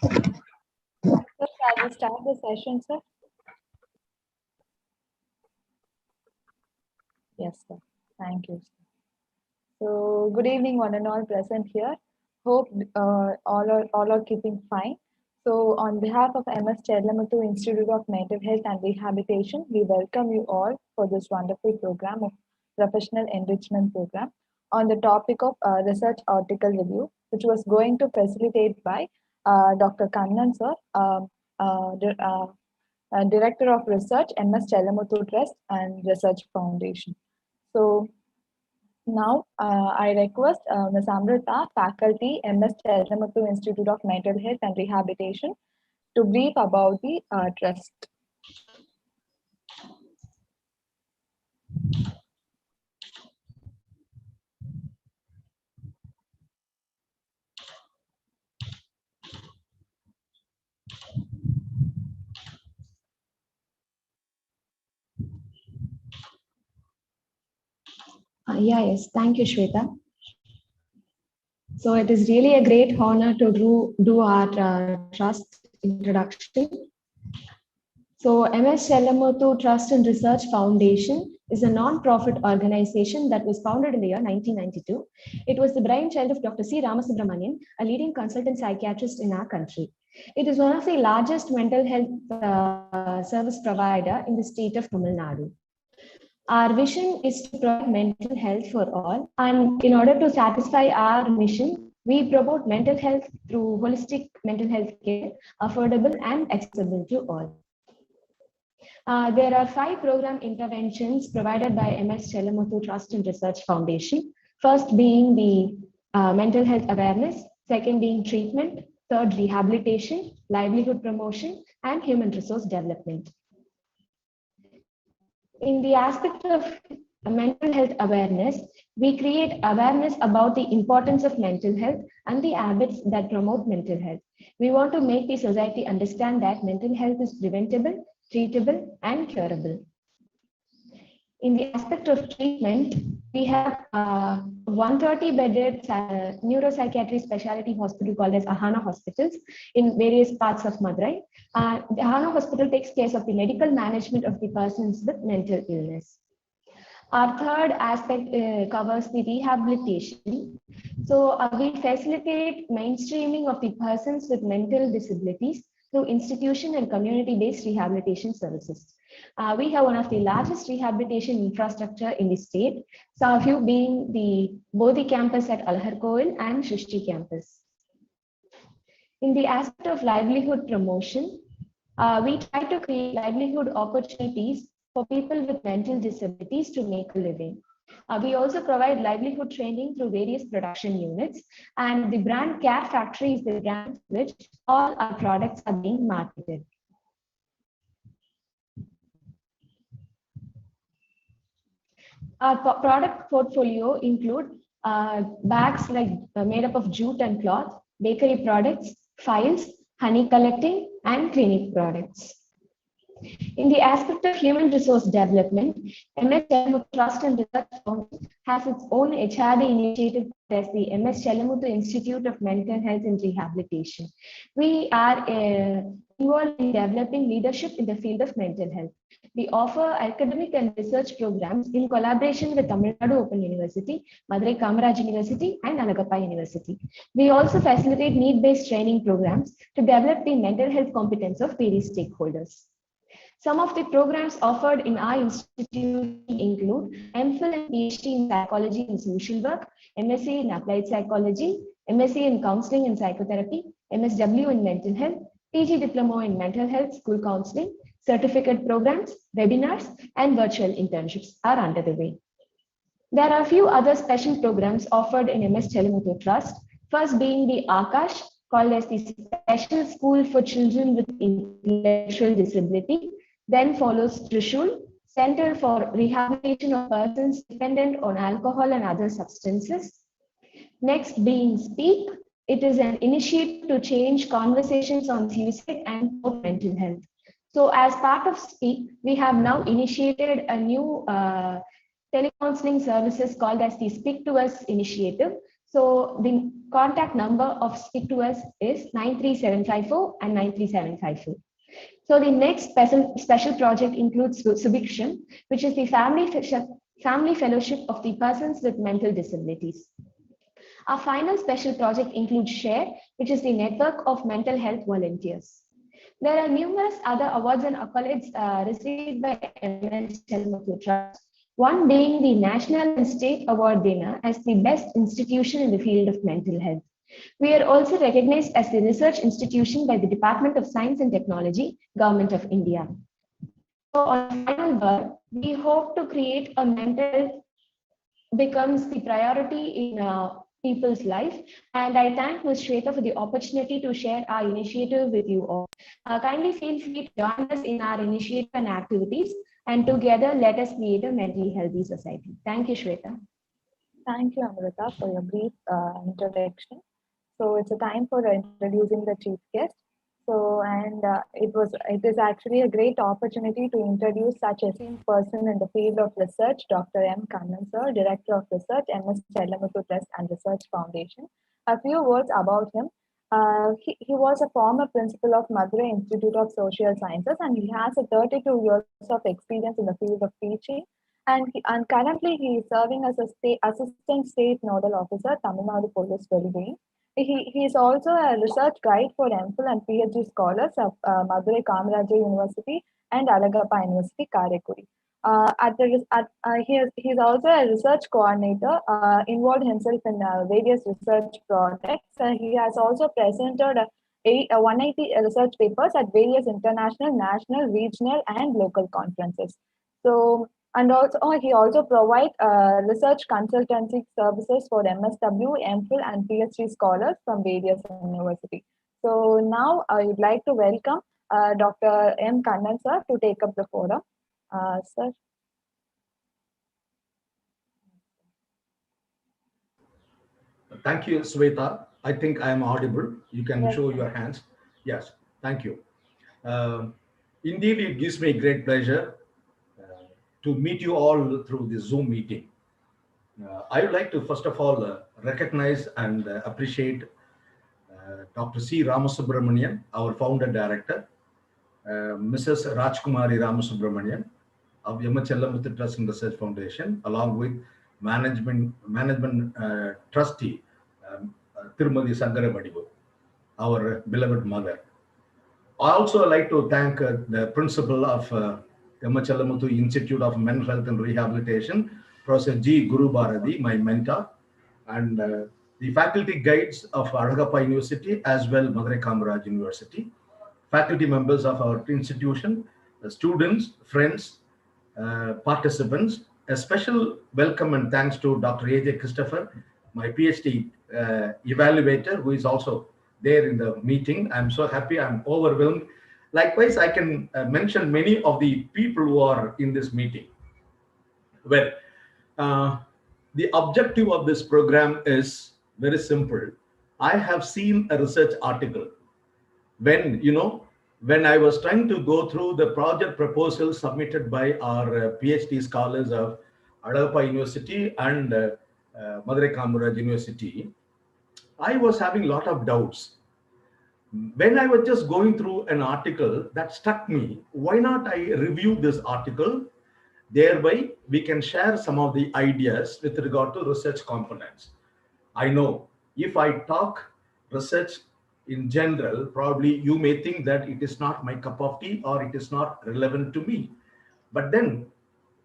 So shall we start the session, sir? Yes, sir. Thank you. So good evening, one and all present here. Hope all are keeping fine. So on behalf of M.S.Chellamuthu Institute of Mental Health and Rehabilitation, we welcome you all for this wonderful program of Professional Enrichment Program on the topic of research article review, which was going to facilitate by Dr. Kannan, sir, Director of Research, M.S.Chellamuthu Trust and Research Foundation. So now, I request Ms. Amrita, faculty, M.S.Chellamuthu Institute of Mental Health and Rehabilitation, to brief about the trust. Yes, thank you, Shweta. So it is really a great honor to do our trust introduction. So M.S.Chellamuthu Trust and Research Foundation is a non-profit organization that was founded in the year 1992. It was the brainchild of Dr. C. Ramasubramanian, a leading consultant psychiatrist in our country. It is one of the largest mental health service provider in the state of Tamil Nadu. Our vision is to provide mental health for all, and in order to satisfy our mission, we promote mental health through holistic mental health care, affordable and accessible to all. There are 5 program interventions provided by M.S.Chellamuthu Trust and Research Foundation. First being the mental health awareness, second being treatment, third rehabilitation, livelihood promotion, and human resource development. In the aspect of mental health awareness, we create awareness about the importance of mental health and the habits that promote mental health. We want to make the society understand that mental health is preventable, treatable, and curable. In the aspect of treatment, we have 130-bedded neuropsychiatry specialty hospital called as Ahana Hospitals in various parts of Madurai. The Ahana Hospital takes care of the medical management of the persons with mental illness. Our third aspect covers the rehabilitation. So we facilitate mainstreaming of the persons with mental disabilities through institution and community-based rehabilitation services. We have one of the largest rehabilitation infrastructure in the state, so a few being the Bodhi campus at Alagappa and Shrishti campus. In the aspect of livelihood promotion, we try to create livelihood opportunities for people with mental disabilities to make a living. We also provide livelihood training through various production units, and the brand Care Factory is the brand which all our products are being marketed. Our product portfolio include bags like made up of jute and cloth, bakery products, files, honey collecting, and clinic products. In the aspect of human resource development, M.S.Chellamuthu Trust and Research Foundation has its own HRD initiative as the M.S.Chellamuthu Institute of Mental Health and Rehabilitation. We are involved in developing leadership in the field of mental health. We offer academic and research programs in collaboration with Tamilnadu Open University, Madurai Kamaraj University, and Alagappa University. We also facilitate need-based training programs to develop the mental health competence of various stakeholders. Some of the programs offered in our institute include MPhil and PhD in Psychology and Social Work, MSc in Applied Psychology, MSc in Counseling and Psychotherapy, MSW in Mental Health, PG Diploma in Mental Health, School Counseling, certificate programs, webinars, and virtual internships are under the way. There are a few other special programs offered in M.S.Chellamuthu Trust, first being the Akash, called as the Special School for Children with Intellectual Disability. Then follows Trishul, Center for Rehabilitation of Persons Dependent on Alcohol and Other Substances. Next being Speak. It is an initiative to change conversations on suicide and mental health. So as part of Speak, we have now initiated a new telecounseling services called as the Speak to Us initiative. So the contact number of Speak to Us is 93754 and 93754. So the next special project includes Subiksham, which is the family fellowship of the persons with mental disabilities. Our final special project includes SHARE, which is the network of mental health volunteers. There are numerous other awards and accolades received by M.S.Chellamuthu Trust, one being the National and State Award winner as the best institution in the field of mental health. We are also recognized as the research institution by the Department of Science and Technology, Government of India. So on the final word, we hope to create a mental health becomes the priority in people's life. And I thank Ms. Shweta for the opportunity to share our initiative with you all. Kindly feel free to join us in our initiative and activities, and together let us create a mentally healthy society. Thank you, Shweta. Thank you, Amrita, for your brief introduction. So it's a time for introducing the chief guest. So, and it is actually a great opportunity to introduce such a esteemed person in the field of research, Dr. M. Kannan, sir, Director of Research, M.S.Chellamuthu Trust and Research Foundation. A few words about him. He was a former principal of Madurai Institute of Social Sciences, and he has a 32 years of experience in the field of teaching. And currently, he is serving as a Assistant State Nodal Officer, Tamilnadu Police Wellbeing. He is also a research guide for MPhil and PhD scholars of Madurai Kamaraj University and Alagappa University, Karaikuri. He is also a research coordinator, involved himself in various research projects. He has also presented 180 research papers at various international, national, regional, and local conferences. So, and also, he also provides research consultancy services for MSW, MPhil, and PhD scholars from various universities. So now I would like to welcome Dr. M. Kannan, sir, to take up the forum. Sir. Thank you, Sweta. I think I am audible. You can Yes, show sir. your hands. Yes, thank you. Indeed, it gives me great pleasure to meet you all through this Zoom meeting. I would like to first of all recognize and appreciate Dr. C. Ramasubramanian, our founder director, Mrs. Rajkumari Ramasubramanian of M.S.Chellamuthu Trust and Research Foundation, along with management trustee Tirumadi Sangaravadivu, our beloved mother. I also like to thank the principal of M.S.Chellamuthu Institute of Mental Health and Rehabilitation, Professor G. Guru Bharati, my mentor, and the faculty guides of Alagappa University as well Madurai Kamaraj University, faculty members of our institution, students, friends, participants. A special welcome and thanks to Dr. A.J. Christopher, my PhD evaluator, who is also there in the meeting. I'm so happy, I'm overwhelmed. Likewise, I can mention many of the people who are in this meeting. Well, the objective of this program is very simple. I have seen a research article when I was trying to go through the project proposal submitted by our PhD scholars of Alagappa University and Madurai Kamaraj University, I was having a lot of doubts. When I was just going through an article that struck me, why not I review this article? Thereby, we can share some of the ideas with regard to research components. I know if I talk research in general, probably you may think that it is not my cup of tea or it is not relevant to me. But then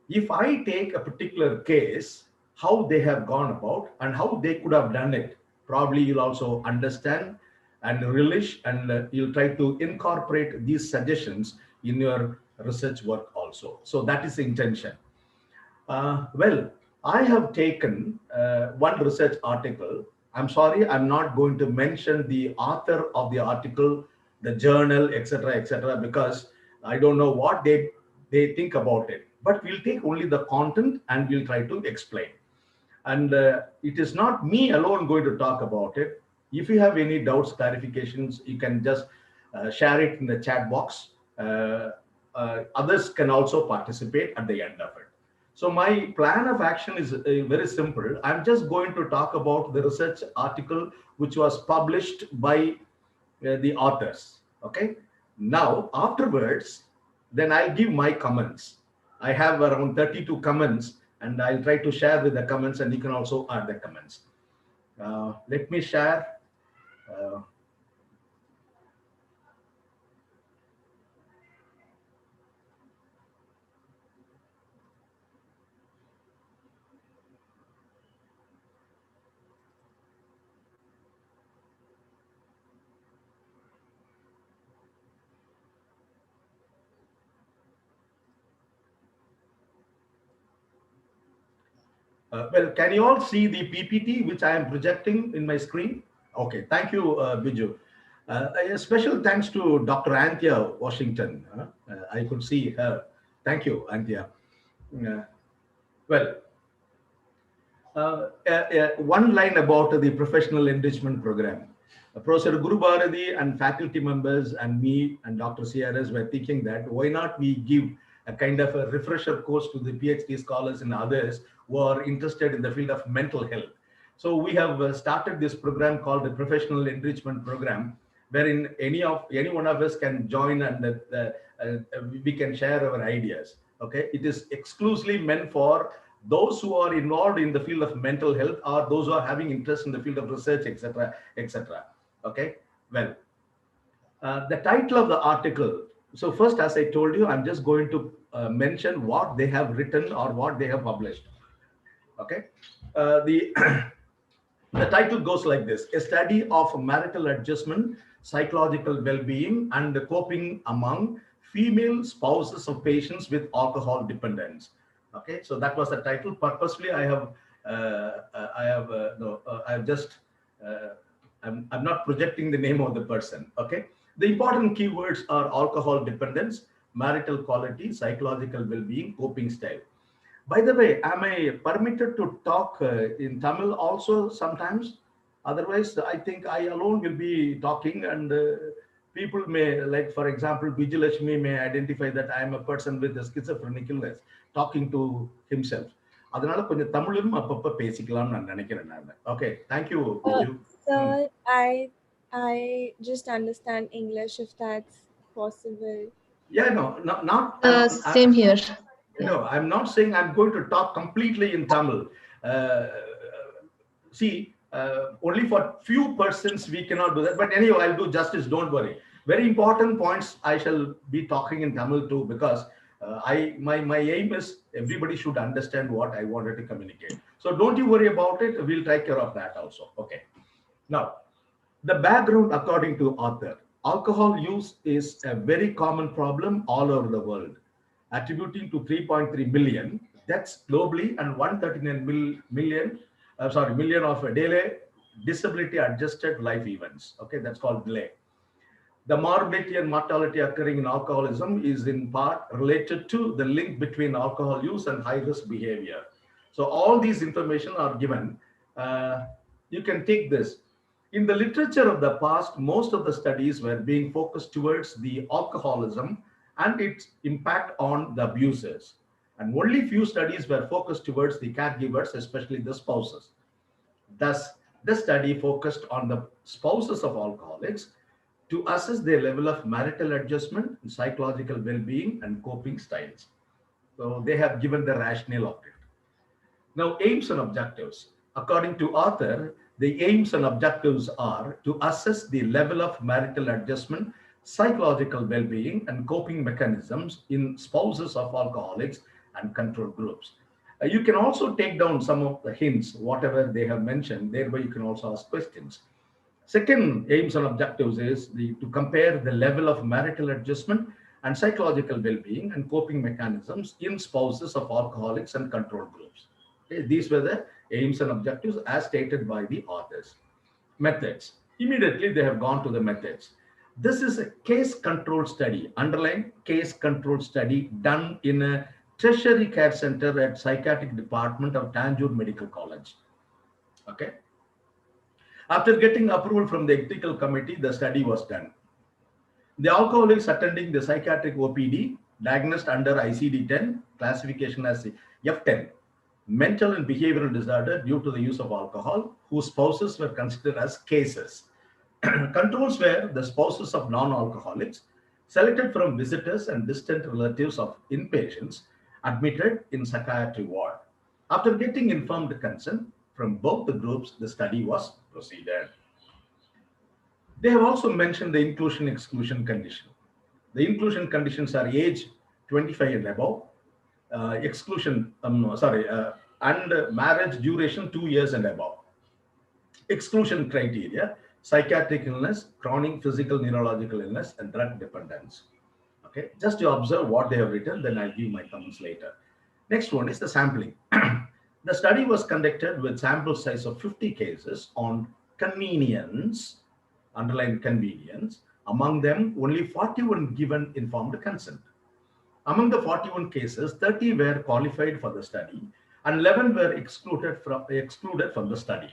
if I take a particular case, how they have gone about and how they could have done it, probably you'll also understand and relish, and you'll try to incorporate these suggestions in your research work also. So that is the intention. Well, I have taken one research article. I'm sorry, I'm not going to mention the author of the article, the journal, etc., because I don't know what they think about it. But we'll take only the content and we'll try to explain. And it is not me alone going to talk about it. If you have any doubts, clarifications, you can just share it in the chat box. Others can also participate at the end of it. So my plan of action is very simple. I'm just going to talk about the research article which was published by the authors. Okay. Now, afterwards, then I'll give my comments. I have around 32 comments, and I'll try to share with the comments, and you can also add the comments. Let me share. Uh, well, can you all see the PPT which I am projecting in my screen? Okay, thank you, Biju. A special thanks to Dr. Anthea Washington. I could see her. Thank you, Anthea. Uh, well, one line about the professional enrichment program. Professor Guru Bharati and faculty members and me and Dr. CRS were thinking that why not we give a kind of a refresher course to the PhD scholars and others who are interested in the field of mental health. So we have started this program called the Professional Enrichment Program, wherein any one of us can join, and we can share our ideas. Okay, it is exclusively meant for those who are involved in the field of mental health or those who are having interest in the field of research, etc., etc. Okay, well, the title of the article. So first, as I told you, I'm just going to mention what they have written or what they have published. Okay, the the title goes like this: A study of marital adjustment, psychological well-being, and coping among female spouses of patients with alcohol dependence. Okay, so that was the title. Purposely, I have just, I'm not projecting the name of the person. Okay, the important keywords are alcohol dependence, marital quality, psychological well-being, coping style. By the way, am I permitted to talk in Tamil also sometimes? Otherwise, I think I alone will be talking, and people may, like, for example, Vijayalakshmi may identify that I am a person with a schizophrenic illness talking to himself. அதனால கொஞ்சம் தமிழும் அப்பப்ப பேசிக்கலாம்னு நான் நினைக்கிறேன் நான். Okay, thank you, Biju. Sir, I just understand English if that's possible. Yeah, no, not same here. No, I'm not saying I'm going to talk completely in Tamil. See, only for few persons we cannot do that. But anyway, I'll do justice. Don't worry. Very important points I shall be talking in Tamil too, because my aim is everybody should understand what I wanted to communicate. So don't you worry about it. We'll take care of that also. Okay. Now, the background according to author. Alcohol use is a very common problem all over the world, attributing to 3.3 million deaths globally and 139 million of daily disability adjusted life events. Okay, that's called delay. The morbidity and mortality occurring in alcoholism is in part related to the link between alcohol use and high risk behavior. So all these information are given. You can take this. In the literature of the past, most of the studies were being focused towards the alcoholism and its impact on the abusers. And only few studies were focused towards the caregivers, especially the spouses. Thus, the study focused on the spouses of alcoholics to assess their level of marital adjustment, psychological well-being, and coping styles. So they have given the rationale of it. Now, aims and objectives. According to author, the aims and objectives are to assess the level of marital adjustment, psychological well-being, and coping mechanisms in spouses of alcoholics and control groups. You can also take down some of the hints, whatever they have mentioned. Thereby, you can also ask questions. Second aims and objectives is to compare the level of marital adjustment and psychological well-being and coping mechanisms in spouses of alcoholics and control groups. Okay, these were the aims and objectives as stated by the authors. Methods. Immediately, they have gone to the methods. This is a case-controlled study, underline case-controlled study, done in a tertiary care center at psychiatric department of Tanjore Medical College. Okay. After getting approval from the ethical committee, the study was done. The alcoholics attending the psychiatric OPD diagnosed under ICD-10 classification as F10, mental and behavioral disorder due to the use of alcohol, whose spouses were considered as cases. Controls were the spouses of non-alcoholics selected from visitors and distant relatives of inpatients admitted in psychiatry ward. After getting informed consent from both the groups, the study was proceeded. They have also mentioned the inclusion-exclusion condition. The inclusion conditions are age 25 and above, and marriage duration 2 years and above. Exclusion criteria: psychiatric illness, chronic physical neurological illness, and drug dependence. Okay, just to observe what they have written, then I'll give my comments later. Next one is the sampling. The study was conducted with sample size of 50 cases on convenience, underlined convenience. Among them, only 41 given informed consent. Among the 41 cases, 30 were qualified for the study and 11 were excluded from the study.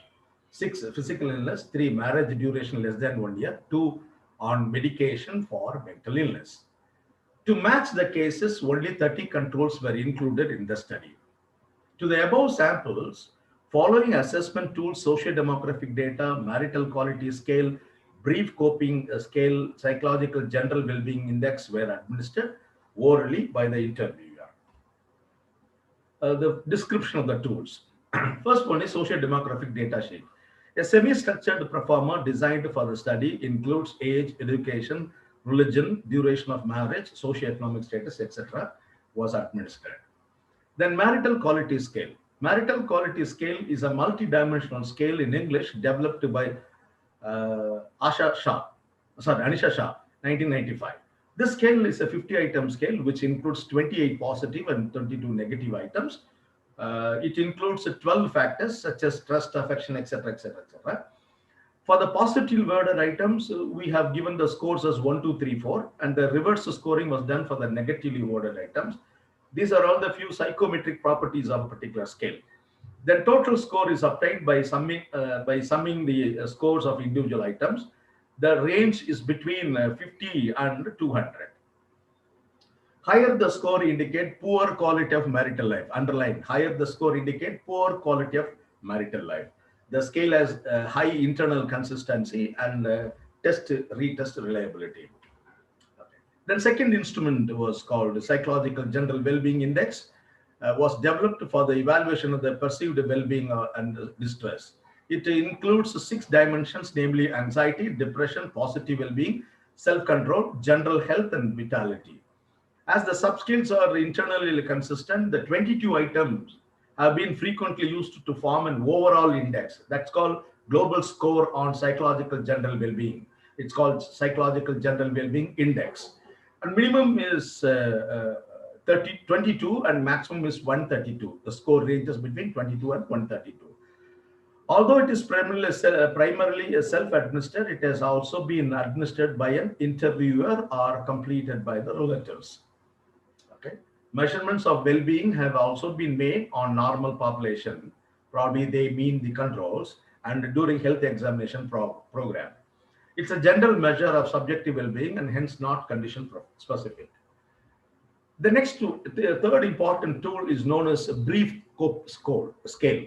6 physical illness, 3 marriage duration less than 1 year, 2 on medication for mental illness. To match the cases, only 30 controls were included in the study. To the above samples, following assessment tools, socio-demographic data, marital quality scale, brief coping scale, psychological general well-being index were administered orally by the interviewer. The description of the tools. First one is socio-demographic data sheet. A semi-structured proforma designed for the study includes age, education, religion, duration of marriage, socio-economic status, etc. was administered. Then marital quality scale. Marital quality scale is a multi-dimensional scale in English developed by Anisha Shah, 1995. This scale is a 50-item scale which includes 28 positive and 22 negative items. It includes 12 factors such as trust, affection, etc., etc., etc. For the positive worded items, we have given the scores as 1, 2, 3, 4, and the reverse scoring was done for the negatively worded items. These are all the few psychometric properties of a particular scale. The total score is obtained by summing the scores of individual items. The range is between 50 and 200. Higher the score indicate poor quality of marital life. Underline, higher the score indicate poor quality of marital life. The scale has high internal consistency and retest reliability. Okay. Then second instrument was called Psychological General Well-Being Index. Was developed for the evaluation of the perceived well-being and distress. It includes 6 dimensions, namely anxiety, depression, positive well-being, self-control, general health, and vitality. As the subscales are internally consistent, the 22 items have been frequently used to form an overall index. That's called Global Score on Psychological General Well-being. It's called Psychological General Well-being Index. And minimum is 22 and maximum is 132. The score ranges between 22 and 132. Although it is primarily self-administered, it has also been administered by an interviewer or completed by the relatives. Okay. Measurements of well-being have also been made on normal population. Probably they mean the controls, and during health examination program. It's a general measure of subjective well-being and hence not condition specific. The third important tool is known as a brief cope scale.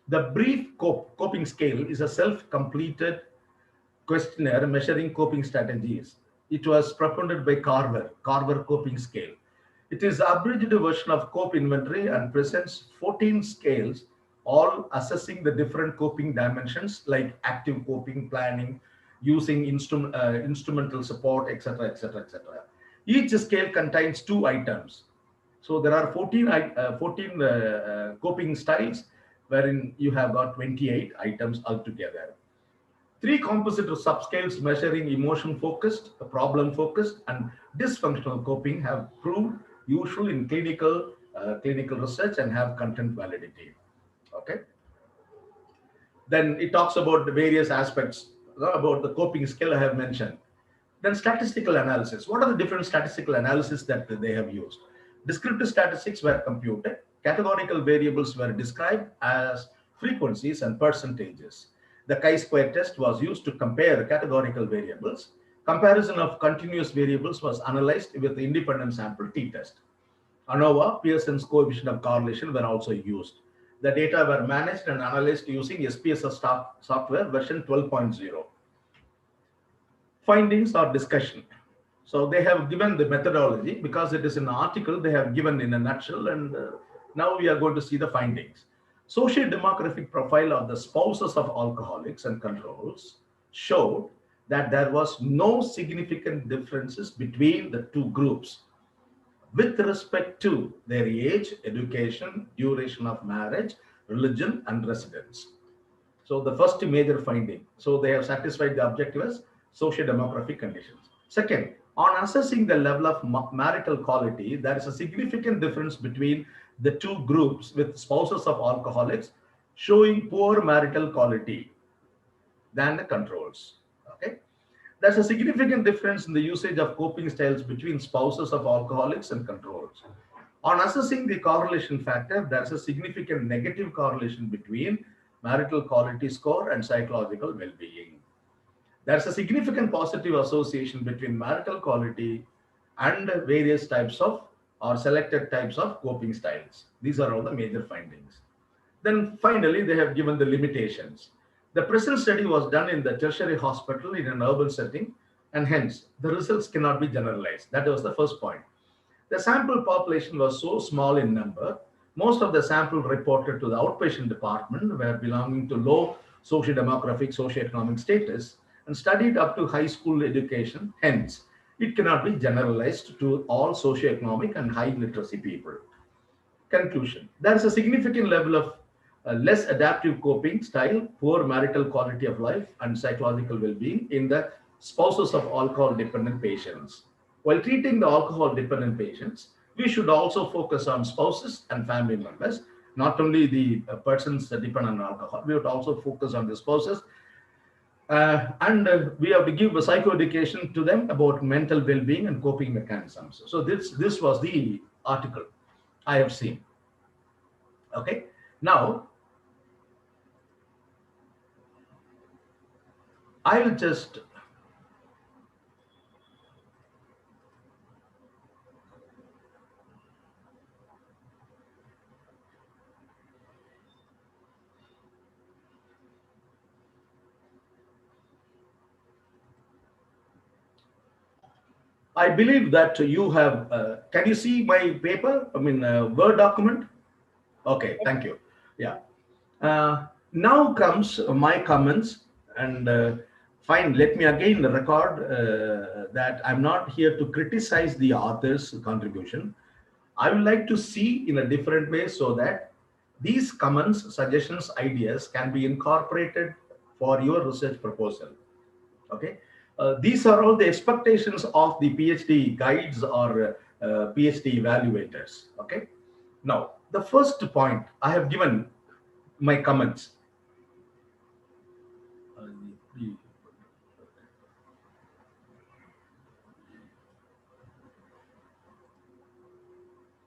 The brief coping scale is a self-completed questionnaire measuring coping strategies. It was proposed by Carver coping scale. It is the abridged version of COPE inventory and presents 14 scales, all assessing the different coping dimensions like active coping, planning, using instrumental support, etc., etc., etc. Each scale contains 2 items. So there are 14 coping styles, wherein you have got 28 items altogether. 3 composite subscales measuring emotion-focused, problem-focused, and dysfunctional coping have proved useful in clinical research and have content validity. Okay. Then it talks about the various aspects about the coping scale I have mentioned. Then statistical analysis. What are the different statistical analysis that they have used? Descriptive statistics were computed. Categorical variables were described as frequencies and percentages. The chi-square test was used to compare categorical variables. Comparison of continuous variables was analyzed with the independent sample t-test. ANOVA, Pearson's coefficient of correlation were also used. The data were managed and analyzed using SPSS software version 12.0. Findings or discussion. So they have given the methodology because it is an article they have given in a nutshell, and now we are going to see the findings. Socio-demographic profile of the spouses of alcoholics and controls showed that there was no significant differences between the two groups with respect to their age, education, duration of marriage, religion, and residence. So the first major finding. So they have satisfied the objective as socio-demographic conditions. Second, on assessing the level of marital quality, there is a significant difference between the two groups with spouses of alcoholics showing poor marital quality than the controls. Okay. There's a significant difference in the usage of coping styles between spouses of alcoholics and controls. On assessing the correlation factor, there's a significant negative correlation between marital quality score and psychological well-being. There's a significant positive association between marital quality and various types of or selected types of coping styles. These are all the major findings. Then finally, they have given the limitations. The present study was done in the tertiary hospital in an urban setting, and hence the results cannot be generalized. That was the first point. The sample population was so small in number. Most of the sample reported to the outpatient department were belonging to low socio-demographic, socio-economic status and studied up to high school education. Hence, it cannot be generalized to all socio-economic and high literacy people. Conclusion. There is a significant level of less adaptive coping style, poor marital quality of life, and psychological well-being in the spouses of alcohol-dependent patients. While treating the alcohol-dependent patients, we should also focus on spouses and family members, not only the persons that depend on alcohol. We would also focus on the spouses, and we have to give a psychoeducation to them about mental well-being and coping mechanisms. So this was the article I have seen. Okay, now I will just I believe that you have, can you see my paper? I mean, Word document? Okay, thank you. Yeah. Now comes my comments, and fine, let me again record that I'm not here to criticize the author's contribution. I would like to see in a different way so that these comments, suggestions, ideas can be incorporated for your research proposal. Okay. These are all the expectations of the PhD guides or PhD evaluators. Okay. Now, the first point I have given my comments.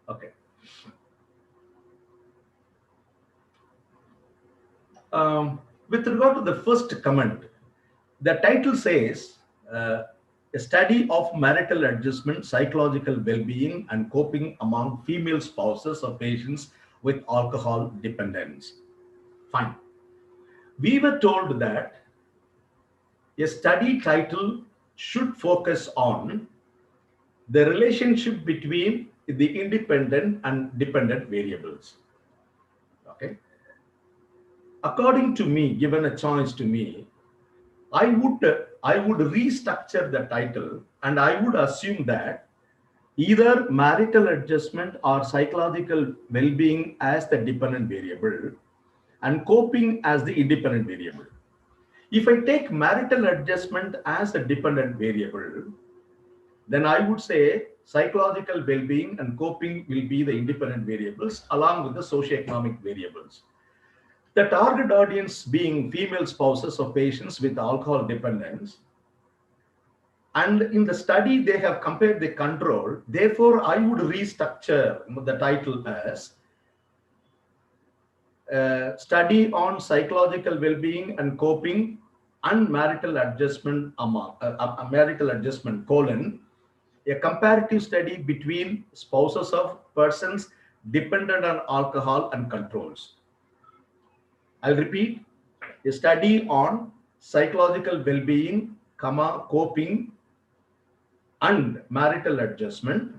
Okay. With regard to the first comment, the title says a study of marital adjustment, psychological well-being, and coping among female spouses of patients with alcohol dependence. Fine. We were told that a study title should focus on the relationship between the independent and dependent variables. Okay. According to me, given a choice to me, I would restructure the title, and I would assume that either marital adjustment or psychological well-being as the dependent variable and coping as the independent variable. If I take marital adjustment as a dependent variable, then I would say psychological well-being and coping will be the independent variables along with the socioeconomic variables. The target audience being female spouses of patients with alcohol dependence. And in the study, they have compared the control. Therefore, I would restructure the title as study on psychological well-being and coping and marital adjustment among marital adjustment colon a comparative study between spouses of persons dependent on alcohol and controls. I'll repeat, a study on psychological well-being, coping and marital adjustment,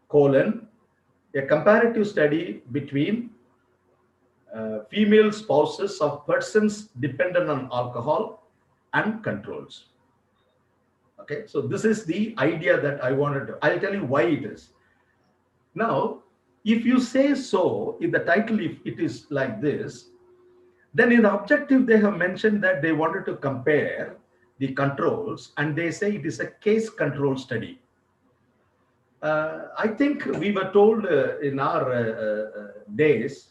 colon, a comparative study between female spouses of persons dependent on alcohol and controls. Okay, so this is the idea that I wanted to, I'll tell you why it is. Now, if you say so, if the title, if it is like this, then in the objective, they have mentioned that they wanted to compare the controls and they say it is a case control study. I think we were told in our days,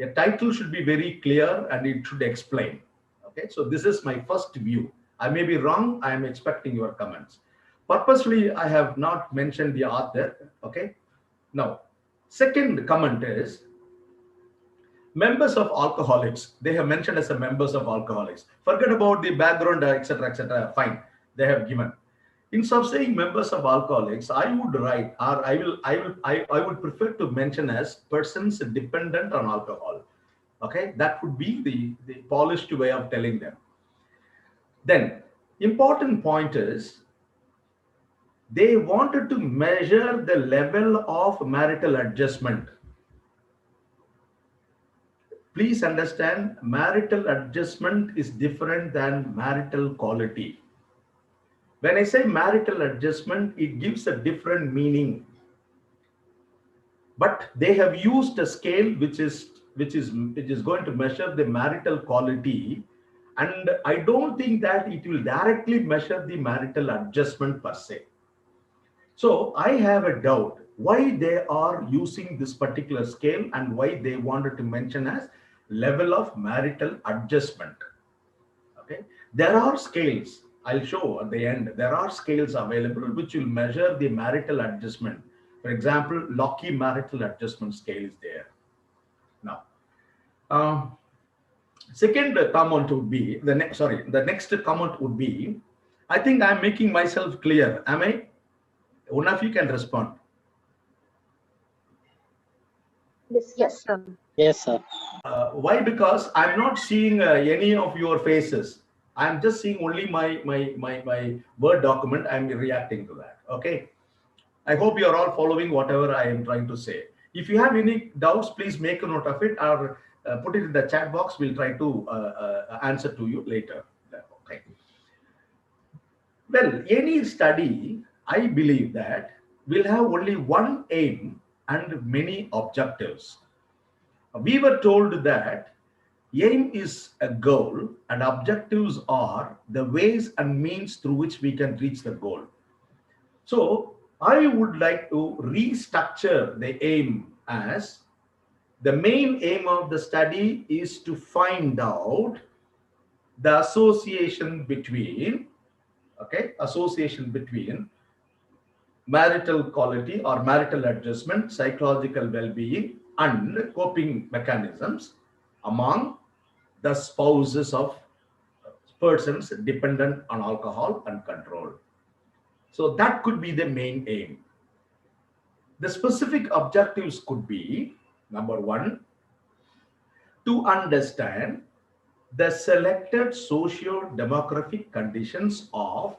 a title should be very clear and it should explain. Okay, so this is my first view. I may be wrong. I am expecting your comments. Purposely, I have not mentioned the author. Okay. Now, second comment is members of alcoholics. They have mentioned as a members of alcoholics. Forget about the background, etc., etc. Fine, they have given. Instead of saying members of alcoholics, I would write, or I would prefer to mention as persons dependent on alcohol. Okay, that would be the polished way of telling them. Then, important point is they wanted to measure the level of marital adjustment. Please understand, marital adjustment is different than marital quality. When I say marital adjustment, it gives a different meaning. But they have used a scale which is going to measure the marital quality, and I don't think that it will directly measure the marital adjustment per se. So I have a doubt why they are using this particular scale and why they wanted to mention as level of marital adjustment. Okay, there are scales. I'll show at the end. There are scales available which will measure the marital adjustment. For example, Lockheed marital adjustment scale is there. Now, second comment would be the next. Sorry, the next comment would be. I think I'm making myself clear. Am I? One of you can respond. Yes, sir. Yes, sir. Why? Because I'm not seeing any of your faces. I'm just seeing only my Word document. I'm reacting to that. Okay. I hope you are all following whatever I am trying to say. If you have any doubts, please make a note of it or put it in the chat box. We'll try to answer to you later. Okay. Well, any study, I believe that will have only one aim and many objectives. We were told that aim is a goal and objectives are the ways and means through which we can reach the goal. So I would like to restructure the aim as the main aim of the study is to find out the association between, marital quality or marital adjustment, psychological well-being and coping mechanisms among the spouses of persons dependent on alcohol and control. So that could be the main aim. The specific objectives could be, number one, to understand the selected socio-demographic conditions of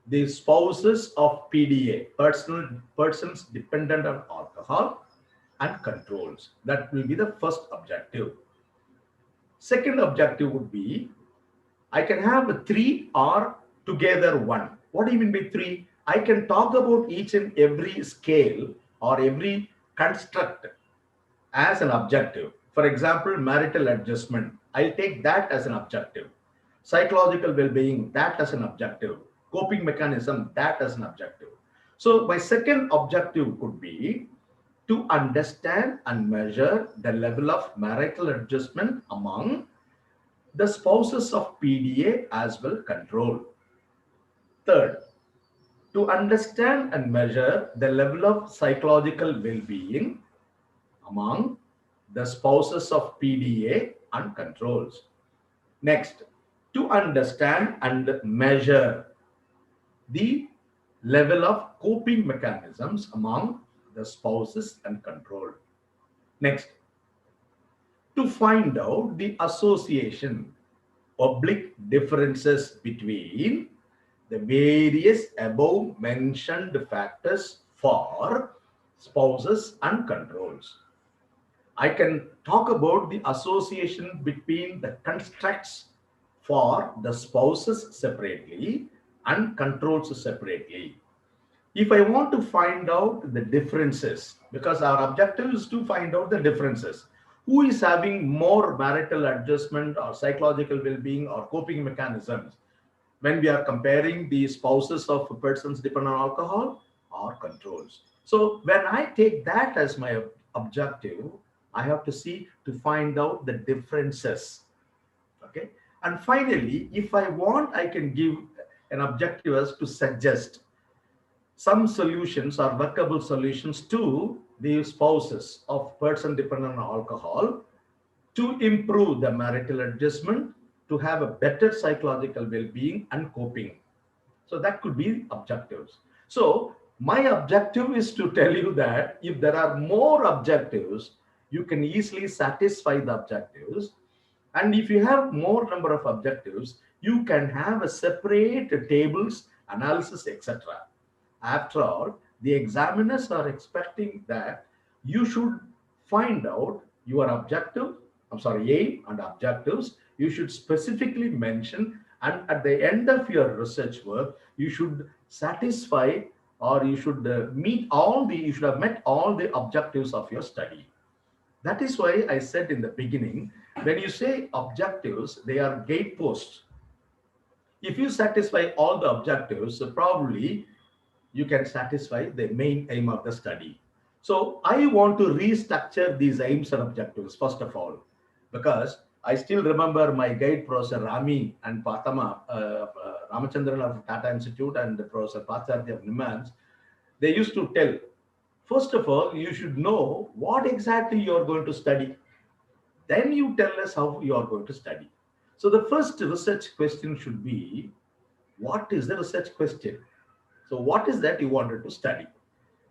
the spouses of PDA, persons dependent on alcohol and controls. That will be the first objective. Second objective would be, I can have three or together one. What do you mean by three? I can talk about each and every scale or every construct as an objective. For example, marital adjustment, I'll take that as an objective. Psychological well-being, that as an objective. Coping mechanism, that as an objective. So my second objective could be to understand and measure the level of marital adjustment among the spouses of PDA as well control. Third, to understand and measure the level of psychological well-being among the spouses of PDA and controls. Next, to understand and measure the level of coping mechanisms among the spouses and control. Next, to find out the association, oblique differences between the various above mentioned factors for spouses and controls. I can talk about the association between the constructs for the spouses separately and controls separately. If I want to find out the differences, because our objective is to find out the differences, who is having more marital adjustment or psychological well-being or coping mechanisms when we are comparing the spouses of persons dependent on alcohol or controls. So when I take that as my objective, I have to see to find out the differences. Okay. And finally, if I want, I can give an objective as to suggest some solutions or workable solutions to the spouses of person dependent on alcohol to improve the marital adjustment, to have a better psychological well-being and coping. So that could be objectives. So my objective is to tell you that if there are more objectives, you can easily satisfy the objectives. And if you have more number of objectives, you can have a separate tables, analysis, etc. After all, the examiners are expecting that you should find out your objective, aim and objectives. You should specifically mention, and at the end of your research work, you should satisfy, or you should you should have met all the objectives of your study. That is why I said in the beginning, when you say objectives, they are gateposts. If you satisfy all the objectives, probably you can satisfy the main aim of the study. So I want to restructure these aims and objectives, first of all, because I still remember my guide, Professor Rami and Patama, Ramachandran of Tata Institute and Professor Pacharya of NIMANS, they used to tell, first of all, you should know what exactly you are going to study. Then you tell us how you are going to study. So the first research question should be, what is the research question? So what is that you wanted to study?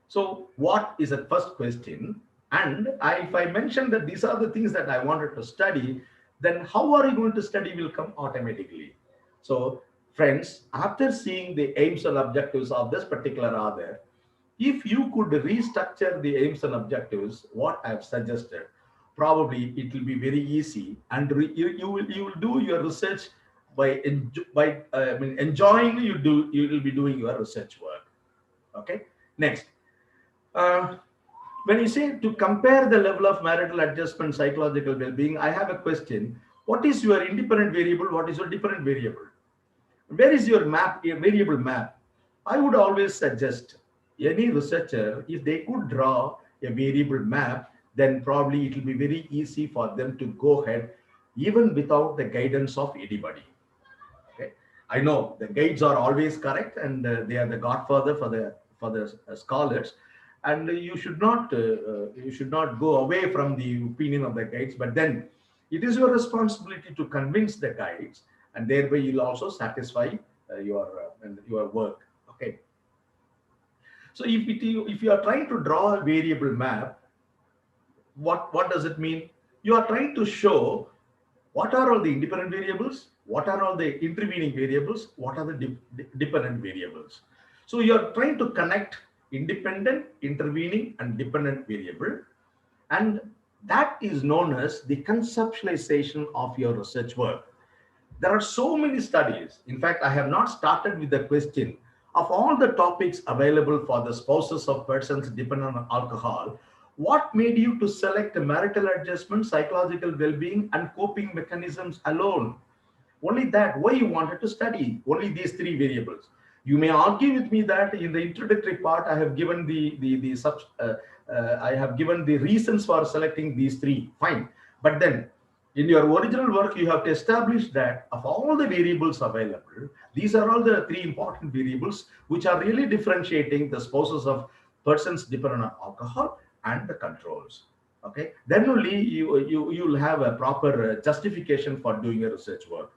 So what is the first question? And if I mention that these are the things that I wanted to study, then how are you going to study will come automatically. So friends, after seeing the aims and objectives of this particular author, if you could restructure the aims and objectives, what I have suggested, probably it will be very easy, and you will do your research by enjoying. You will be doing your research work. Okay. Next, when you say to compare the level of marital adjustment, psychological well-being, I have a question. What is your independent variable? What is your dependent variable? Where is your map, your variable map? I would always suggest any researcher, if they could draw a variable map, then probably it will be very easy for them to go ahead, even without the guidance of anybody. Okay, I know the guides are always correct, and they are the godfather for the scholars, and you should not go away from the opinion of the guides. But then it is your responsibility to convince the guides, and thereby you'll also satisfy your work. Okay. So if you are trying to draw a variable map, what does it mean? You are trying to show what are all the independent variables, what are all the intervening variables, what are the dependent variables. So you are trying to connect independent, intervening, and dependent variable, and that is known as the conceptualization of your research work. There are so many studies. In fact, I have not started with the question of all the topics available for the spouses of persons dependent on alcohol. What made you to select marital adjustment, psychological well-being, and coping mechanisms alone? Only that. Why you wanted to study only these three variables? You may argue with me that in the introductory part I have given I have given the reasons for selecting these three. Fine, but then in your original work, you have to establish that of all the variables available, these are all the three important variables which are really differentiating the spouses of persons dependent on alcohol and the controls. Okay, then only you'll have a proper justification for doing your research work.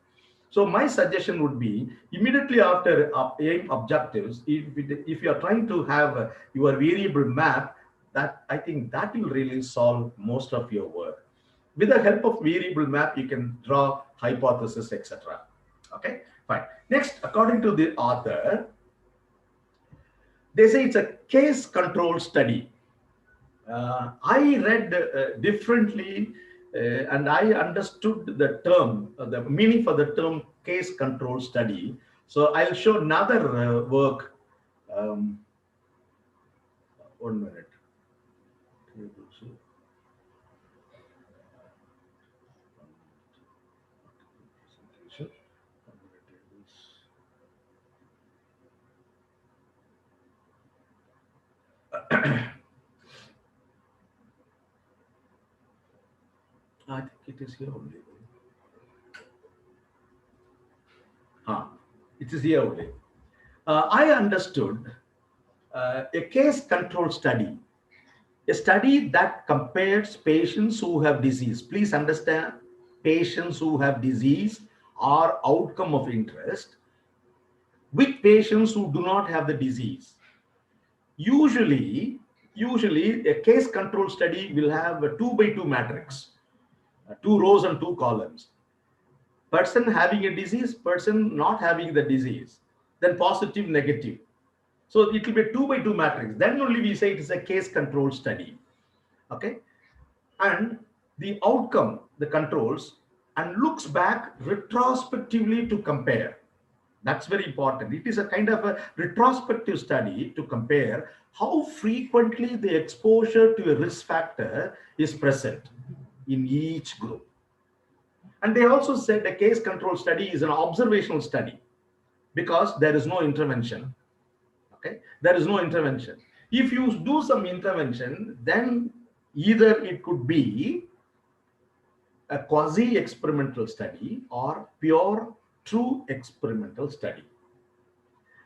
So my suggestion would be immediately after aim objectives, if you are trying to have your variable map, that I think that will really solve most of your work. With the help of variable map, you can draw hypothesis, etc. Okay, fine. Next, according to the author, they say it's a case control study. I read differently and I understood the term, the meaning for the term case control study. So I'll show another work. 1 minute. I think it is here only. It is here only. I understood a case control study, a study that compares patients who have disease. Please understand, patients who have disease are outcome of interest with patients who do not have the disease. Usually a case control study will have a 2x2 matrix, 2 rows and 2 columns. Person having a disease, person not having the disease, then positive, negative. So it will be a 2x2 matrix. Then only we say it is a case control study. Okay. And the outcome, the controls, and looks back retrospectively to compare. That's very important. It is a kind of a retrospective study to compare how frequently the exposure to a risk factor is present in each group. And they also said a case control study is an observational study because there is no intervention. Okay, there is no intervention. If you do some intervention, then either it could be a quasi-experimental study or pure true experimental study.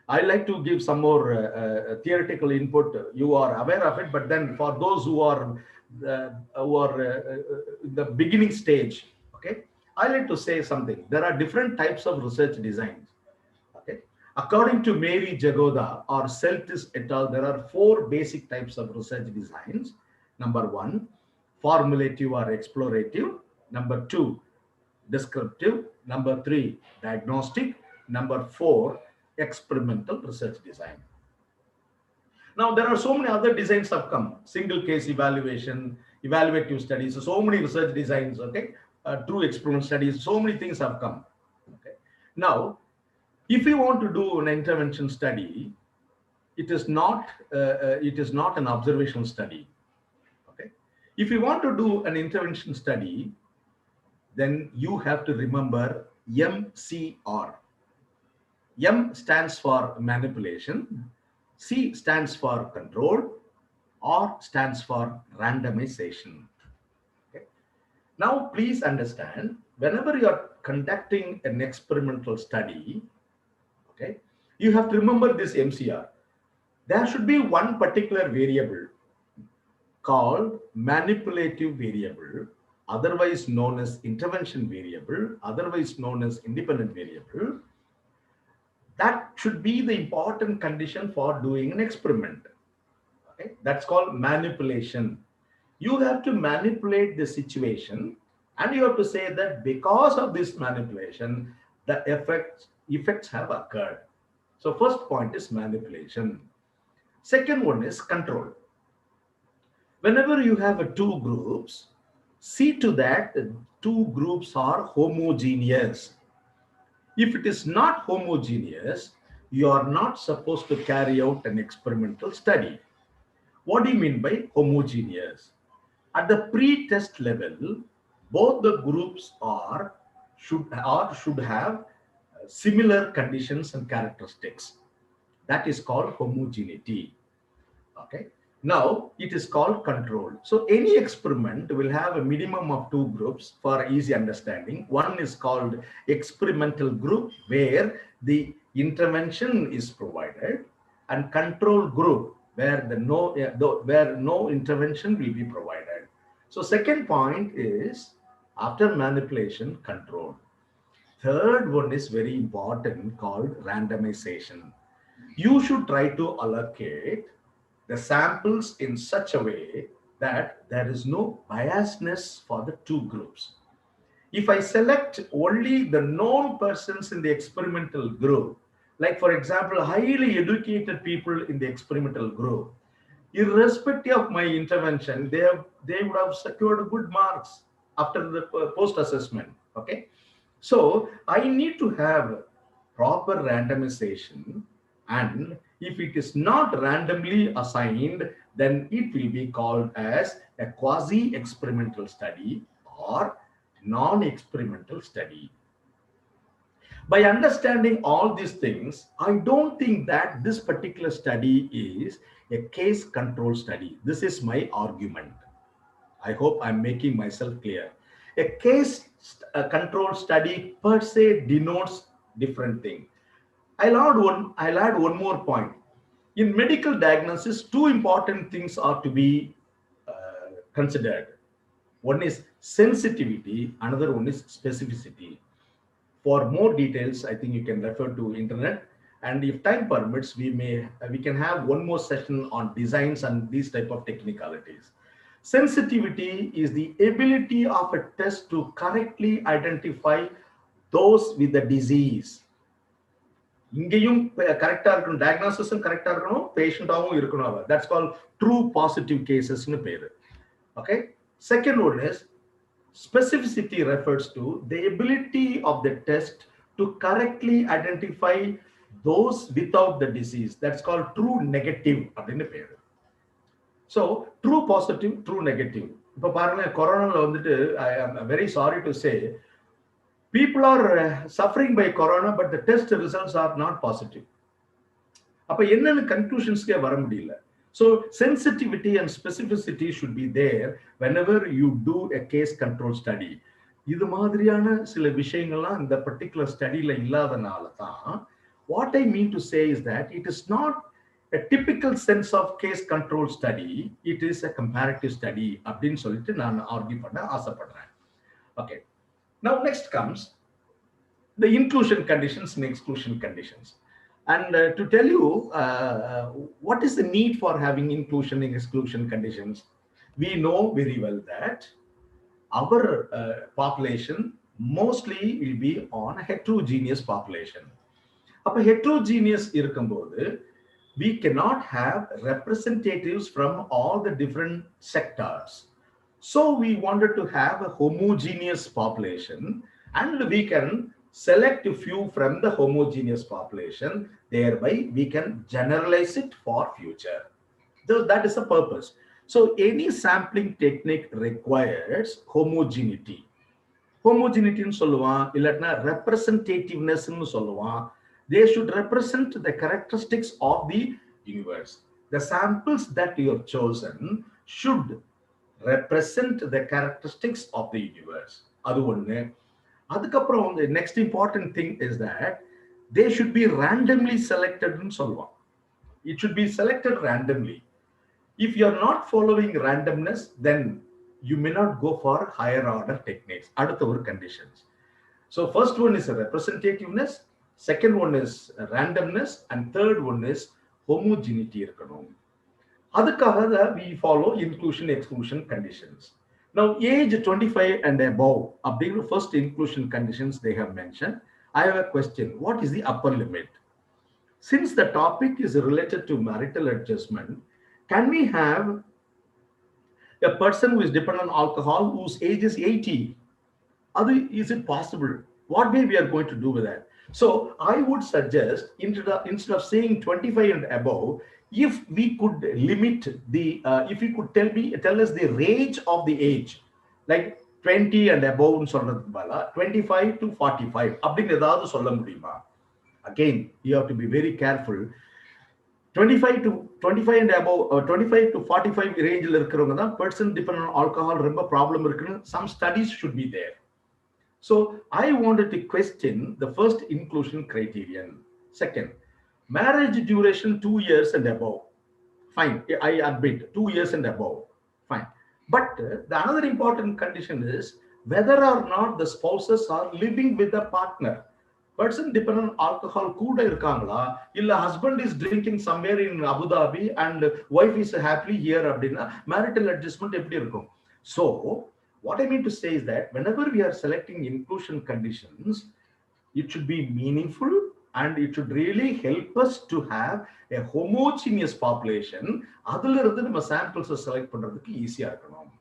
I like to give some more theoretical input. You are aware of it, but then for those who are the beginning stage, okay, I like to say something. There are different types of research designs. Okay, according to Mary Jagoda or Celtis et al., there are 4 basic types of research designs. Number 1, formulative or explorative. Number 2, descriptive. Number 3, diagnostic. Number 4, experimental research design. Now there are so many other designs have come: single case evaluation, evaluative studies, so many research designs. Okay, true experiment studies, so many things have come. Okay, now if you want to do an intervention study, it is not an observational study. Okay, if you want to do an intervention study, then you have to remember MCR. M stands for manipulation, C stands for control, R stands for randomization. Okay. Now, please understand, whenever you are conducting an experimental study, okay, you have to remember this MCR. There should be one particular variable called manipulative variable, otherwise known as intervention variable, otherwise known as independent variable. That should be the important condition for doing an experiment. Okay? That's called manipulation. You have to manipulate the situation, and you have to say that because of this manipulation, the effects have occurred. So first point is manipulation. Second one is control. Whenever you have 2 groups, see to that the 2 groups are homogeneous. If it is not homogeneous, you are not supposed to carry out an experimental study. What do you mean by homogeneous? At the pre-test level, both the groups should have similar conditions and characteristics. That is called homogeneity. Okay. Now it is called control. So any experiment will have a minimum of 2 groups for easy understanding. One is called experimental group, where the intervention is provided, and control group, where no intervention will be provided. So second point is, after manipulation, control. Third one is very important called randomization. You should try to allocate the samples in such a way that there is no biasness for the two groups. If I select only the known persons in the experimental group, like for example, highly educated people in the experimental group, irrespective of my intervention, they would have secured good marks after the post assessment. Okay, so I need to have proper randomization, and if it is not randomly assigned, then it will be called as a quasi experimental study or non-experimental study. By understanding all these things, I don't think that this particular study is a case control study. This is my argument. I hope I'm making myself clear. A case control study per se denotes different thing. I'll add one more point. In medical diagnosis, two important things are to be considered. One is sensitivity, another one is specificity. For more details, I think you can refer to internet. And if time permits, we can have one more session on designs and these type of technicalities. Sensitivity is the ability of a test to correctly identify those with the disease. இங்கேயும் கரெக்டா இருக்கணும், டயக்னோசிஸும் கரெக்டா இருக்கணும், பேஷண்டாவும் இருக்கணும். That's called true positive cases னு பேரு. Okay. Second one is specificity, refers to the ability of the test to correctly identify those without the disease. That's called true negative அப்படினு பேரு. So true positive, true negative. இப்போ பாருங்க, கொரோனால வந்துட்டு I am very sorry to say people are suffering by corona, but the test results are not positive. அப்ப என்னன்னு கன்க்ளூஷன்ஸ்க்கே வர முடியல. So sensitivity and specificity should be there whenever you do a case control study. இது மாதிரியான சில விஷயங்கள்லாம் இந்த particular studyல இல்லாதனால தான், what I mean to say is that it is not a typical sense of case control study, it is a comparative study அப்படின்னு சொல்லிட்டு நான் ஆர்கியூ பண்ண ஆசைப்படுறேன். Okay. Now next comes the inclusion conditions and exclusion conditions. And to tell you what is the need for having inclusion and exclusion conditions, we know very well that our population mostly will be on a heterogeneous population. அப்ப heterogeneous இருக்கும்போது we cannot have representatives from all the different sectors. So we wanted to have a homogeneous population, and we can select a few from the homogeneous population. Thereby we can generalize it for future. So that is the purpose. So any sampling technique requires homogeneity. Homogeneity ன்னு சொல்லுவான், இல்லனா representativeness ன்னு சொல்லுவான். They should represent the characteristics of the universe. The samples that you have chosen should represent the characteristics of the universe. அது ஒண்ணு. அதுக்கப்புறம் the next important thing is that they should be randomly selected ன்னு சொல்லுவான். It should be selected randomly. If you are not following randomness, then you may not go for higher order techniques. அடுத்த ஒரு conditions. So first one is a representativeness, second one is randomness, and third one is homogeneity இருக்கணும். அதுக்காக we follow inclusion exclusion conditions. Now age 25 and above, அப்படிங்கிற first inclusion conditions they have mentioned. I have a question. What is the upper limit? Since the topic is related to marital adjustment, can we have a person who is dependent on alcohol whose age is 80? Is it possible? What way we are going to do with that? So I would suggest, instead of saying 25 and above, if we could limit the, if you could tell us the range of the age, like 20 and above, 25 to 45, அப்படின்னு ஏதாவது சொல்ல முடியுமா? Again, you have to be very careful. 25 and above, 25 to 45 range இருக்கிறவங்க தான் person dependent on alcohol ரொம்ப problem இருக்குன்னு some studies should be there. So I wanted to question the first inclusion criterion. Second, marriage duration 2 years and above. Fine, I admit 2 years and above. Fine. But the another important condition is whether or not the spouses are living with a partner. Person dependent on alcohol கூட இருக்காங்களா இல்ல husband is drinking somewhere in Abu Dhabi and wife is happily here அப்படின்னா marital adjustment எப்படி இருக்கும்? So what I mean to say is that whenever we are selecting inclusion conditions, it should be meaningful and it should really help us to have a homogeneous population. அதுல இருந்து நம்ம samples select பண்றதுக்கு ஈஸியா இருக்கணும்.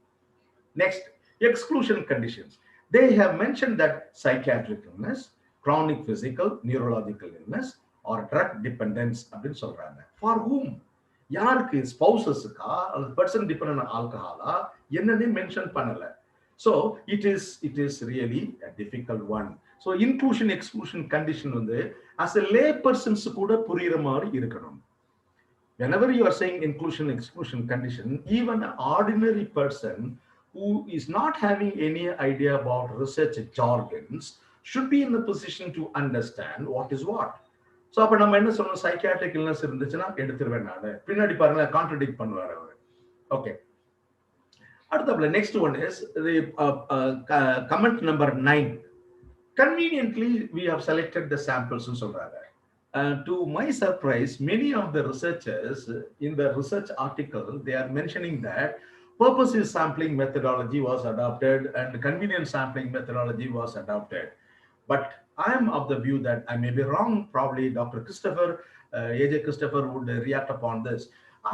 Next, exclusion conditions. They have mentioned that psychiatric illness, chronic physical, neurological illness, or drug dependence அப்படின்னு சொல்றாங்க. For whom? யாருக்கு? Spousesக்கா அல்லது person dependent on alcohol என்னன்னு மென்ஷன் பண்ணல. So it is really a difficult one. So inclusion exclusion condition வந்து as a lay persons கூட புரியுற மாதிரி இருக்கணும். Whenever you are saying inclusion exclusion condition, even an ordinary person who is not having any idea about research jargons should be in the position to understand what is what. So அப்ப நம்ம என்ன சொல்லணும்? Psychiatric illness இருந்துச்சுன்னா எடுத்துருவேன் நானு. பின்னாடி பாருங்க contradict பண்ணுவார் அவர். ஓகே, அடுத்ததுல next one is the comment number 9. Conveniently we have selected the samples னு சொல்றாங்க. To my surprise, many of the researchers in the research article, they are mentioning that purposive sampling methodology was adopted and convenient sampling methodology was adopted. But I am of the view that I may be wrong. Probably Dr. Christopher, AJ Christopher would react upon this.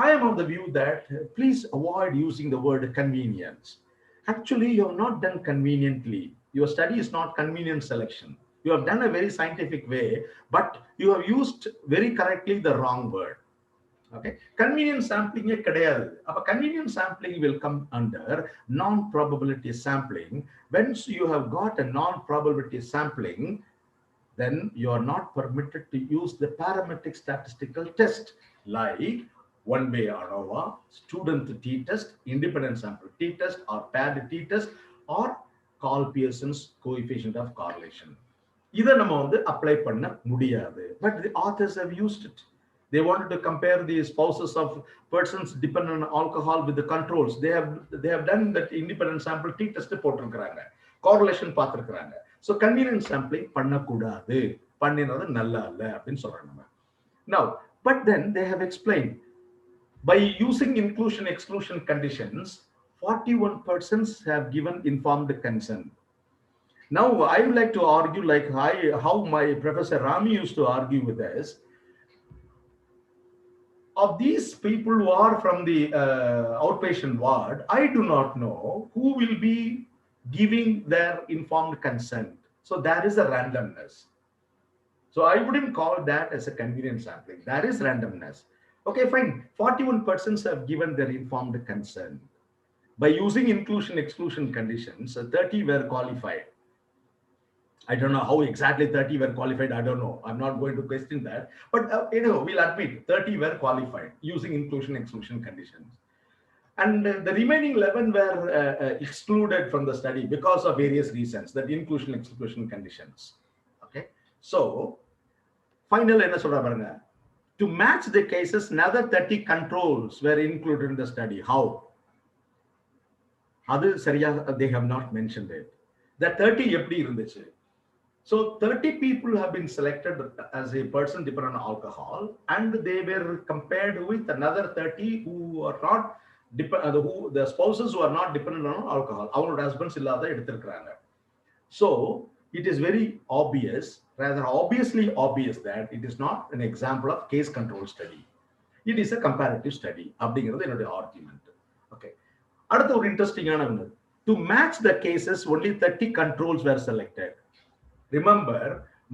I am of the view that please avoid using the word convenience. Actually, you have not done conveniently. Your study is not convenient selection. You have done a very scientific way, but you have used very correctly the wrong word. Okay, convenient sampling கிடையாது. அப்ப convenient sampling will come under non-probability sampling. Once you have got a non-probability sampling, then you are not permitted to use the parametric statistical test like one-way ANOVA, student t-test, independent sample t-test, or paired t-test, or Carl Pearson's coefficient of correlation. இதை நம்ம வந்து apply பண்ண முடியாது. But the authors have used it. They wanted to compare the spouses of persons dependent on alcohol with the controls. They have done that independent sample t-test போட்டிருக்கிறாங்க, correlation பார்த்திருக்கிறாங்க. So convenient sampling பண்ணக்கூடாது, பண்ணினது நல்லா இல்ல அப்படின்னு சொல்றாங்க நம்ம. Now, but then they have explained by using inclusion exclusion conditions, 41 persons have given informed consent. Now I would like to argue like how my Professor Rami used to argue with us. Of these people who are from the outpatient ward, I do not know who will be giving their informed consent. So there is a randomness. So I wouldn't call that as a convenient sampling. There is randomness. Okay, fine. 41 persons have given their informed consent. By using inclusion exclusion conditions, 30 were qualified. I don't know how exactly 30 were qualified. I don't know. I'm not going to question that. But we'll admit 30 were qualified using inclusion exclusion conditions. And the remaining 11 were excluded from the study because of various reasons, that inclusion exclusion conditions. Okay. So, final என்ன சொல்ற பாருங்க. To match the cases, another 30 controls were included in the study. How? அது சரியா, they have not mentioned it. That 30 எப்படி இருந்துச்சு? So 30 people have been selected as a person dependent on alcohol, and they were compared with another 30 who are not who the spouses who are not dependent on alcohol. Our husbands illada eduthirukkranga. So it is very obvious, rather obviously obvious, that it is not an example of case control study. It is a comparative study. அப்படிங்கிறது என்னோட argument. Okay. அடுத்த ஒரு இன்ட்ரெஸ்டிங்கான ஒன்று. To match the cases, only 30 controls were selected. Remember,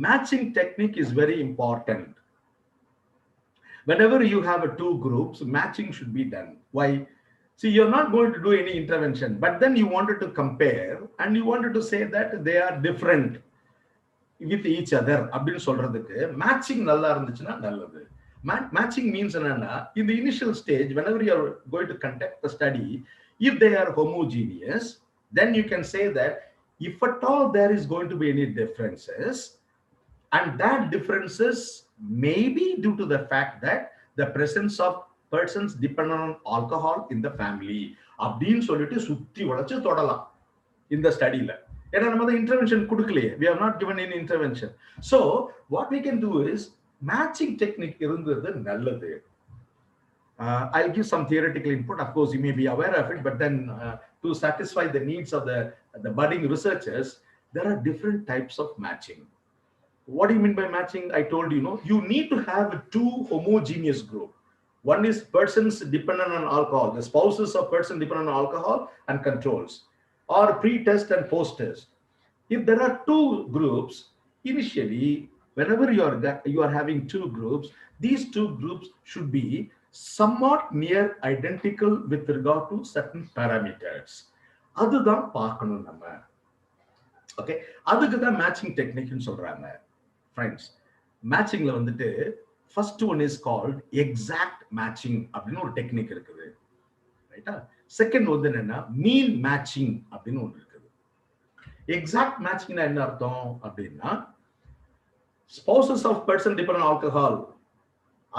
matching technique is very important. Whenever you have two groups, matching should be done. Why? See, you're not going to do any intervention, but then you wanted to compare and you wanted to say that they are different with each other. அப்படின்னு சொல்றதுக்கு matching நல்லா இருந்துச்சுன்னா நல்லது. Matching means என்னன்னா, in the initial stage, whenever you are going to conduct the study, if they are homogeneous, then you can say that if at all there is going to be any differences, and that differences may be due to the fact that the presence of persons dependent on alcohol in the family, அப்படின்னு சொல்லிட்டு சுத்தி வளைச்சு தொடலாம் இந்த ஸ்டடியில. intervention we have not given any intervention. So what we can do is matching technique. I'll give some theoretical input. Of course, you may be aware of it, but then to satisfy the needs of the budding researchers, there are different types of matching. What do you mean by matching? I told you, you need to have two homogeneous group. One is persons dependent on alcohol, the spouses of person dependent on alcohol and controls, or pre-test and post-test. If there are two groups, initially, whenever you are having two groups, these two groups should be somewhat near identical with regard to certain parameters. Aduthaan paakkanum nama. Okay, adukku da matching technique nu solranga. Friends, matching la vandute first one is called exact matching அப்படினு ஒரு technique இருக்குது. ரைட்டா? Second வந்து என்னன்னா மீன் matching அப்படினு ஒன்று இருக்குது. Exact மேட்சிங்னா என்ன அர்த்தம் அப்படின்னா spouses of person dependent on alcohol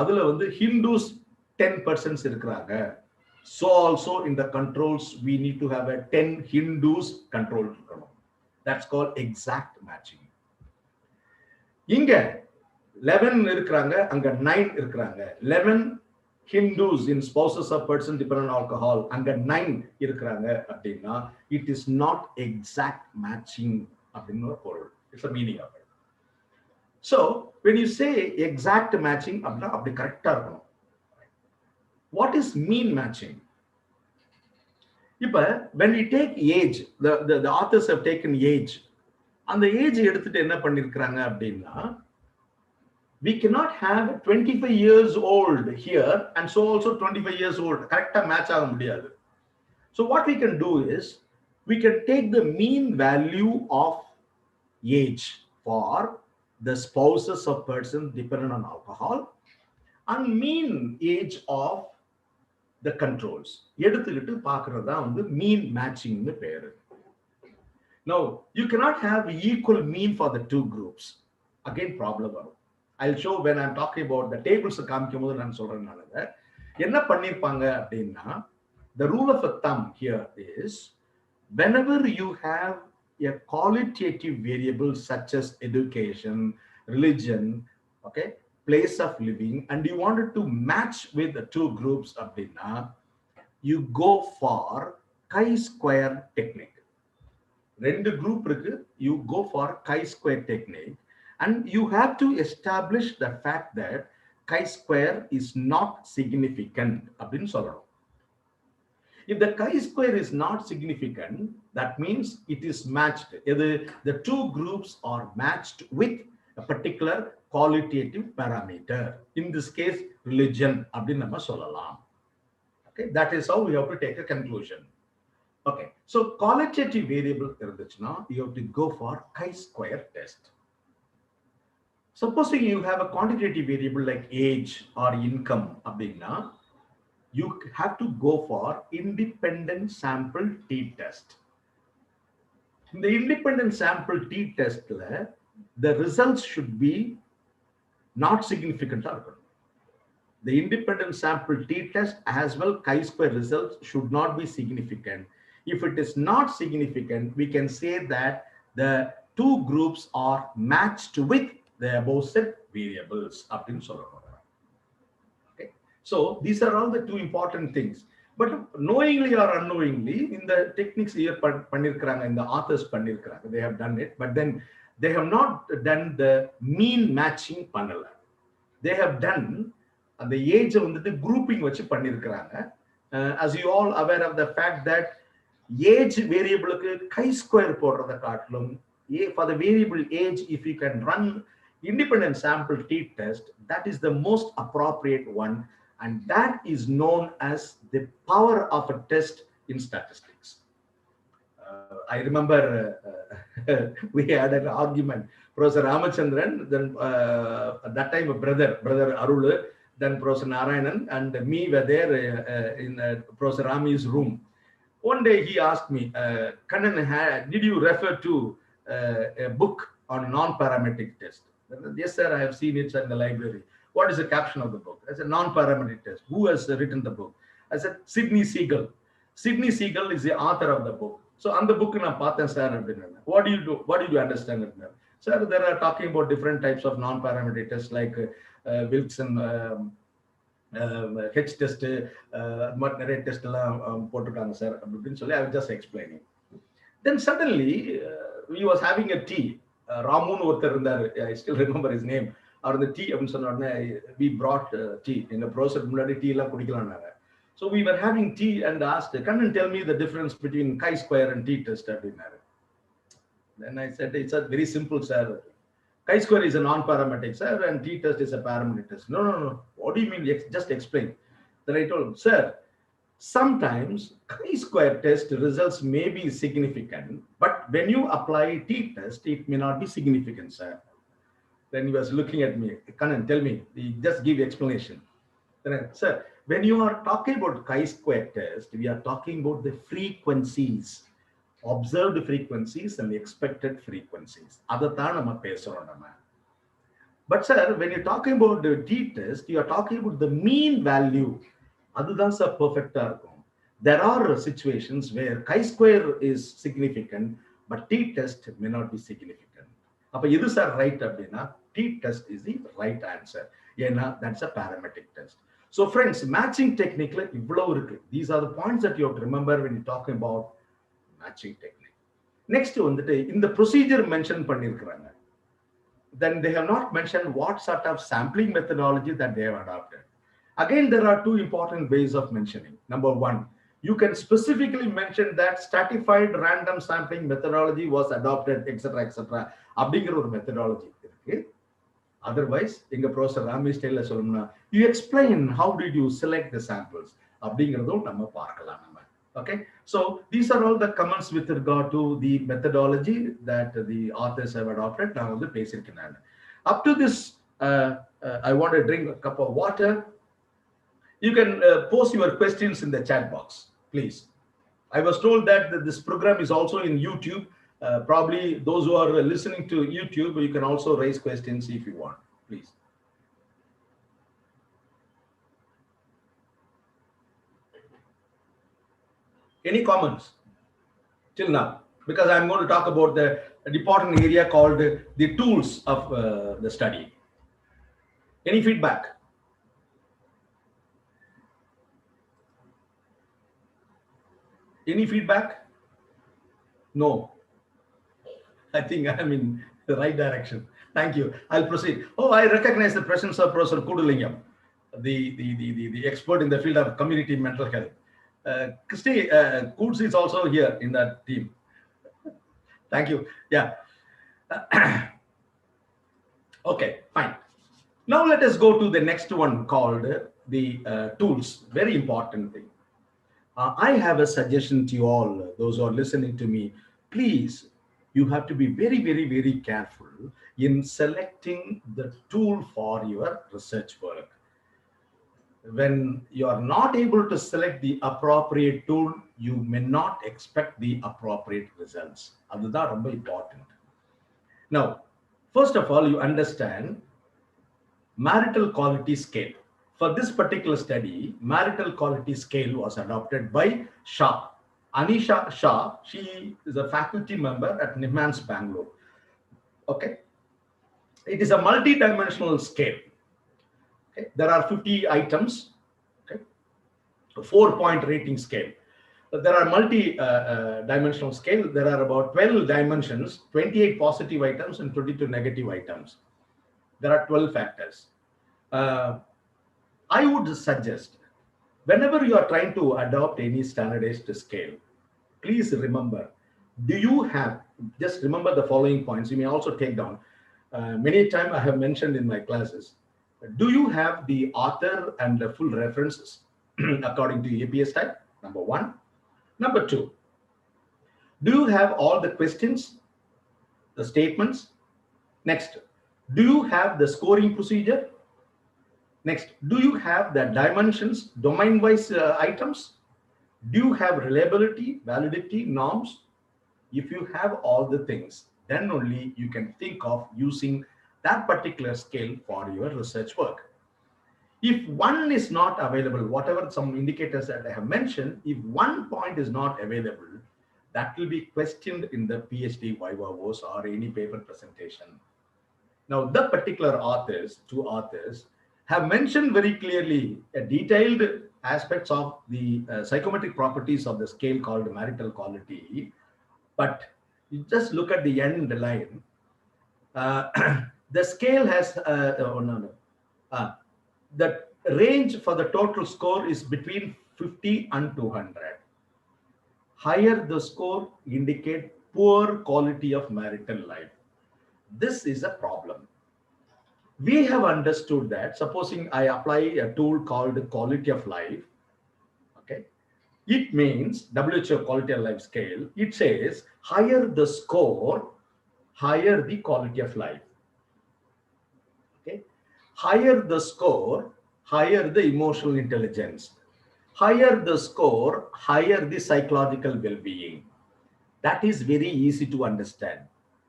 அதுல வந்து Hindus 10% இருக்கிறாங்க. So also in the controls we need to have a 10 Hindus control இருக்கணும். That's called exact matching. இங்க 11 இருக்கிறாங்க, அங்க 9 இருக்கிறாங்க. 11 Hindus in spouses of person dependent on alcohol, அங்க 9 இருக்கிறாங்க அப்படின்னா it is not exact matching அப்படின்னு ஒரு பொருள். It's the meaning of it. So when you say exact matching அப்படின்னா அப்படி கரெக்டா இருக்கணும். What is mean matching? இப்ப when we take age, the authors have taken age. அந்த ஏஜ் எடுத்துட்டு என்ன பண்ணிருக்காங்க அப்படின்னா we cannot have 25 years old here and so also 25 years old. Correct match ஆக முடியாது. So what we can do is we can take the mean value of age for the spouses of person dependent on alcohol and mean age of the controls. எடுத்துக்கிட்டு பார்க்கறதா வந்து mean matching னு பேரு. Now you cannot have equal mean for the two groups. Again problem வரும். I'll show when I'm talking about the tables காமிக்கும்போது நான் சொல்றேன்னால என்ன பண்ணிருப்பாங்க அப்படின்னா the rule of a thumb here is whenever you have a qualitative variable such as education, religion, okay, place of living, and you wanted to match with the two groups அப்படின்னா you go for chi-square technique. ரெண்டு group இருக்கு, you go for chi-square technique. And you have to establish the fact that chi-square is not significant. If the chi-square is not significant, that means it is matched. The two groups are matched with a particular qualitative parameter. In this case, religion. Okay, that is how we have to take a conclusion. Okay, so qualitative variable, you have to go for chi-square test. Supposing you have a quantitative variable like age or income, you have to go for independent sample t-test. In the independent sample t-test, the results should be not significant. The independent sample t-test as well chi-square results should not be significant. If it is not significant, we can say that the two groups are matched with the above said variables. Okay, so these are all the two important things. But knowingly or unknowingly, in the techniques here, in the authors they have done it, but then they have not done the mean matching panel. They have done the age of the grouping which as you all aware of the fact that age variable chi-square for the variable age, if you can run independent sample t-test, that is the most appropriate one, and that is known as the power of a test in statistics. I remember we had an argument. Professor Ramachandran, then at that time brother Arul, then Professor Narayanan and me were there in Professor Rami's room. One day he asked me, Kannan, did you refer to a book on non-parametric test? Yes, sir, I have seen it in the library. What is the caption of the book? I said, non-parametric test. Who has written the book? I said, Sidney Segal. Sidney Segal is the author of the book. So on the book na paathen sir appadina. What do you do? What did you understand appadina? Sir, they are talking about different types of non-parametric tests like Wilson H test, நிறைய test எல்லாம் போட்டுருக்காங்க sir அப்படின்னு சொல்லி I was just explaining. Then suddenly he was having a tea. ராமுன்னு ஒருத்தர் இருந்தார். I still remember his name. அவர் இந்த tea அப்படின்னு சொன்ன உடனே we brought tea. எங்க ப்ரொஃபஸர் முன்னாடி டீ எல்லாம் குடிக்கலாம்னாங்க. So we were having tea and asked, Kannan, tell me the difference between chi-square and t-test அப்படின்னாரு. Then I said, it's a very simple, sir. Chi-square is a non-parametric, sir, and t-test is a parametric test. No. What do you mean? Just explain. Then I told him, sir, sometimes chi-square test results may be significant, but when you apply t-test, it may not be significant, sir. Then he was looking at me. Kannan, tell me. Just give explanation. Then I, sir, when you are talking about chi-square test, we are talking about the frequencies, observed frequencies and expected frequencies. Adathaan nama pesurom nama. But sir, when you're talking about the t-test, you are talking about the mean value. Adudhan sir perfecta irukum. There are situations where chi-square is significant, but t-test may not be significant. Appa edu sir right abdina, t-test is the right answer. Yena that's a parametric test. So friends, matching technique la ivlo irukku. These are the points that you have to remember when you're talking about matching technique. Next வந்துட்டு இந்த procedure mention பண்ணிருக்காங்க. Then they have not mentioned what sort of sampling methodology that they have adopted. Again, there are two important ways of mentioning. Number one, you can specifically mention that stratified random sampling methodology was adopted, etc. அப்படிங்கிற ஒரு methodology இருக்கு. Otherwise, எங்க professor Rami ஸ்டைல்ல சொல்லணும்னா, you explain how did you select the samples அப்படிங்கிறதும் நம்ம பார்க்கலாம் நம்ம. Okay, so these are all the comments with regard to the methodology that the authors have adopted. Now the basic canon. Up to this, I want to drink a cup of water. You can post your questions in the chat box, please. I was told that this program is also in YouTube. Probably those who are listening to YouTube, you can also raise questions if you want, please. Any comments till now? Because I'm going to talk about the important area called the tools of the study. Any feedback? Any feedback? No. I think I'm in the right direction. Thank you. I'll proceed. Oh, I recognize the presence of Professor Kudulingam, the expert in the field of community mental health. Christy Koods is also here in that team. Thank you. Yeah. Okay, fine. Now let us go to the next one called the tools. Very important thing. I have a suggestion to you all, those who are listening to me. Please, you have to be very careful in selecting the tool for your research work. When you are not able to select the appropriate tool, you may not expect the appropriate results. That's very important. Now, first of all, you understand marital quality scale. For this particular study, marital quality scale was adopted by Shah. Anisha Shah, she is a faculty member at NIMHANS Bangalore. Okay. It is a multi-dimensional scale. Okay. There are 50 items. Okay. A 4-point rating scale. There are multi-dimensional scale. There are about 12 dimensions, 28 positive items and 22 negative items. There are 12 factors. I would suggest, whenever you are trying to adopt any standardized scale, please remember, just remember the following points. You may also take down. Many times I have mentioned in my classes, do you have the author and the full references according to APS type? Number one. Number two, do you have all the questions, the statements? Next, do you have the scoring procedure? Next, do you have the dimensions, domain-wise items? Do you have reliability, validity, norms? If you have all the things, then only you can think of using that particular scale for your research work. If one is not available, whatever some indicators that I have mentioned, if one point is not available, that will be questioned in the PhD vivavos or any paper presentation. Now, the particular authors, two authors, have mentioned very clearly a detailed aspects of the psychometric properties of the scale called marital quality. But you just look at the end line. The scale has the range for the total score is between 50 and 200. Higher the score indicate poor quality of marital life. This is a problem. We have understood that supposing I apply a tool called quality of life, okay, it means WHO quality of life scale. It says higher the score, higher the quality of life. Okay, higher the score, higher the emotional intelligence. Higher the score, higher the psychological well-being. That is very easy to understand.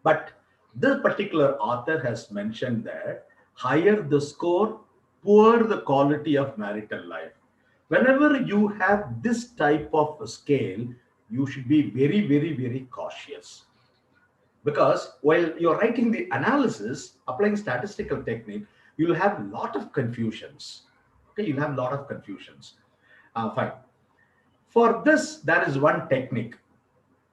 But this particular author has mentioned that higher the score, poor the quality of marital life. Whenever you have this type of scale, you should be very, very, very cautious. Because while you're writing the analysis, applying statistical technique, you'll have a lot of confusions. Okay, you'll have a lot of confusions. Fine. For this, there is one technique.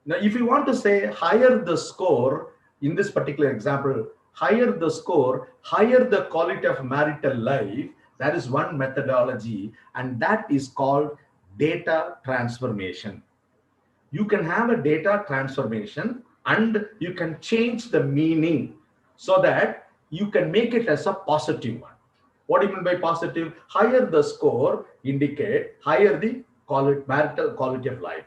Now, if you want to say higher the score, in this particular example, higher the score, higher the quality of marital life, that is one methodology, and that is called data transformation. You can have a data transformation and you can change the meaning so that you can make it as a positive one. What do you mean by positive? Higher the score indicate higher the marital quality of life.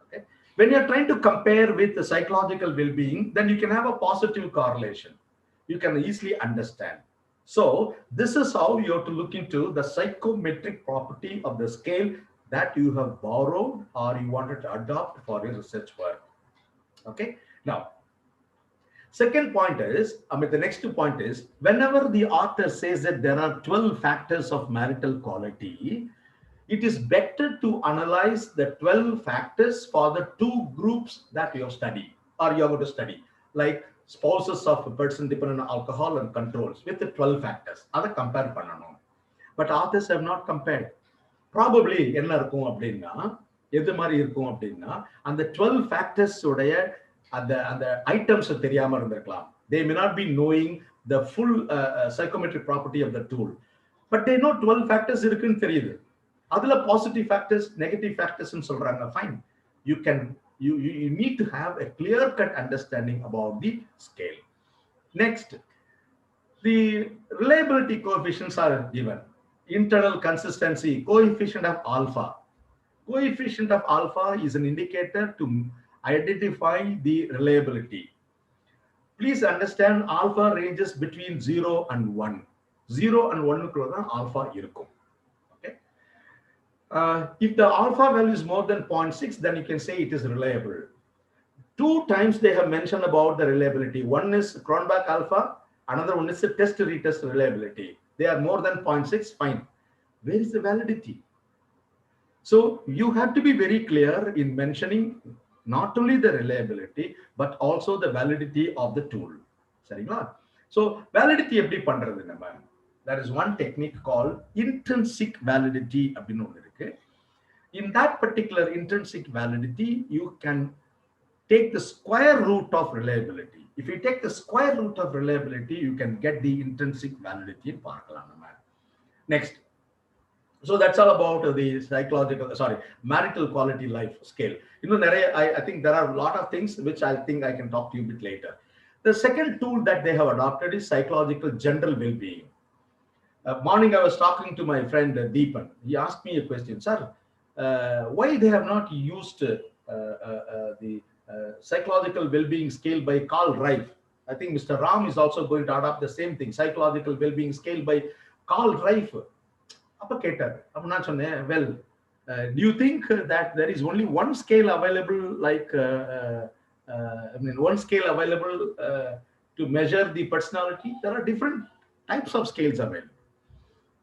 Okay. When you're trying to compare with the psychological well-being, then you can have a positive correlation. You can easily understand. So this is how you have to look into the psychometric property of the scale that you have borrowed or you wanted to adopt for your research work. Okay. Now, second point is, the next point is, whenever the author says that there are 12 factors of marital quality, it is better to analyze the 12 factors for the two groups that you have studied or you are going to study, like spouses of a person dependent on alcohol and controls with the 12 factors. Other compare pannanom. But authors have not compared. Probably என்ன இருக்கும் அப்படின்னா எது மாதிரி இருக்கும் அப்படின்னா அந்த 12 factors உடைய அந்த ஐட்டம்ஸ் தெரியாம இருந்திருக்கலாம். They may not be knowing the full psychometric property of the tool, but they know 12 factors இருக்குன்னு தெரியுது. அதுல positive factors, negative factors ன்னு சொல்றாங்க. Fine. You need to have a clear cut understanding about the scale. Next, the reliability coefficients are given. Internal consistency, coefficient of alpha. Coefficient of alpha is an indicator to identify the reliability. Please understand alpha ranges between 0 and 1. 0 and 1 தான் alpha இருக்கும். Okay. If the alpha value is more than 0.6, then you can say it is reliable. Two times they have mentioned about the reliability. One is Cronbach alpha, another one is the test-retest reliability. They are more than 0.6, fine. Where is the validity? So you have to be very clear in mentioning not only the reliability, but also the validity of the tool. So validity eppadi pandrathu nama? There is one technique called intrinsic validity. In that particular intrinsic validity, you can take the square root of reliability. If you take the square root of reliability, you can get the intrinsic validity. Next. So that's all about the marital quality life scale. I think there are a lot of things which I think I can talk to you a bit later. The second tool that they have adopted is psychological general well-being. Morning, I was talking to my friend Deepan. He asked me a question, sir, why they have not used the psychological well-being scale by Carl Reif. I think Mr. Ram is also going to adopt the same thing, psychological well-being scale by Carl Reif. Well, do you think that there is only one scale available, one scale available to measure the personality? There are different types of scales available.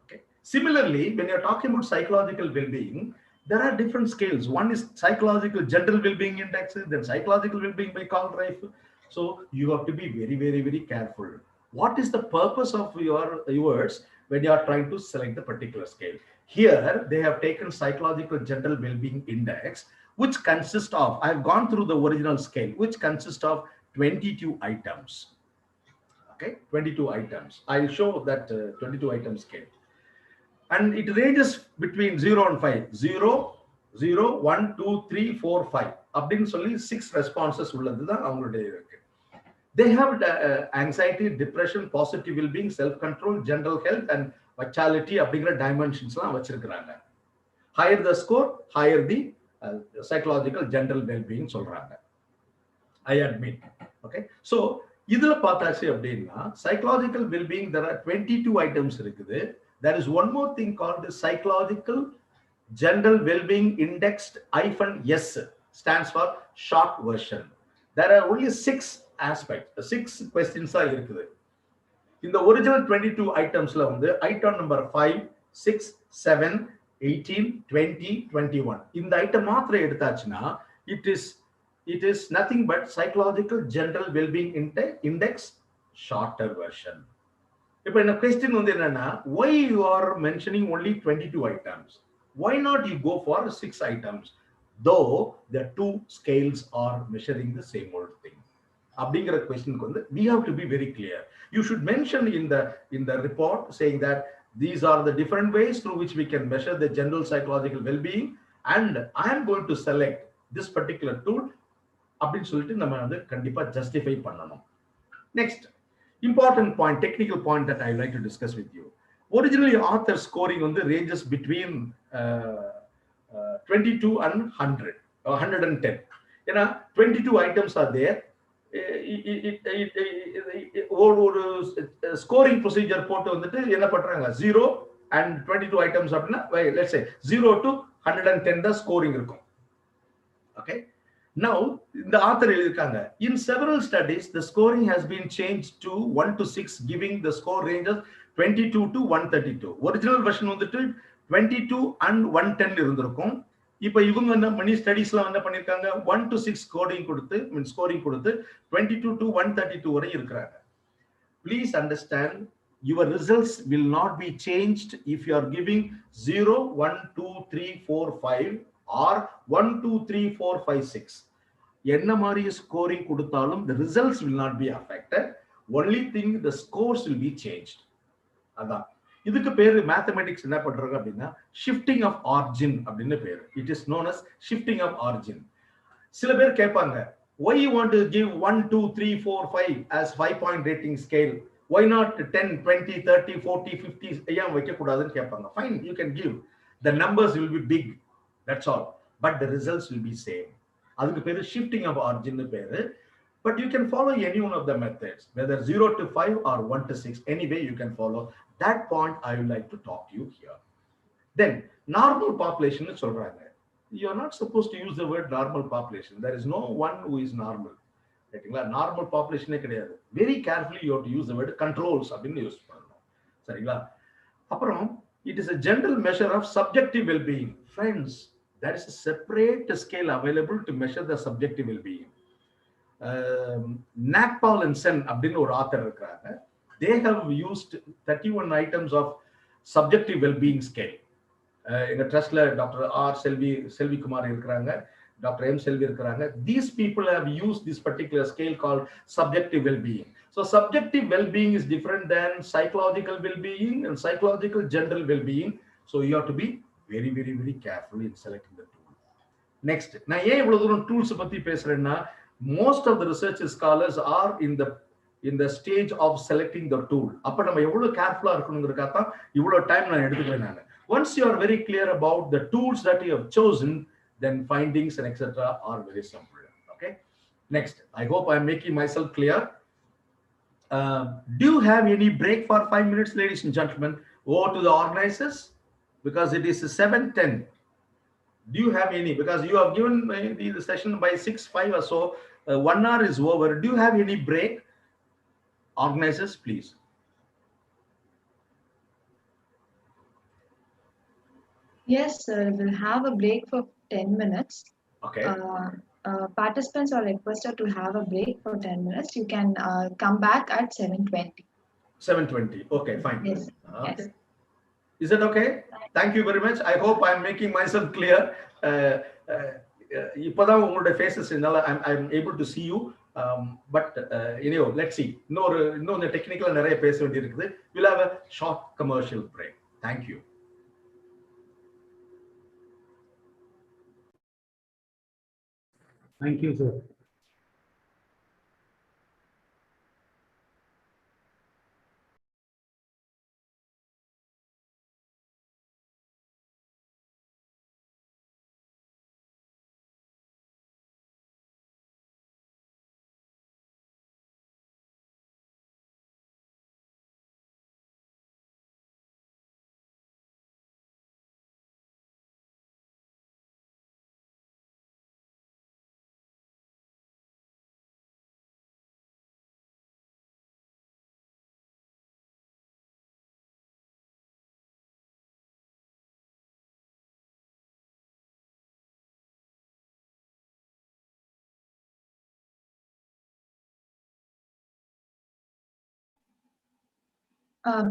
Okay. Similarly, when you're talking about psychological well-being, there are different scales. One is psychological general well-being index, then psychological well-being by Rife. So you have to be very, very, very careful. What is the purpose of yours when you are trying to select the particular scale? Here they have taken psychological general well-being index, which consists of, I have gone through the original scale, which consists of 22 items. Okay, 22 items. I'll show that 22 item scale. And it ranges between 0 and 5. 0, 0, 1, 2, 3, 4, 5. அப்படின்னு சொல்லி 6 responses உள்ளதுதான் அவங்களுடைய இருக்கு. They have anxiety, depression, positive well-being, self-control, general health and vitality அப்படிங்கிற dimensionsலாம் வச்சிருக்கிறாங்க. Higher the score, higher the psychological general well-being சொல்றாங்க. I admit. Okay. So இதுல பார்த்தாச்சு அப்படின்னா psychological well-being there are 22 items இருக்குது. There is one more thing called the psychological general well-being indexed -S, stands for short version. There are only 6 aspects, 6 questions are இருக்குது. In the original 22 items la வந்து item number 5, 6, 7, 18, 20, 21. இந்த item மாத்திரம் எடுத்தாச்சுன்னா it is nothing but psychological general well-being index shorter version. இப்போ இந்த question வந்து என்னன்னா, why you are mentioning only 22 items? Why not you go for 6 items? Though the 2 scales are measuring the same old thing. அப்படிங்கிற questionக்கு வந்து we have to be very clear. You should mention in the report saying that these are the different ways through which we can measure the general psychological well-being, and I am going to select this particular tool அப்படின்னு சொல்லிட்டு நம்ம வந்து கண்டிப்பா justify பண்ணணும். Next, important point, technical point that I like to discuss with you. Originally, author scoring on the ranges between 22 and 100, 110. You know, 22 items are there. ஒரு scoring procedure போட்டு வந்துட்டு என்ன பண்றாங்க 0 and 22 items அப்படின்னா let's say 0 to 110 தான் scoring இருக்கும். Okay. Now, the author எழுதிருக்காங்க, in several studies, the scoring has been changed to 1 to 6, giving the score ranges 22 to 132. Original version வந்துட்டு 22 and 110 இருந்திருக்கும். இப்போ இவங்க என்ன பண்ணி ஸ்டடீஸ்லாம் என்ன பண்ணிருக்காங்க 1 to 6 scoring கொடுத்து 22 to 132 வரை இருக்கிறாங்க. Please understand, your results will not be changed if you are giving 0, 1, 2, 3, 4, 5 or 1, 2, 3, 4, 5, 6. என்ன மாதிரி scoring கொடுத்தாலும் the results will not be affected. Only thing, the scores will be changed. அதான் இதுக்கு பேரு மேத்தமெட்டிக்ஸ் என்ன பண்றாங்க அப்படின்னா shifting of origin அப்படின்னு பேரு. It is known as shifting of origin. சில பேர் கேட்பாங்க, why you want to give 1, 2, 3, 4, 5 as 5-point rating scale? Why not 10, 20, 30, 40, 50 ஏன் வைக்க கூடாதுன்னு கேட்பாங்க. Fine, you can give. The numbers will be big. That's all. But the results will be same. அதுக்கு பேரு shifting of origin பேரு. But you can follow any one of the methods, whether 0 to 5 or 1 to 6. Anyway, you can follow. That point I would like to talk to you here. Then, normal population is சொல்றாங்க. You are not supposed to use the word normal population. There is no one who is normal. சரிங்களா? Normal population கிடையாது. Very carefully you have to use the word controls அப்படின்னு use பண்ணணும். சரிங்களா? அப்புறம், it is a general measure of subjective well-being. Friends, there is a separate scale available to measure the subjective well-being. Nakpal and Sen அப்படின்னு ஒரு author இருக்காங்க. They have used 31 items of subjective well-being scale. எங்க ட்ரஸ்ட்ல doctor R செல்வி குமார் இருக்கிறாங்க, doctor M செல்வி இருக்கிறாங்க. These people have used this particular scale called subjective well-being. So subjective well-being is different than psychological well-being and psychological general well-being. So you have to be very, very, very careful in selecting the tool. Next, நான் ஏன் இவ்வளவு தூரம் tools பத்தி பேசுறேன்னா, most of the research scholars are in the stage of selecting the tool. அப்ப நம்ம எவ்வளவு கேர்ஃபுல்லா இருக்கணும்ங்கறதுக்காக தான் இவ்வளவு டைம் நான் எடுத்துக்கிறேன் நான். Once you are very clear about the tools that you have chosen, then findings and etc. are very simple. Okay. Next, I hope I am making myself clear. Do you have any break for 5 minutes, ladies and gentlemen? Over to the organizers, because it is 7:10. Do you have any? Because you have given the session by 6:05 or so. 1 hour is over. Do you have any break? Organizers, please. Yes, sir. We'll have a break for 10 minutes. Okay. Participants are requested to have a break for 10 minutes. You can come back at 7:20. 7:20. Okay, fine. Yes. Okay. Yes. Is that okay? Thank you very much. I hope I'm making myself clear. இப்போதான் உங்களுடைய faces என்னால I'm able to see you. But anyhow, let's see. இன்னொரு டெக்னிக்கலா நிறைய பேச வேண்டியிருக்குது. We'll have a short commercial break. Thank you. Thank you, sir.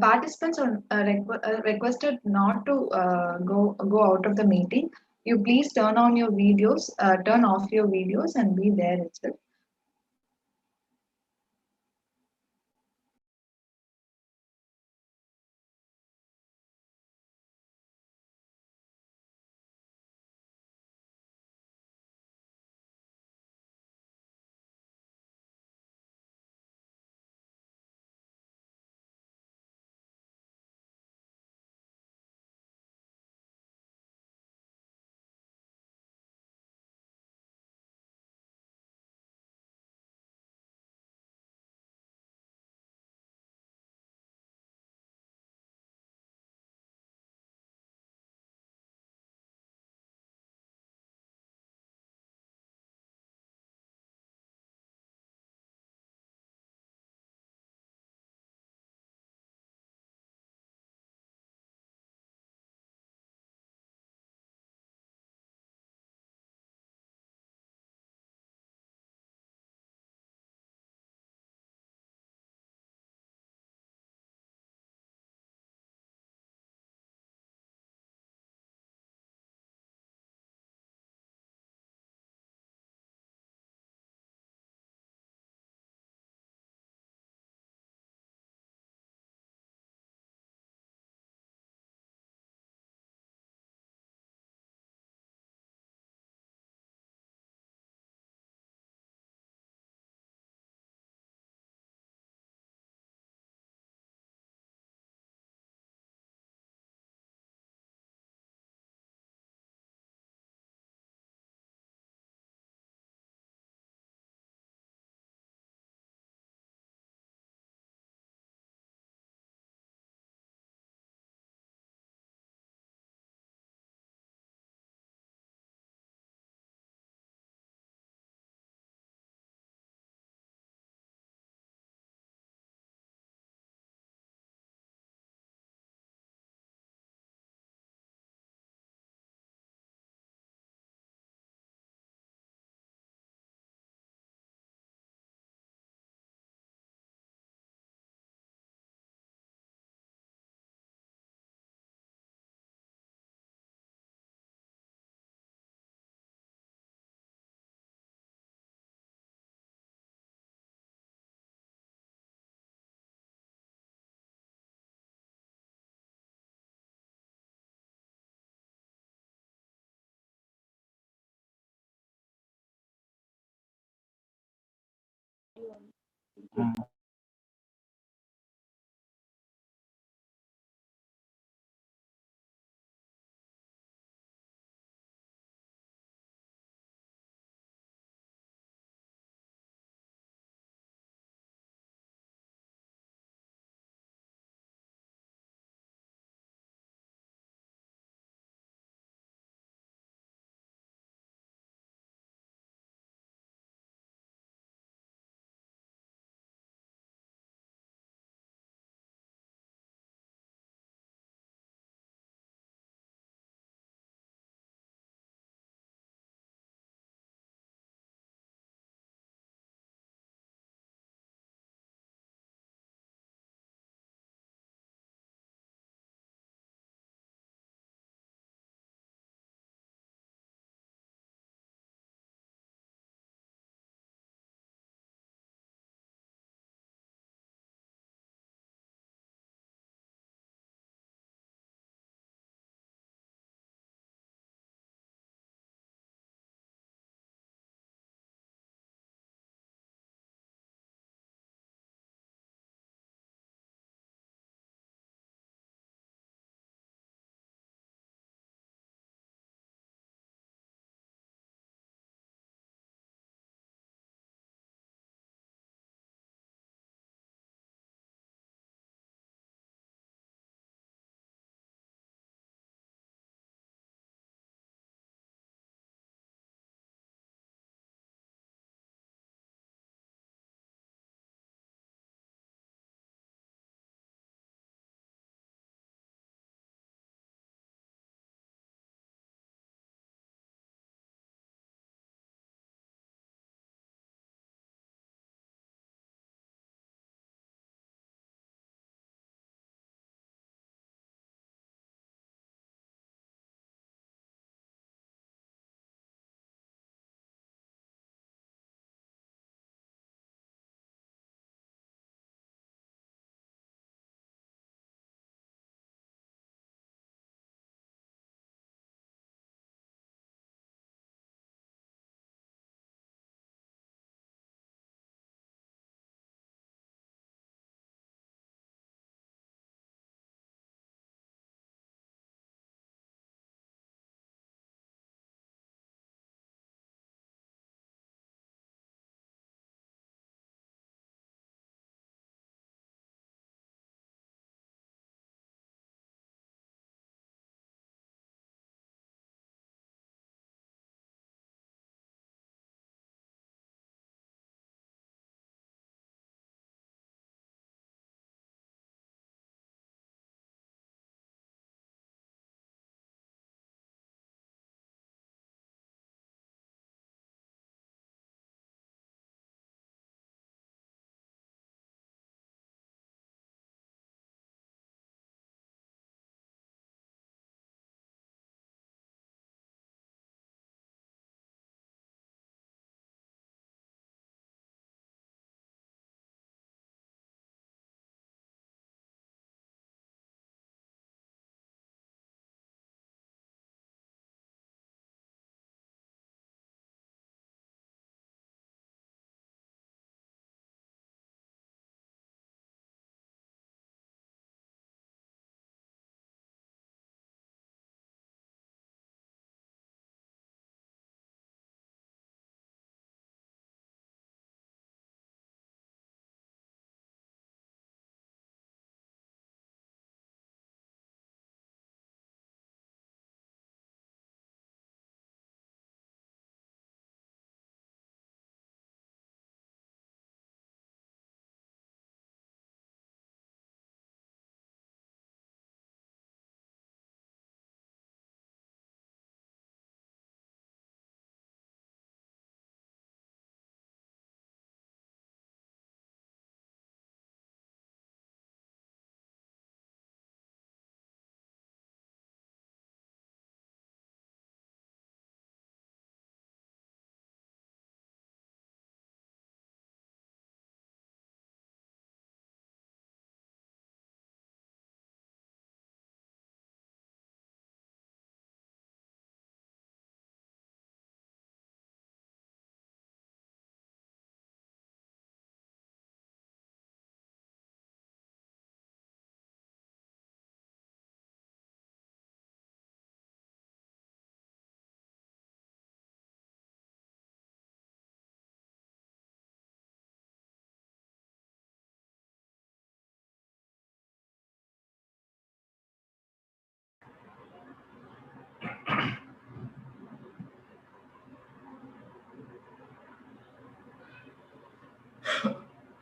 Participants are requested not to go out of the meeting. You please turn on your videos, turn off your videos, and be there itself.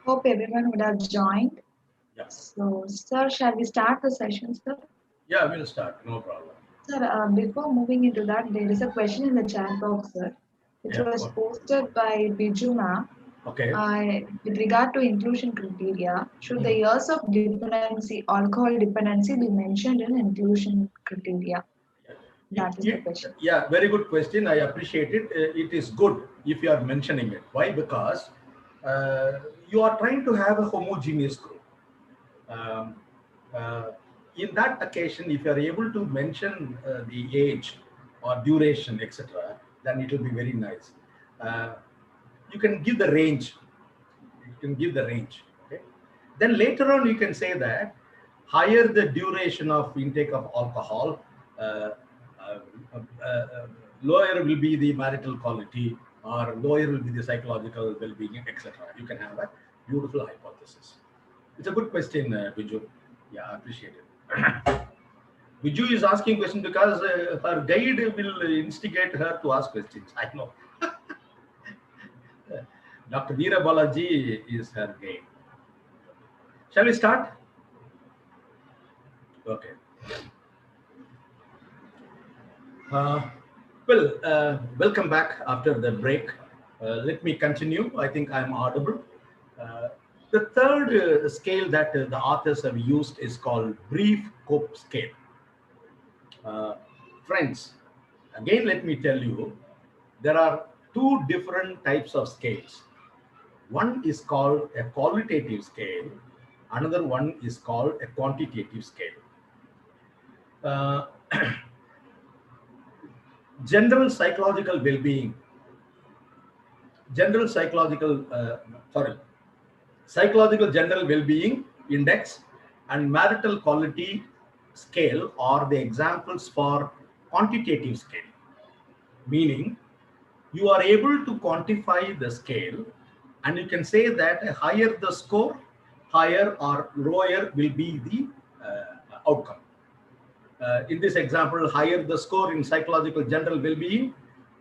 Hope everyone would have joined. Yeah. So, sir, shall we start the session, sir? Yeah, we'll start. No problem. Sir, before moving into that, there is a question in the chat box, sir, which Yeah. was posted by Bijuma. Okay. With regard to inclusion criteria, should the years of dependency, alcohol dependency, be mentioned in inclusion criteria? That is the question. Yeah, very good question. I appreciate it. It is good if you are mentioning it. Why? Because you are trying to have a homogeneous group. Um, uh, in that occasion, if you are able to mention the age or duration, etc., then it will be very nice. You can give the range. You can give the range. Okay. Then later on, you can say that higher the duration of intake of alcohol, uh, uh, uh, lower will be the marital quality, or lower will be the psychological well-being, etc. You can have a beautiful hypothesis. It's a good question, Biju. Yeah, I appreciate it. Biju is asking question because her guide will instigate her to ask questions. I know. Dr. Veera Balaji is her guide. Shall we start? Okay. Welcome back after the break. Let me continue. I think I'm audible. The third scale that the authors have used is called brief cope scale. Friends, again, let me tell you, there are two different types of scales. One is called a qualitative scale. Another one is called a quantitative scale. Uh, general psychological well-being, general psychological, psychological general well-being index and marital quality scale are the examples for quantitative scale, meaning you are able to quantify the scale and you can say that higher the score, higher or lower will be the outcome. In this example, higher the score in psychological general well-being,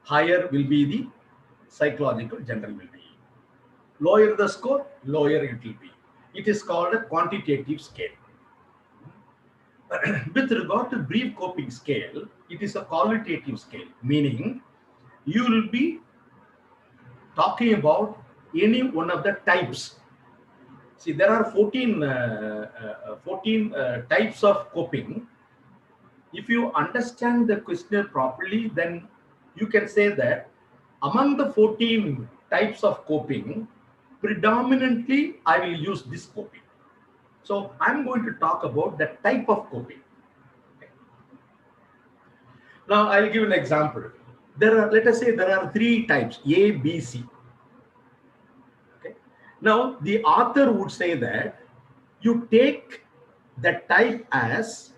higher will be the psychological general well-being. Lower the score, lower it will be. It is called a quantitative scale. With regard to brief coping scale, it is a qualitative scale, meaning you will be talking about any one of the types. See, there are 14 types of coping. If you understand the questionnaire properly, then you can say that among the 14 types of coping, predominantly I will use this coping. So I'm going to talk about the type of coping. Okay. Now I'll give an example. Let us say there are three types, A, B, C. Okay. Now the author would say that you take the type as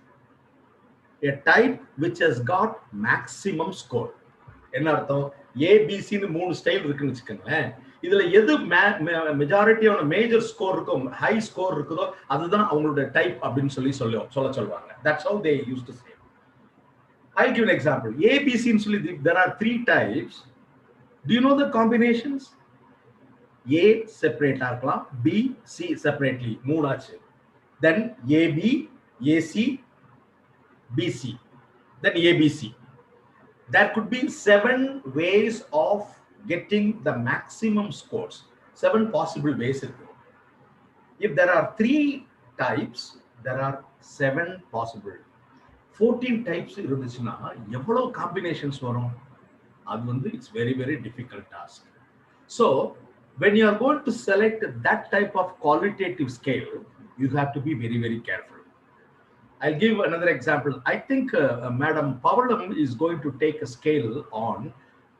a type which has got maximum score. என்ன அர்த்தம்? ஏபிசின்னு 3 style இருக்குன்னு வச்சுக்கோங்களேன். இதுல எது மெஜாரிட்டியான major score இருக்கோ, high score இருக்குதோ அதுதான் அவங்களோட டைப் அப்படின்னு சொல்லுவாங்க. That's how they used to say. I'll give an example. ஏபிசின்னு சொல்லி there are 3 types. Do you know the combinations? A செப்பரேட்டா இருக்கலாம், B, C செப்பரேட்லி, 3 ஆச்சு. Then AB, AC, BC, then ABC. There could be 7 ways of getting the maximum scores. 7 possible ways. If there are 3 types, there are 7 possible. 14 types இருந்துச்சுன்னா எவ்வளவு combinations வரும்? அது வந்து it's very, very difficult task. So when you are going to select that type of qualitative scale, you have to be very, very careful. I'll give another example. I think Madam Pavalam is going to take a scale on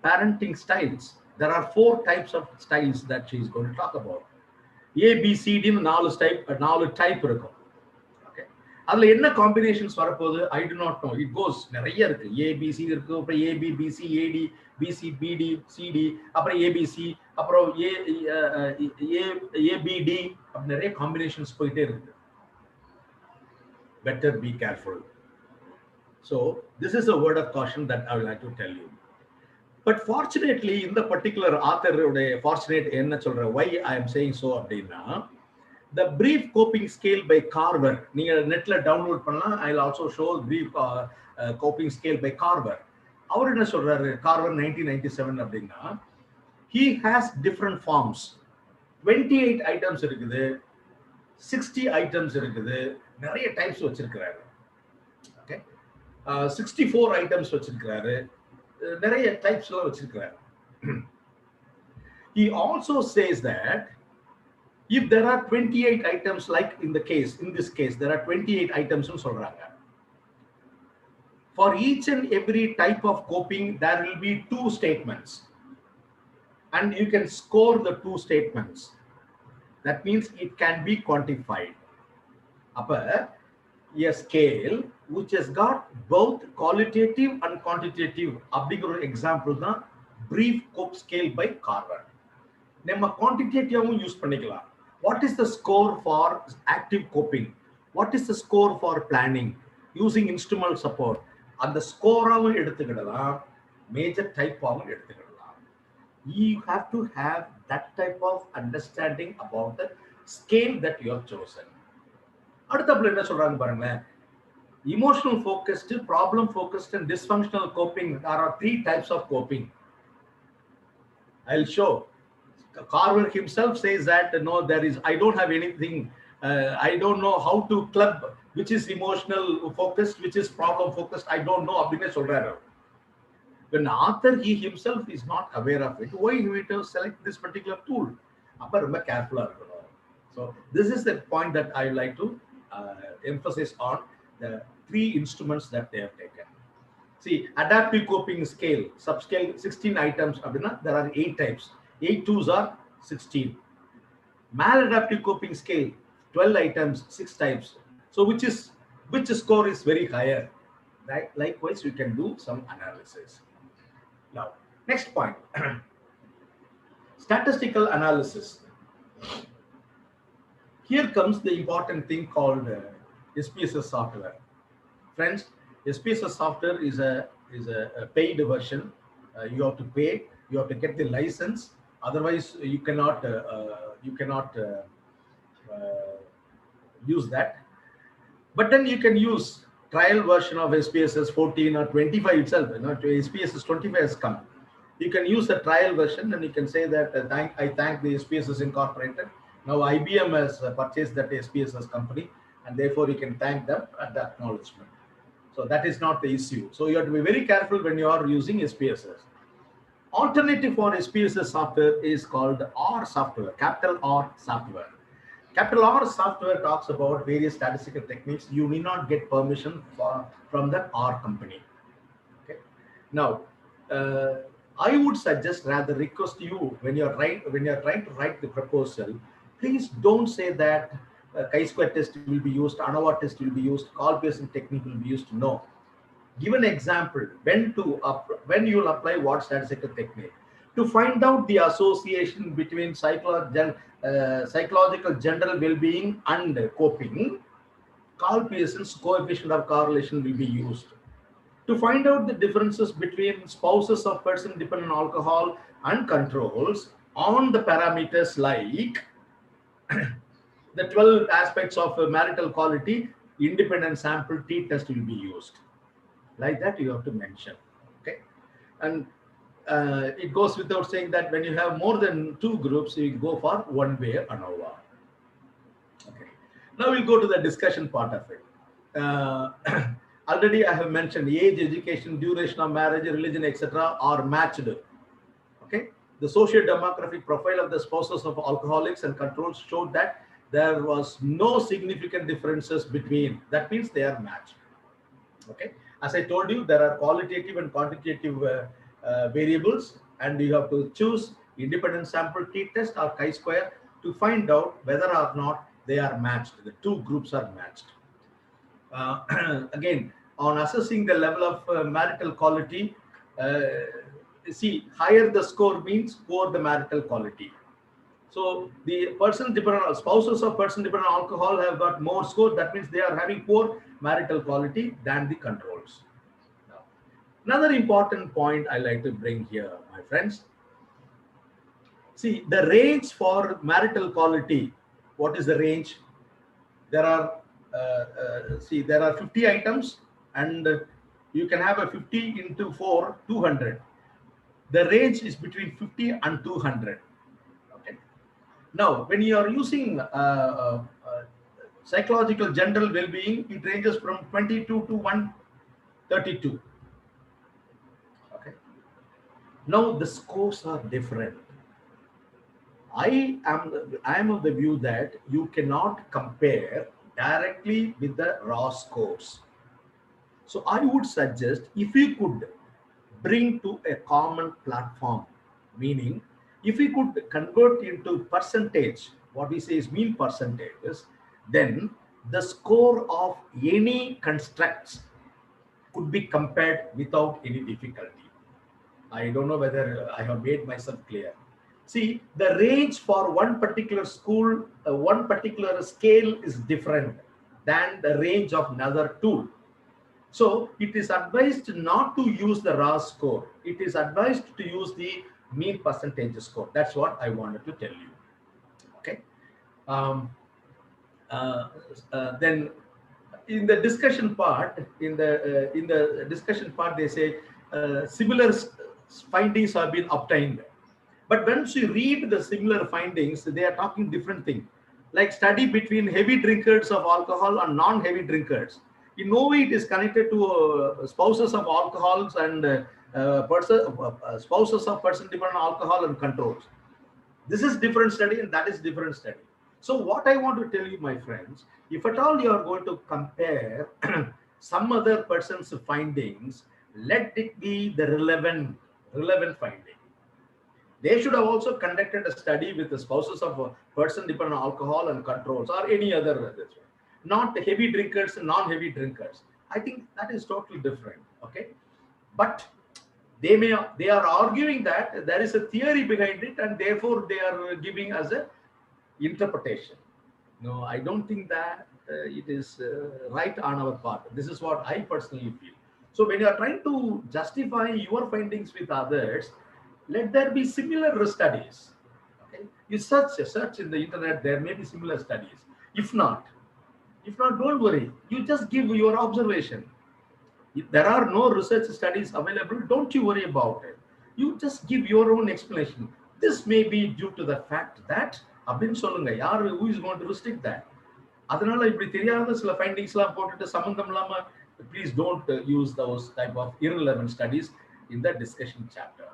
parenting styles. There are 4 types of styles that she is going to talk about. A, B, C, D, 4 type இருக்கும். Okay. அதுல என்ன combinations வரப்போகுது? I do not know. It goes நிறைய இருக்கு. A, B, C இருக்கு, அப்புறம் A, B, B, C, A, D, B, C, B, D, C, D, அப்புறம் A, B, C, அப்புறம் A, B, D, அப்படி நிறைய combinations போயிட்டே இருக்கு. Better be careful. So this is a word of caution that I would like to tell you. But fortunately, in the particular author, fortunate enna solra, why I am saying so அப்படின்னா, the brief coping scale by Carver, நீங்க நெட்ல download பண்ணலாம். I'll also show brief coping scale by Carver. அவர் என்ன சொல்றாரு, Carver 1997 அப்படின்னா, he has different forms. 28 items இருக்குது, 60 items இருக்குது, நிறைய டைப்ஸ் வச்சிருக்கிறாரு. ஓகே, 64 items வச்சிருக்கிறாரு, நிறைய டைப்ஸ் எல்லாம் வச்சிருக்கிறாரு. He also says that if there are 28 items, like in this case there are 28 items னு சொல்றாங்க, for each and every type of coping there will be 2 statements and you can score the 2 statements. That means it can be quantified. Upper a scale which has got both qualitative and quantitative அப்படிங்கிற ஒரு example தான் brief cope scale by Carver. நம்ம quantitative use பண்ணிக்கலாம். What is the score for active coping? What is the score for planning using instrumental support? அந்த ஸ்கோராவும் எடுத்துக்கிடலாம், major டைப்பாகவும் எடுத்துக்கிடலாம். You have to have that type of understanding about the scale that you have chosen. அடுத்தப்பல என்ன சொல்றாங்க பாருங்க, emotional focused, problem focused and dysfunctional coping. There are 3 types of coping. I'll show. Carver himself says that no, there is, I don't have anything, I don't know how to club which is emotional focused, which is problem focused, I don't know அப்படினே சொல்றாரு. When author he himself is not aware of it, why he will select this particular tool? அப்ப ரொம்ப கேர்ஃபுல்லா இருக்கணும். So this is the point that I would like to emphasize on the 3 instruments that they have taken. See, adaptive coping scale, subscale 16 items அப்படினா there are 8 types. 8 twos are 16. Maladaptive coping scale 12 items, 6 types. So which score is very higher? Right? Likewise, you can do some analysis. Now, next point. Statistical analysis. Here comes the important thing called SPSS software. Friends, SPSS software is a paid version. You have to pay. You have to get the license. Otherwise, you cannot use that. But then you can use trial version of SPSS 14 or 25 itself. You know, SPSS 25 has come. You can use the trial version and you can say that I thank the SPSS Incorporated. Now IBM has purchased that SPSS company, and therefore you can thank them at the acknowledgement. So that is not the issue. So you have to be very careful when you are using SPSS. Alternative for SPSS software is called R software, capital R software. Capital R software talks about various statistical techniques. You need not get permission from the R company. Okay. Now, I would suggest, rather request you, when you're trying to write the proposal, please don't say that chi-square test will be used, ANOVA test will be used, call Pearson technique will be used. No. Give an example when you will apply what statistical technique to find out the association between psychological general well-being and coping. Carl Pearson's coefficient of correlation will be used to find out the differences between spouses of person dependent on alcohol and controls on the parameters like the 12 aspects of marital quality. Independent sample t-test will be used. Like that you have to mention. Okay. And it goes without saying that when you have more than 2 groups, you go for one-way ANOVA. Okay. Now we'll go to the discussion part of it. Already I have mentioned age, education, duration of marriage, religion, etc. are matched. Okay. The socio-demographic profile of the spouses of alcoholics and controls showed that there was no significant differences between. That means they are matched. Okay. As I told you, there are qualitative and quantitative variables, and you have to choose independent sample t-test or chi-square to find out whether or not they are matched. The 2 groups are matched. Again, on assessing the level of marital quality, see, higher the score means poor the marital quality. So the spouses of person dependent on alcohol have got more score. That means they are having poor marital quality than the controls. Now, Another important point I like to bring here, my friends. See, the range for marital quality. What is the range? There are, there are 50 items, and you can have a 50 into 4, 200. The range is between 50 and 200. Okay. Now, when you are using psychological general well-being, it ranges from 22 to 132. Okay. Now the scores are different. I am of the view that you cannot compare directly with the raw scores. So I would suggest if you could bring to a common platform, meaning if we could convert into percentage, what we say is mean percentages, then the score of any constructs could be compared without any difficulty. I don't know whether I have made myself clear. See, the range for one particular school, one particular scale is different than the range of another tool. So it is advised not to use the raw score. It is advised to use the mean percentage score. That's what I wanted to tell you. Okay. Then in the discussion part, in the discussion part, they say similar findings have been obtained. But once you read the similar findings, they are talking different thing. Like study between heavy drinkers of alcohol and non-heavy drinkers. In no way it is connected to spouses of alcohols and spouses of person dependent on alcohol and controls. This is different study and that is different study. So what I want to tell you, my friends, if at all you are going to compare some other person's findings, let it be the relevant finding. They should have also conducted a study with the spouses of a person dependent on alcohol and controls or any other, not heavy drinkers and non-heavy drinkers. I think that is totally different. Okay, but they are arguing that there is a theory behind it and therefore they are giving as a interpretation. No, I don't think that it is right on our part. This is what I personally feel. So when you are trying to justify your findings with others, let there be similar studies. Okay, you search in the internet, there may be similar studies. If not, don't worry. You just give your observation. If there are no research studies available, don't you worry about it. You just give your own explanation. This may be due to the fact that அப்படின்னு சொல்லுங்க. யார் who is going to restrict that? அதனால இப்படி தெரியாத சில ஃபைண்டிங்ஸ்லாம் போட்டுட்டு சம்பந்தம் இல்லாம please don't use those type of irrelevant studies in the discussion chapter.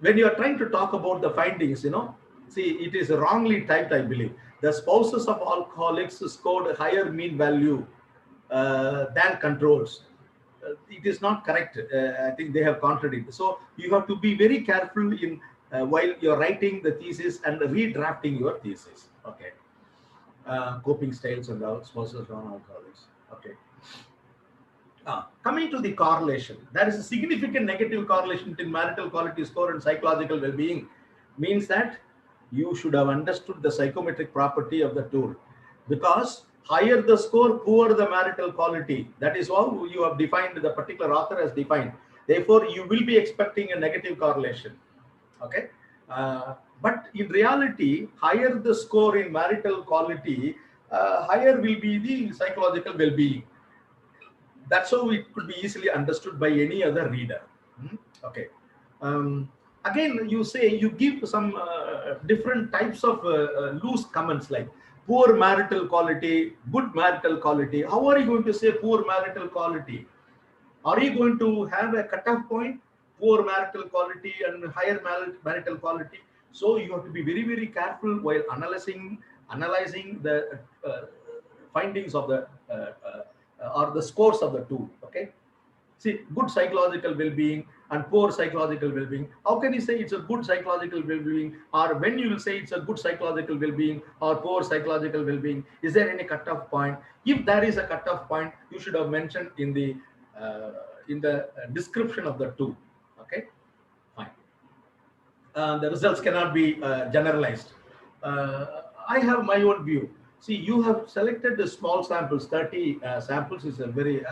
When you are trying to talk about the findings, see, it is wrongly typed, I believe. The spouses of alcoholics scored a higher mean value than controls. It is not correct. I think they have contradicted. So you have to be very careful in while you're writing the thesis and redrafting your thesis. Okay. Coping styles and all, spouses of alcoholics. Okay. Coming to the correlation, there is a significant negative correlation between marital quality score and psychological well-being. Means that you should have understood the psychometric property of the tool, because higher the score, poorer the marital quality. That is how you have defined, the particular author has defined. Therefore, you will be expecting a negative correlation. Okay, but in reality, higher the score in marital quality, higher will be the psychological well-being. That's how it could be easily understood by any other reader. Okay. Again, you say you give some different types of loose comments like poor marital quality, good marital quality. How are you going to say poor marital quality? Are you going to have a cutoff point, poor marital quality and higher marital quality? So you have to be very, very careful while analyzing the findings of the or the scores of the tool. Okay, see, good psychological well-being and poor psychological well-being. How can you say it's a good psychological well-being, or when you will say it's a good psychological well-being or poor psychological well-being? Is there any cutoff point? If there is a cutoff point, you should have mentioned in the description of the tool. Okay, fine. The results cannot be generalized. I have my own view. See, you have selected the small samples, 30 samples is a very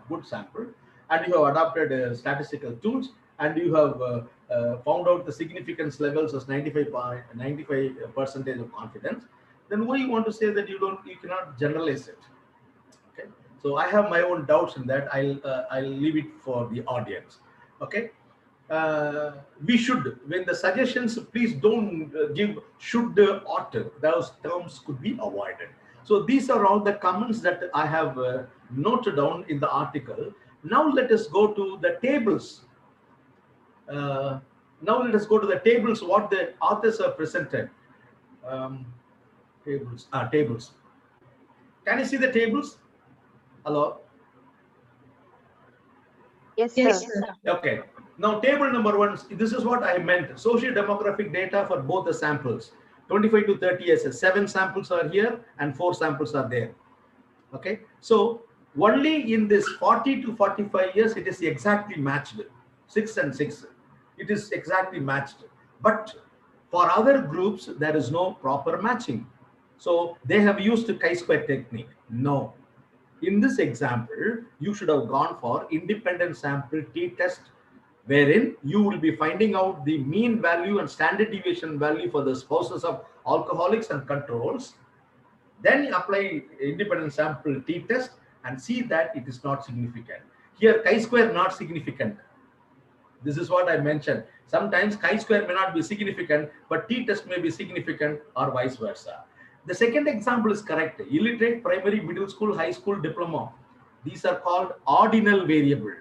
good sample, and you have adopted statistical tools, and you have found out the significance levels as 95 percentage of confidence. Then why you want to say that you cannot generalize it? Okay, so I have my own doubts in that. I'll leave it for the audience. Okay, we should, when the suggestions, please don't give should ought. Those terms could be avoided. So these are all the comments that I have noted down in the article. Now let us go to the tables. Now let us go to the tables, what the authors have presented. Tables. Can you see the tables? Hello? Yes, Yes, sir. sir. Okay. Now, table number 1, this is what I meant. Socio-demographic data for both the samples. 25 to 30 years. 7 samples are here and 4 samples are there. Okay. So, only in this 40 to 45 years, it is exactly matched. 6 and 6. It is exactly matched. But for other groups, there is no proper matching. So, they have used the chi-square technique. No. In this example, you should have gone for independent sample t-test, wherein you will be finding out the mean value and standard deviation value for the spouses of alcoholics and controls. Then apply independent sample t-test and see that it is not significant. Here, chi-square not significant. This is what I mentioned. Sometimes chi-square may not be significant, but t-test may be significant, or vice versa. The second example is correct. Illiterate, primary, middle school, high school, diploma. These are called ordinal variable.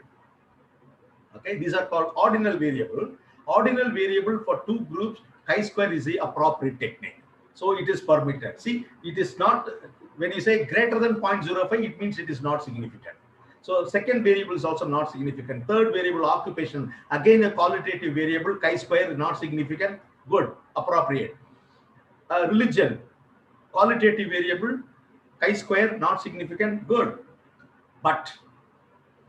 Okay, these are called ordinal variable. Ordinal variable for 2 groups, chi-square is the appropriate technique. So it is permitted. See, it is not, when you say greater than 0.05, it means it is not significant. So second variable is also not significant. Third variable, occupation, again a qualitative variable, chi-square is not significant, good, appropriate. Religion, qualitative variable, chi-square not significant, good. But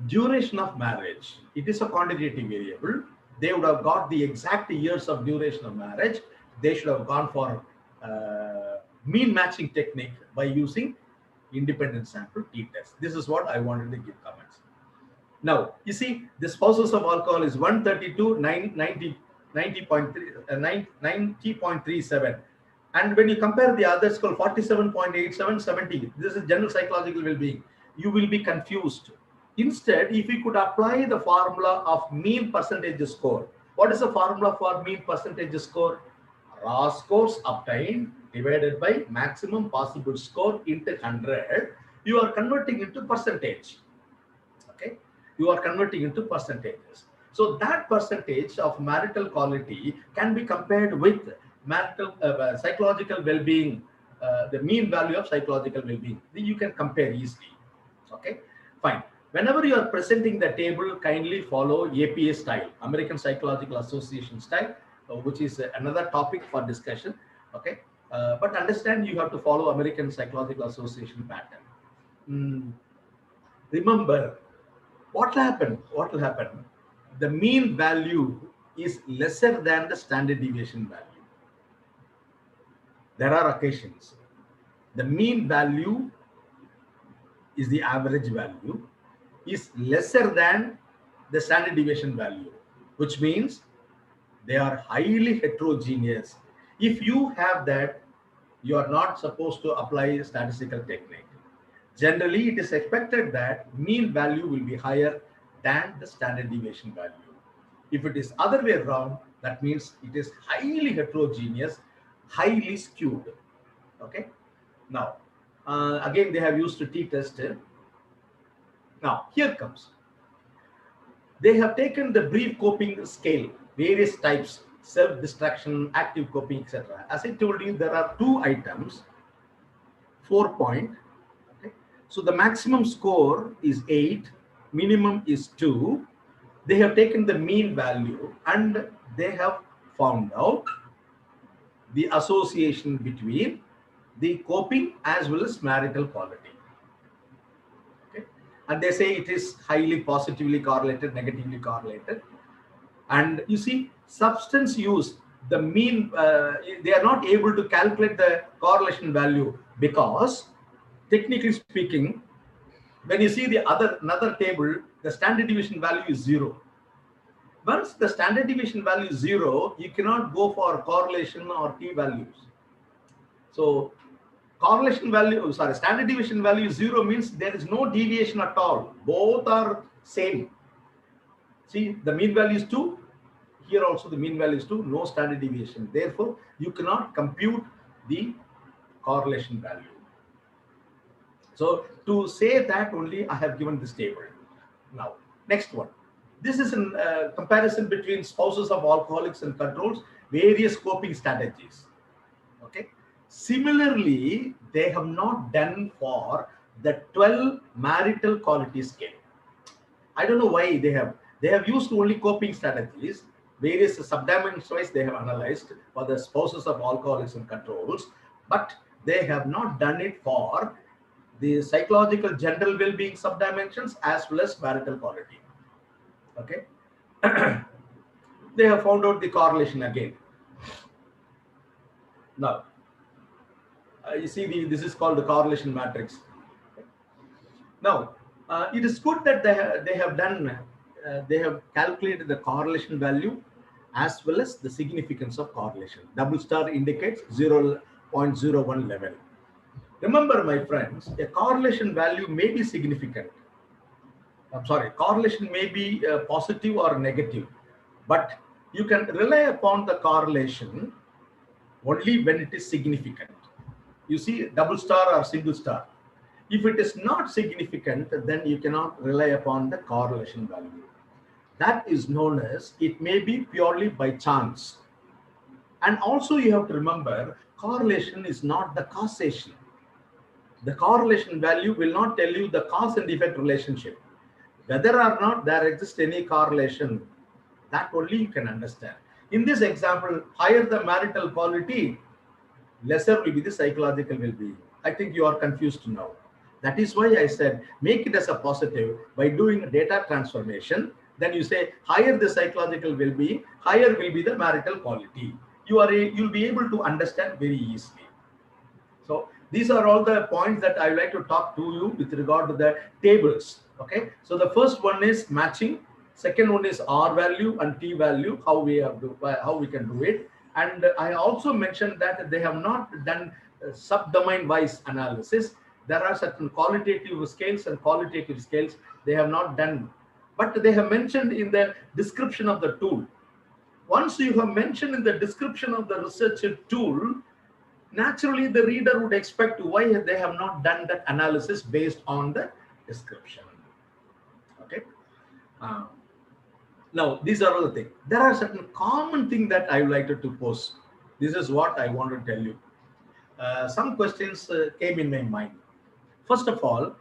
duration of marriage, it is a quantitative variable. They would have got the exact years of duration of marriage. They should have gone for mean matching technique by using independent sample t-test. This is what I wanted to give comments. Now, you see, the spouses of alcohol is 132, 90.37. And when you compare the other score, 47.87, 70, this is general psychological well-being, you will be confused. Instead, if you could apply the formula of mean percentage score, what is the formula for mean percentage score? Raw scores obtained divided by maximum possible score into 100. You are converting into percentage. Okay, you are converting into percentages. So that percentage of marital quality can be compared with marital psychological well-being, the mean value of psychological well-being. You can compare easily. Okay, fine. Whenever you are presenting the table, kindly follow APA style, American Psychological Association style, which is another topic for discussion. Okay, but understand you have to follow American Psychological Association pattern. Remember, what will happen? What will happen? The mean value is lesser than the standard deviation value. There are occasions. The mean value is the average value is lesser than the standard deviation value, which means they are highly heterogeneous. If you have that, you are not supposed to apply statistical technique. Generally, it is expected that mean value will be higher than the standard deviation value. If it is other way around, that means it is highly heterogeneous, highly skewed. Okay. Now, again, they have used a t-test. Now, here comes. They have taken the brief coping scale, various types, self-destruction, active coping, etc. As I told you, there are 2 items, 4 point. Okay. So the maximum score is 8, minimum is 2. They have taken the mean value and they have found out the association between the coping as well as marital quality. Okay. And they say it is highly positively correlated, negatively correlated. And you see, substance use the mean, they are not able to calculate the correlation value, because technically speaking, when you see the another table, the standard deviation value is 0. Once the standard deviation value is 0, you cannot go for correlation or t-values. So correlation value, sorry, standard deviation value is 0 means there is no deviation at all. Both are same. See, the mean value is 2. Here also the mean value is 2, no standard deviation. Therefore, you cannot compute the correlation value. So to say that only, I have given this table. Now, next one. This is a comparison between spouses of alcoholics and controls, various coping strategies. Okay. Similarly, they have not done for the 12 marital quality scale. I don't know why they have used only coping strategies. Various subdimensions wise they have analyzed for the spouses of alcoholics and controls, but they have not done it for the psychological general well-being subdimensions as well as marital quality. Okay. They have found out the correlation again. Now, you see this is called the correlation matrix. Now, it is good that they have calculated the correlation value as well as the significance of correlation. Double star indicates 0.01 level. Remember, my friends, a correlation value may be significant. I'm sorry, correlation may be positive or negative, but you can rely upon the correlation only when it is significant. You see, double star or single star. If it is not significant, then you cannot rely upon the correlation value. That is known as, it may be purely by chance. And also you have to remember, correlation is not the causation. The correlation value will not tell you the cause and effect relationship. Whether or not there exists any correlation, that only you can understand. In this example, higher the marital quality, lesser will be the psychological well-being. I think you are confused now. That is why I said, make it as a positive by doing data transformation. Then you say, higher the psychological well-being, higher will be the marital quality. You'll be able to understand very easily. So these are all the points that I would like to talk to you with regard to the tables. Okay. So the first one is matching. Second one is R value and T value, how we can do it. And I also mentioned that they have not done subdomain wise analysis. There are certain qualitative scales and qualitative scales they have not done, but they have mentioned in the description of the tool. Once you have mentioned in the description of the research tool, naturally the reader would expect why they have not done that analysis based on the description. Okay. Now, these are all the things. There are certain common things that I would like to pose. This is what I want to tell you. Some questions came in my mind. First of all,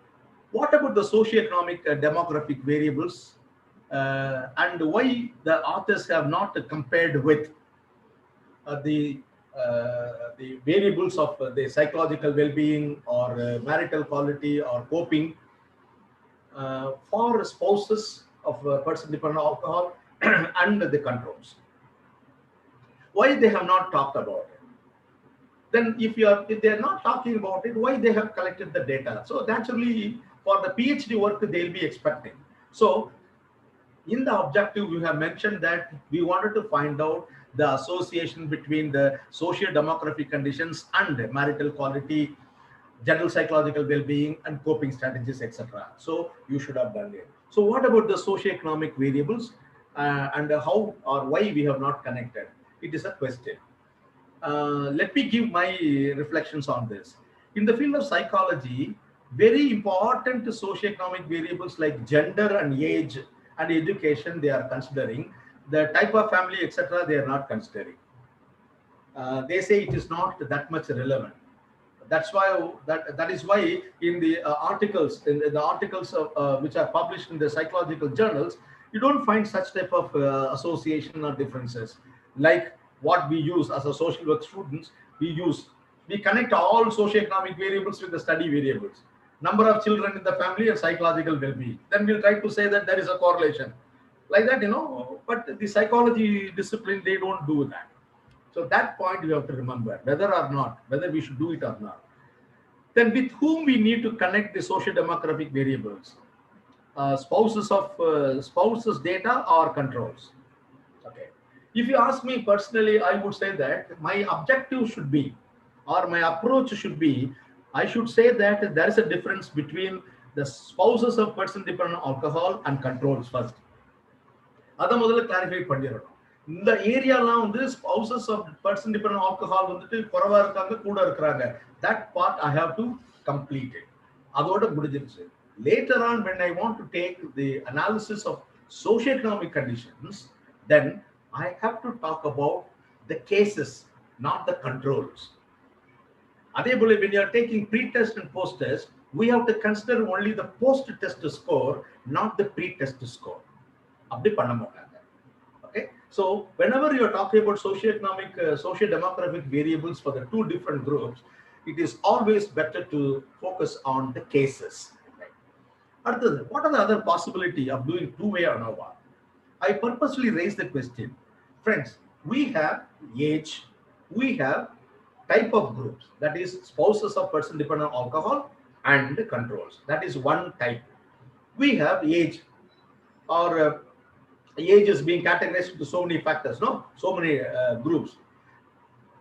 what about the socioeconomic demographic variables and why the authors have not compared with the variables of the psychological well-being or marital quality or coping for spouses of person dependent on alcohol and the controls? Why they have not talked about it? Then if they are not talking about it, why they have collected the data? So naturally, for the PhD work, they'll be expecting. So in the objective, we have mentioned that we wanted to find out the association between the socio-demographic conditions and marital quality, general psychological well-being, and coping strategies, etc. So you should have done it. So what about the socioeconomic variables and how or why we have not connected? It is a question. Let me give my reflections on this. In the field of psychology, very important socioeconomic variables like gender and age and education they are considering. The type of family, etc., they are not considering. They say it is not that much relevant. That's why that is why in the articles of, which are published in the psychological journals, you don't find such type of association or differences like what we use as a social work students. We connect all socioeconomic variables with the study variables, number of children in the family and psychological well-being. Then we'll try to say that there is a correlation like that, but the psychology discipline, they don't do that. So that point you have to remember, whether or not, whether we should do it or not. Then with whom we need to connect the social demographic variables? Spouses data or controls. Okay. If you ask me personally, I would say that my objective should be, or my approach should be, I should say that there is a difference between the spouses of person dependent on alcohol and controls first. அதை முதல்ல clarify பண்ணிடணும். இந்த ஏரியாலாம் வந்து spouses of person dependent alcohol வந்துட்டு குறைவா இருக்காங்க, கூட இருக்கிறாங்க. That part I have to complete it. அதோட முடிஞ்சிருச்சு. Later on, when I want to take the analysis of socioeconomic conditions, then I have to talk about the cases, not the controls. Adebole, when you are taking pre-test and post-test, we have to consider only the post-test score, not the pre-test score. அப்படி பண்ண மாட்டாங்க. Okay, so whenever you are talking about socioeconomic, socio-demographic variables for the two different groups, it is always better to focus on the cases. Right? What are the other possibility of doing two-way ANOVA? I purposely raised the question. Friends, we have age, we have type of groups, that is spouses of person dependent on alcohol and controls. That is one type. We have age, or age is being categorized into so many factors, no? So many groups.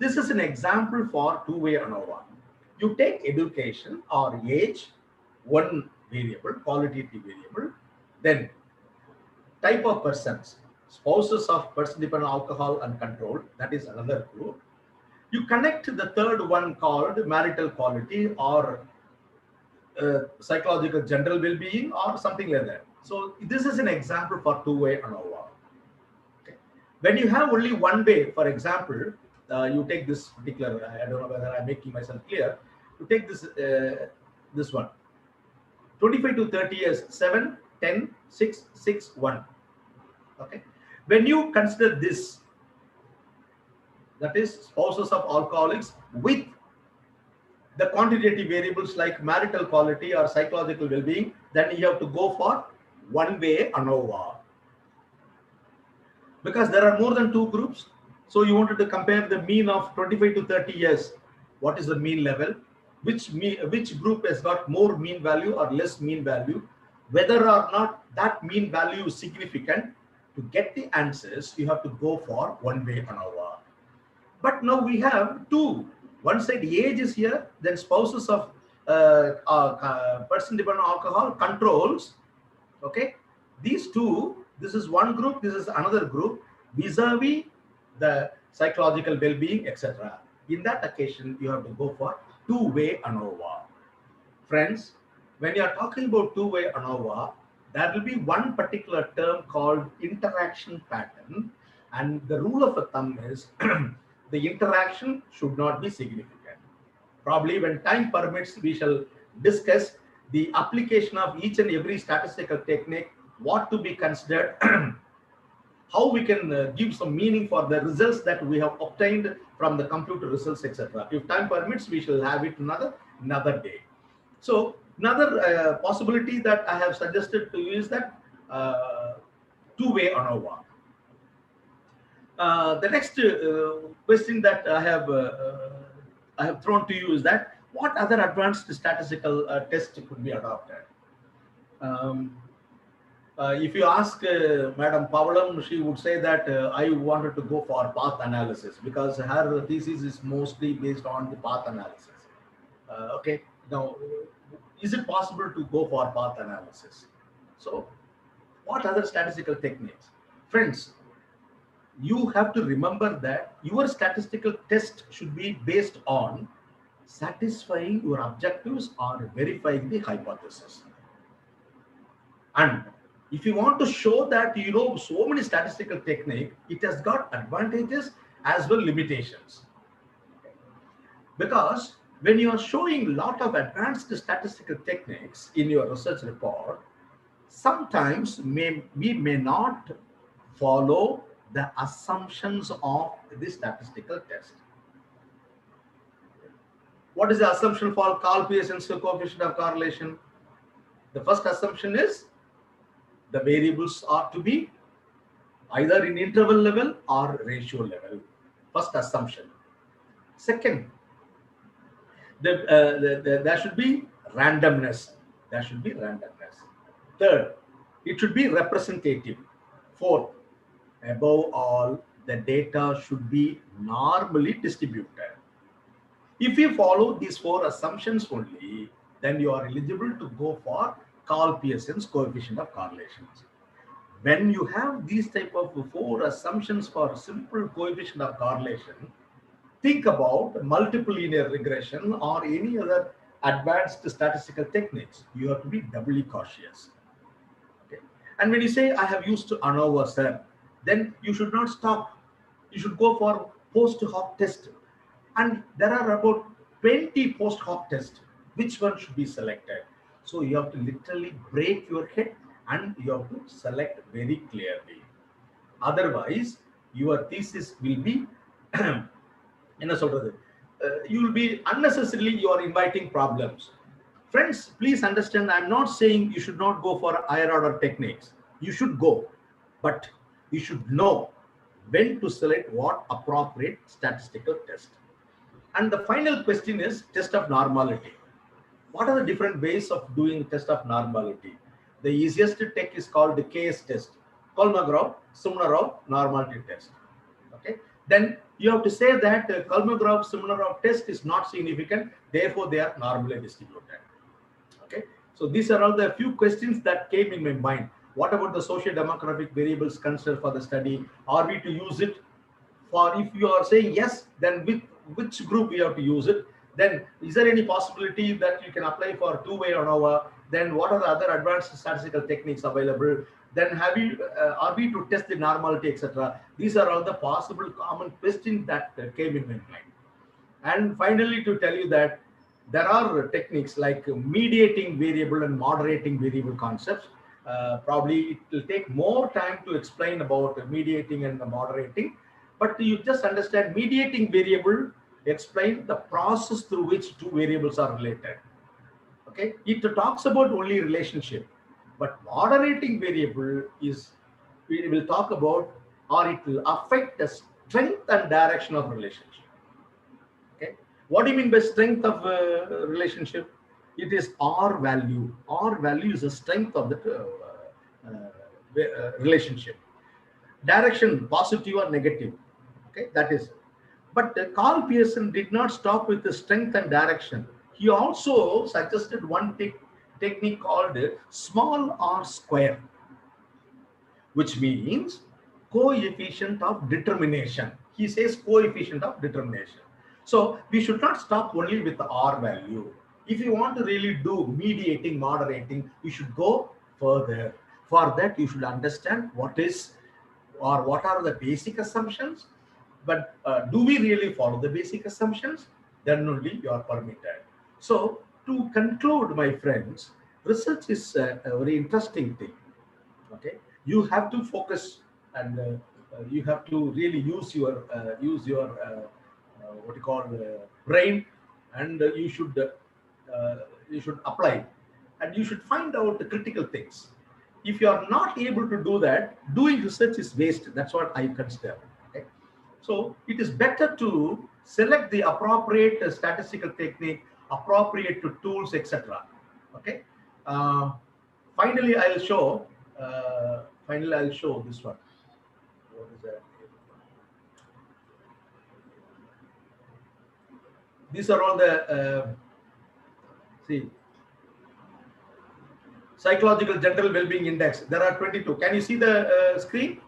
This is an example for two-way ANOVA. You take education or age, one variable, qualitative variable, then type of persons, spouses of person dependent on alcohol and control, that is another group. You connect the third one called marital quality or psychological general well-being or something like that. So this is an example for two-way ANOVA. Okay. When you have only one way, for example, you take this particular, I don't know whether I'm making myself clear, you take this one, 25 to 30 years, 7, 10, 6, 6, 1. Okay. When you consider this, that is spouses of alcoholics with the quantitative variables like marital quality or psychological well-being, then you have to go for one-way ANOVA. Because there are more than two groups, so you wanted to compare the mean of 25 to 30 years. What is the mean level? Which group has got more mean value or less mean value? Whether or not that mean value is significant, to get the answers, you have to go for one-way ANOVA. But now we have two. One side age is here, then spouses of person dependent on alcohol, controls. Okay, these two, this is one group, this is another group, vis-a-vis the psychological well-being, etc. In that occasion, you have to go for two-way ANOVA. Friends, when you are talking about two-way ANOVA, there will be one particular term called interaction pattern, and the rule of thumb is the interaction should not be significant. Probably when time permits, we shall discuss the application of each and every statistical technique, what to be considered, how we can give some meaning for the results that we have obtained from the computer results, etc. If time permits, we shall have it another day. So another possibility that I have suggested to you is that two-way ANOVA. The next question that I have thrown to you is that what other advanced statistical tests could be adopted? If you ask Madam Pavalam, she would say that I wanted to go for path analysis because her thesis is mostly based on the path analysis. Okay, now is it possible to go for path analysis? So what other statistical techniques? Friends, you have to remember that your statistical test should be based on satisfying your objectives or verifying the hypothesis. And if you want to show that you know so many statistical techniques, it has got advantages as well limitations. Because when you are showing a lot of advanced statistical techniques in your research report, sometimes we may not follow the assumptions of the statistical test. What is the assumption for Karl Pearson's coefficient of correlation? The first assumption is the variables are to be either in interval level or ratio level. First assumption. Second, there should be randomness. There should be randomness. Third, it should be representative. Fourth, above all, the data should be normally distributed. If you follow these four assumptions only, then you are eligible to go for Carl Pearson's coefficient of correlations. When you have these type of four assumptions for simple coefficient of correlation, think about multiple linear regression or any other advanced statistical techniques. You have to be doubly cautious. Okay. And when you say, I have used ANOVA, sir, then you should not stop. You should go for post hoc test. And there are about 20 post hoc tests. Which one should be selected? So you have to literally break your head and you have to select very clearly. Otherwise, your thesis will be you will be unnecessarily you are inviting problems. Friends, please understand, I'm not saying you should not go for higher order techniques. You should go, but you should know when to select what appropriate statistical test. And the final question is test of normality. What are the different ways of doing test of normality? The easiest tech is called the KS test, Kolmogorov-Smirnov normality test. Okay. Then you have to say that Kolmogorov-Smirnov test is not significant, therefore they are normally distributed. Okay. So these are all the few questions that came in my mind. What about the socio-demographic variables considered for the study? Are we to use it? For if you are saying yes, then with which group we have to use it? Then is there any possibility that you can apply for two-way ANOVA? Then what are the other advanced statistical techniques available? Then are we to test the normality, etc.? These are all the possible common questions that came in my mind. And finally, to tell you that there are techniques like mediating variable and moderating variable concepts. Probably it will take more time to explain about mediating and moderating, but you just understand mediating variable explain the process through which two variables are related. Okay, it talks about only relationship, but moderating variable is we will talk about or it will affect the strength and direction of relationship. Okay, what do you mean by strength of relationship? It is R value. R value is the strength of the relationship. Direction, positive or negative. Okay, that is. But Carl Pearson did not stop with the strength and direction. He also suggested one technique called small r square, which means coefficient of determination. He says coefficient of determination. So we should not stop only with the R value. If you want to really do mediating, moderating, you should go further. For that, you should understand what are the basic assumptions. But do we really follow the basic assumptions? Then only you are permitted. So to conclude, my friends, research is a very interesting thing. Okay, you have to focus and you have to really use your what you call brain, and you should apply, and you should find out the critical things. If you are not able to do that, doing research is waste. That's what I consider. Okay? So it is better to select the appropriate statistical technique, appropriate to tools, etc. Okay. Finally, I'll show. I'll show this one. What is that? These are all the see. Psychological General Wellbeing Index. There are 22. Can you see the screen?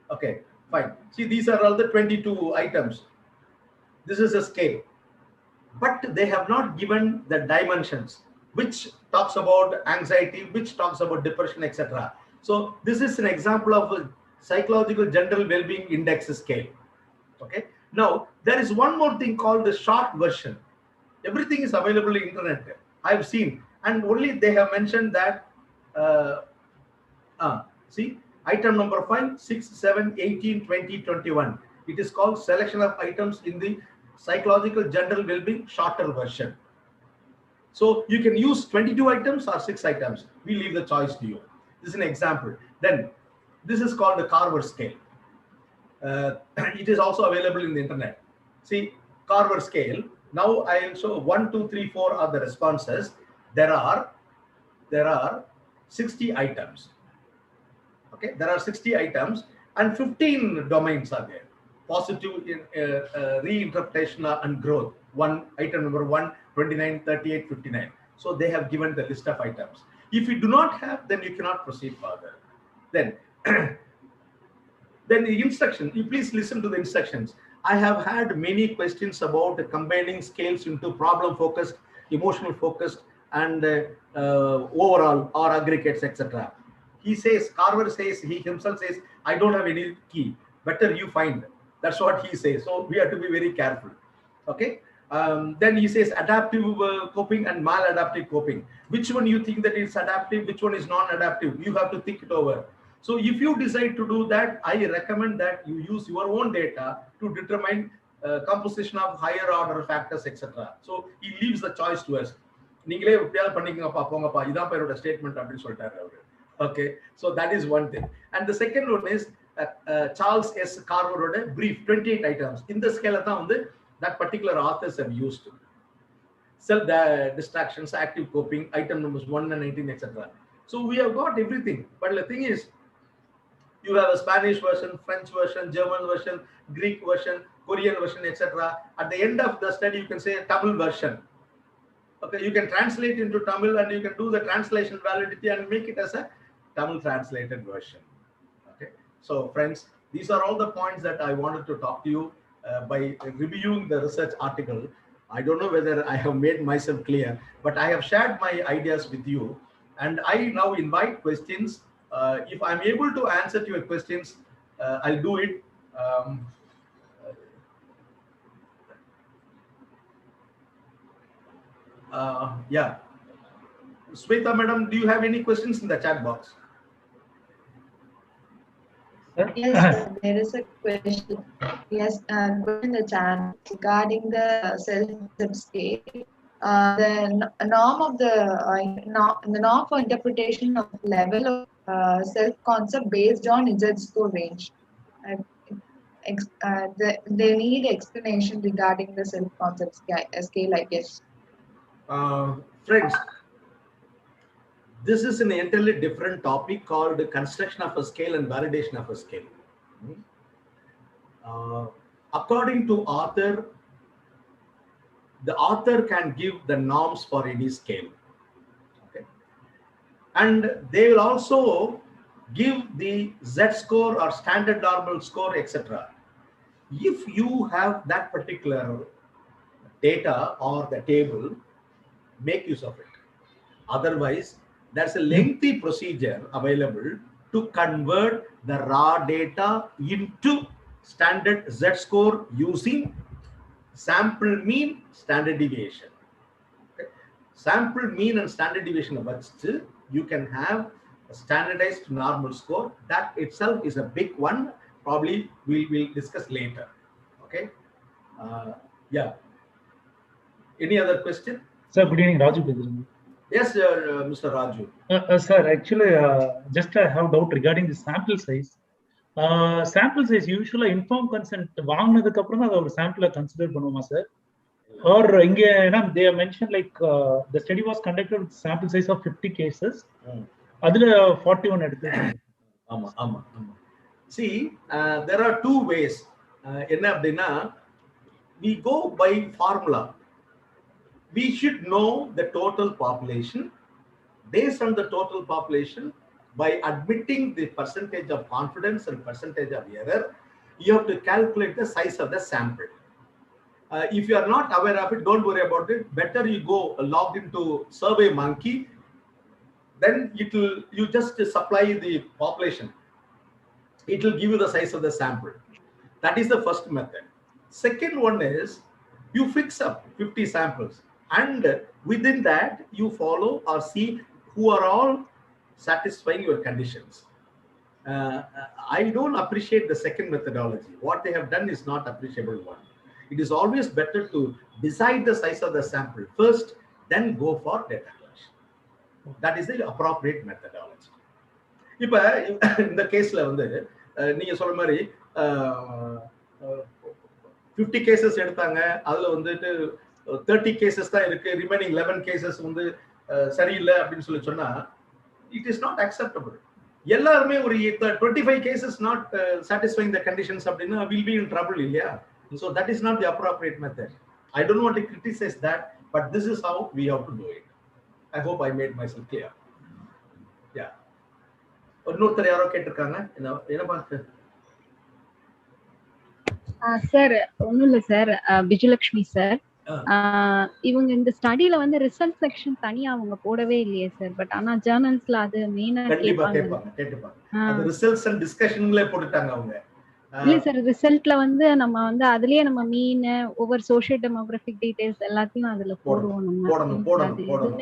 Okay, fine. See, these are all the 22 items. This is a scale, but they have not given the dimensions, which talks about anxiety, which talks about depression, etc. So this is an example of a Psychological General Wellbeing Index scale. Okay. Now there is one more thing called the short version. Everything is available in internet. I've seen. And only they have mentioned that, see, item number 5, 6, 7, 18, 20, 21. It is called selection of items in the Psychological General Wellbeing shorter version. So you can use 22 items or 6 items. We leave the choice to you. This is an example. Then this is called the Carver scale. It is also available in the internet. See, Carver scale. Now I will show 1, 2, 3, 4 are the responses. There are 60 items. Okay, there are 60 items and 15 domains are there. Positive in reinterpretation and growth. Item number 1, 29, 38, 59. So they have given the list of items. If you do not have, then you cannot proceed further. Then the instruction, you please listen to the instructions. I have had many questions about combining scales into problem focused, emotional focused, and overall or aggregates, etc. He says, Carver says, he himself says, I don't have any key. Better you find. That's what he says. So we have to be very careful. Okay. Then he says adaptive coping and maladaptive coping. Which one you think that is adaptive, which one is non-adaptive? You have to think it over. So if you decide to do that, I recommend that you use your own data to determine composition of higher order factors, etc. So he leaves the choice to us. Statement. Okay, so that is one thing. And the second one is Charles S. Carver brief 28 items. In the scale that particular authors have used. Self distractions, active coping, item numbers 1 and 19, etc. So we have got everything. But the thing is, you have a Spanish version, French version, German version, Greek version, Korean version, etc. At the end of the study, you can say a Tamil version. Okay, you can translate into Tamil and you can do the translation validity and make it as a Tamil translated version. Okay, so friends, these are all the points that I wanted to talk to you by reviewing the research article. I don't know whether I have made myself clear, but I have shared my ideas with you. And I now invite questions. If I'm able to answer to your questions, I'll do it. Yeah. Sweta madam, do you have any questions in the chat box? Yes, sir, there is a question. Yes, in the chat regarding the self-concept scale. The norm of the norm for interpretation of level of self-concept based on Z-score range. They need explanation regarding the self-concept scale, I guess. Friends, this is an entirely different topic called construction of a scale and validation of a scale. According to author, the author can give the norms for any scale. Okay. And they will also give the Z-score or standard normal score, etc. If you have that particular data or the table, make use of it. Otherwise, there's a lengthy procedure available to convert the raw data into standard Z-score using sample mean, standard deviation. Okay. Sample mean and standard deviation vachittu you can have a standardized normal score. That itself is a big one. Probably we will discuss later. Okay. Yeah. Any other question? Sir, good evening, Raju. Yes, Mr. Raju. Sir, actually, just I have doubt regarding the sample size. Sample size usually informed consent வாங்குனதுக்கு அப்புறம் தான் ஒரு sample consider பண்ணுவோமா sir? Or இங்க they have mentioned like the study was conducted with sample size of 50 cases. அதுல 41 எடுத்து. ஆமா ஆமா ஆமா. See, there are two ways. என்ன அப்படின்னா, we go by formula. We should know the total population. Based on the total population, by admitting the percentage of confidence and percentage of error, you have to calculate the size of the sample. If you are not aware of it, don't worry about it. Better you go logged into SurveyMonkey. Then you just supply the population. It will give you the size of the sample. That is the first method. Second one is you fix up 50 samples. And within that, you follow or see who are all satisfying your conditions. I don't appreciate the second methodology. What they have done is not appreciable one. It is always better to decide the size of the sample first, then go for data collection. That is the appropriate methodology. In the case, நீங்க சொல்ற மாதிரி 50 cases எடுத்தாங்க, அதுல வந்துட்டு 30 cases தான் இருக்கு, remaining 11 cases வந்து சரியில்லை அப்படின்னு சொல்லி சொன்னா இட் இஸ் நாட் அக்செப்டபிள். எல்லாருமே ஒரு 25 cases not satisfying the conditions அப்படின்னா வில் பி இன் ட்ரபிள் இல்லையா? So that is not the appropriate method. I don't want to criticize that, but this is how we have to do it. I hope I made myself clear. Yeah. இன்னொருத்தர் யாரோ கேட்டிருக்காங்க, என்ன பார்த்து? Sir ஒன்றும் இல்லை sir, Vijayalakshmi sir. இவங்க இந்த ஸ்டடியில வந்து ரிசல்ட் செக்ஷன் தனியா அவங்க போடவே இல்லையே சார். பட் ஆனா ஜர்னல்ஸ்ல அது மெயினா கேட்பாங்க. அது ரிசல்ட்ஸ் அண்ட் டிஸ்கஷன்ல போட்டுட்டாங்க அவங்க. இல்ல சார், ரிசல்ட்ல வந்து நம்ம வந்து அதுலயே நம்ம மீன் ஒவ்வொரு சோஷியோ டெமோகிராபிக் டீடைல்ஸ் எல்லாத்தையும் அதுல போடுவோம்.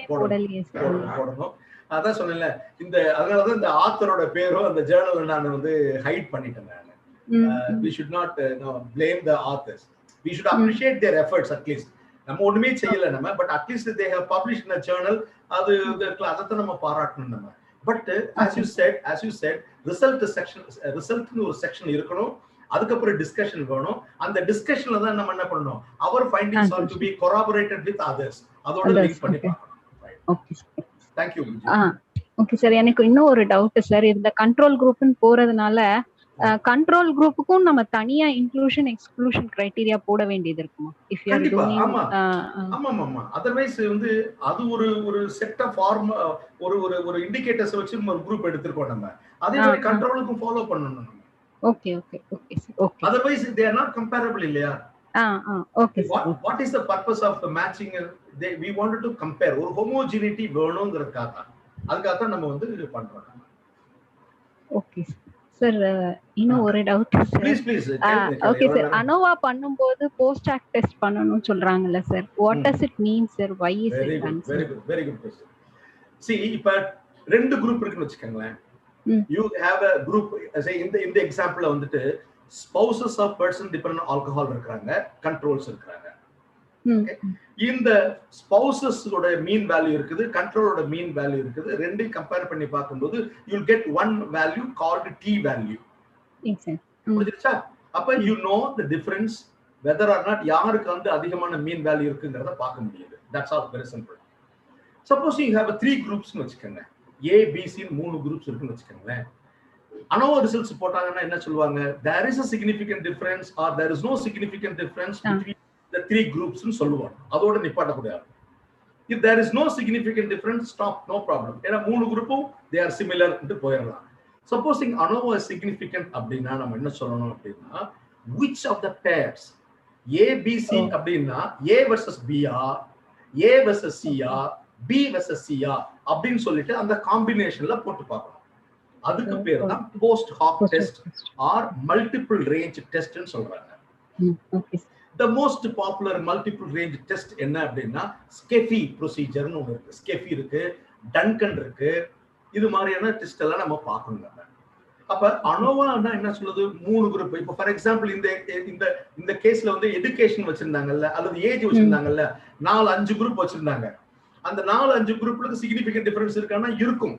போடணும். அதான் சொன்னேன்ல, இந்த அதனாலதான் இந்த ஆத்தரோட பேரும் அந்த ஜேர்னல் நான் வந்து ஹைட் பண்ணிட்டேன். We should not blame the authors. We should appreciate their efforts at least. நம்ம ஒண்ணுமே செய்யல நம்ம, but at least they have published in a journal. அது அதத்தை நம்ம பாராட்டணும் நம்ம. But as you said result section, ரிசல்ட்னு ஒரு செக்ஷன் இருக்கணும், அதுக்கப்புறம் டிஸ்கஷன் வேணும். அந்த டிஸ்கஷன்ல தான் நம்ம என்ன பண்ணணும், our findings are to be corroborated with others. அதோட லிங்க் பண்ணி பார்க்கணும். Okay sir, thank you. Okay sir, எனக்கு இன்னும் ஒரு டவுட் சார். இந்த கண்ட்ரோல் குரூப்னு போறதுனால கண்ட்ரோல் குரூப்புக்கும் நம்ம தனியா இன்க்ளூஷன் எக்ஸ்க்ளூஷன் கிரைட்டீரியா போட வேண்டியது இருக்குமா? இஃப் யூ ஆர் டூயிங் ஆமா. அதர்வைஸ் வந்து அது ஒரு செட் ஆஃப் ஃபார்ம், ஒரு இண்டிகேட்டர்ஸ் வச்சு ஒரு குரூப் எடுத்துறோம் நம்ம. அதே மாதிரி கண்ட்ரோலுக்கும் ஃபாலோ பண்ணனும் நம்ம. Okay sir, okay. Otherwise they are not comparable இல்லையா? Okay sir. What is the purpose of the matching? We wanted to compare. ஒரு homogeneity வேணும்ங்கறதுக்காக அதுக்காக நம்ம வந்து பண்றோம். ஓகே சார், இன்னும் ஒரு doubt sir. Please. Okay sir, ANOVA பண்ணும்போது போஸ்ட் ஆக்ட் டெஸ்ட் பண்ணனும் சொல்றாங்கல்ல sir, what does it mean sir? why is it done? Very good question. See, இப்ப ரெண்டு குரூப் இருக்குன்னு வெச்சுக்கங்களேன். You have a group, say இந்த எக்ஸாம்பிள்ல வந்துட்டு spouses of person dependent on alcohol இருக்காங்க, controls இருக்காங்க. இந்த spouses ஓட மீன் வேல்யூ இருக்குது, கண்ட்ரோலோட மீன் வேல்யூ இருக்குது. ரெண்டையும் கம்பேர் பண்ணி பார்க்கும்போது you will get one value called t value. புரியுதா? அப்ப you know the difference whether or not யாருக்கு வந்து அதிகமான மீன் வேல்யூ இருக்குங்கறத பார்க்க முடியுது. That's all, very simple. Suppose you have 3 groups னு வெச்சுக்கங்க, A B C னு 3 groups இருக்குன்னு வெச்சுக்கங்க. ANOVA ரிசல்ட்ஸ் போட்டாங்கன்னா என்ன சொல்வாங்க? There is a significant difference or there is no significant difference between the 3 groups னு சொல்லுவாங்க. அதோட நிப்பாட்ட கூடாது. If there is no significant difference, stop, no problem. ஏன்னா 3 குரூப்பும் they are similar னு போயிரலாம். Supposing ANOVA is significant அப்படினா நம்ம என்ன சொல்லணும் அப்படினா, which of the pairs A B C அப்படினா A versus B ah, A versus C ah, B versus C ஆ அப்படினு சொல்லிட்டு அந்த காம்பினேஷன்ல போட்டு பார்க்கணும். அதுக்கு பேர் தான் post hoc test or multiple range test னு சொல்றாங்க. The most popular multiple range test என்ன அப்படின்னா ஸ்கெஃபி ப்ரொசீஜர்னு ஒன்று இருக்கு. ஸ்கெஃபி இருக்கு, டன்கன் இருக்கு. இது மாதிரியான டெஸ்ட் எல்லாம் நம்ம பார்க்கணும். அப்ப அனோவானா என்ன சொல்லுது? 3 குரூப். இப்போ ஃபார் எக்ஸாம்பிள் இந்த கேஸ்ல வந்து எஜுகேஷன் வச்சிருந்தாங்கல்ல அல்லது ஏஜ் வச்சிருந்தாங்கல்ல, 4-5 குரூப் வச்சிருந்தாங்க. அந்த 4-5 குரூப்ல சிக்னிஃபிகன்ட் டிஃபரன்ஸ் இருக்கானா? இருக்கும்.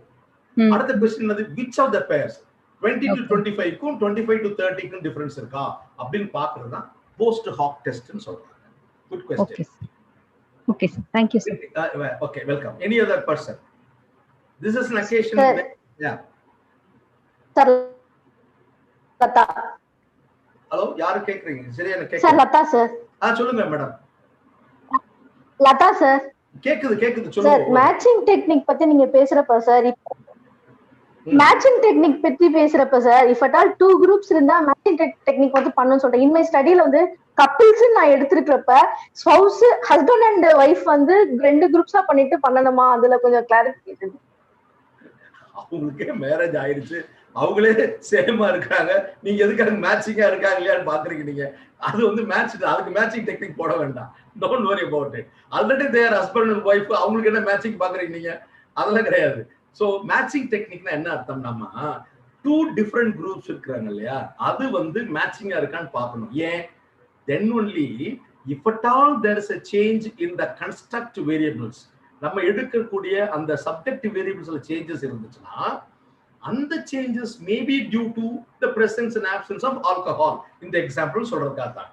அடுத்த क्वेश्चन என்னது? which of the pairs 20 to 25 க்கும் 25 to 30 க்கும் டிஃபரன்ஸ் இருக்கா அப்படின்னு பார்க்கிறது தான் post hoc test னு சொல்றாங்க. Good question. Okay sir, thank you sir. Okay, welcome. Any other person? This is an occasion. Yeah sir, Latha. Hello, யாரு கேக்குறீங்க? சரியான கேக்குது சார். லதா சார். சொல்லுங்க மேடம். லதா சார். கேக்குது சொல்லுங்க சார். மேட்சிங் டெக்னிக் பத்தி நீங்க பேசுறப்ப சார், மேட்சிங் டெக்னிக் பத்தி பேசுறப்ப sir, if at all 2 groups இருந்தா மேட்சிங் டெக்னிக் வந்து பண்ணணும்னு சொல்றேன். இன் மை ஸ்டடில வந்து கப்பிள்ஸ் நான் எடுத்துக்கிறப்ப ஸ்பௌஸ் ஹஸ்பண்ட் அண்ட் வைஃப் வந்து 2 groups பண்ணிட்டு பண்ணணுமா? அதுல கொஞ்சம் கிளாரிஃபிகேஷன். அவங்களுக்கே மேரேஜ் ஆயிருச்சு, அவங்களே சேமா இருக்காங்க, நீங்க எதுக்காக மேட்சிங்கா இருக்காங்க இல்லையான்னு பாக்குறீங்க நீங்க. அது வந்து மேட்ச், அதுக்கு மேட்சிங் டெக்னிக் போட வேண்டாம். Don't worry about it. Already there husband and wife, அவங்களுக்கு என்ன மேட்சிங் பாக்குறீங்க நீங்க? அதெல்லாம் கிடையாது. சோ மேட்சிங் டெக்னிக்னா என்ன அர்த்தம்னா, 2 different groups இருக்காங்க இல்லையா, அது வந்து மேட்சிங்கா இருக்கான்னு பார்க்கணும். ஏன்? then only if at all there is a change in the construct variables, நம்ம எடுக்கக்கூடிய அந்த சப்ஜெக்டிவ் வேரியபிள்ஸ்ல சேஞ்சஸ் இருந்துச்சுன்னா அந்த changes may be due to the presence and absence of alcohol. இந்த எக்ஸாம்பிள் சொல்றதுக்காக தான்.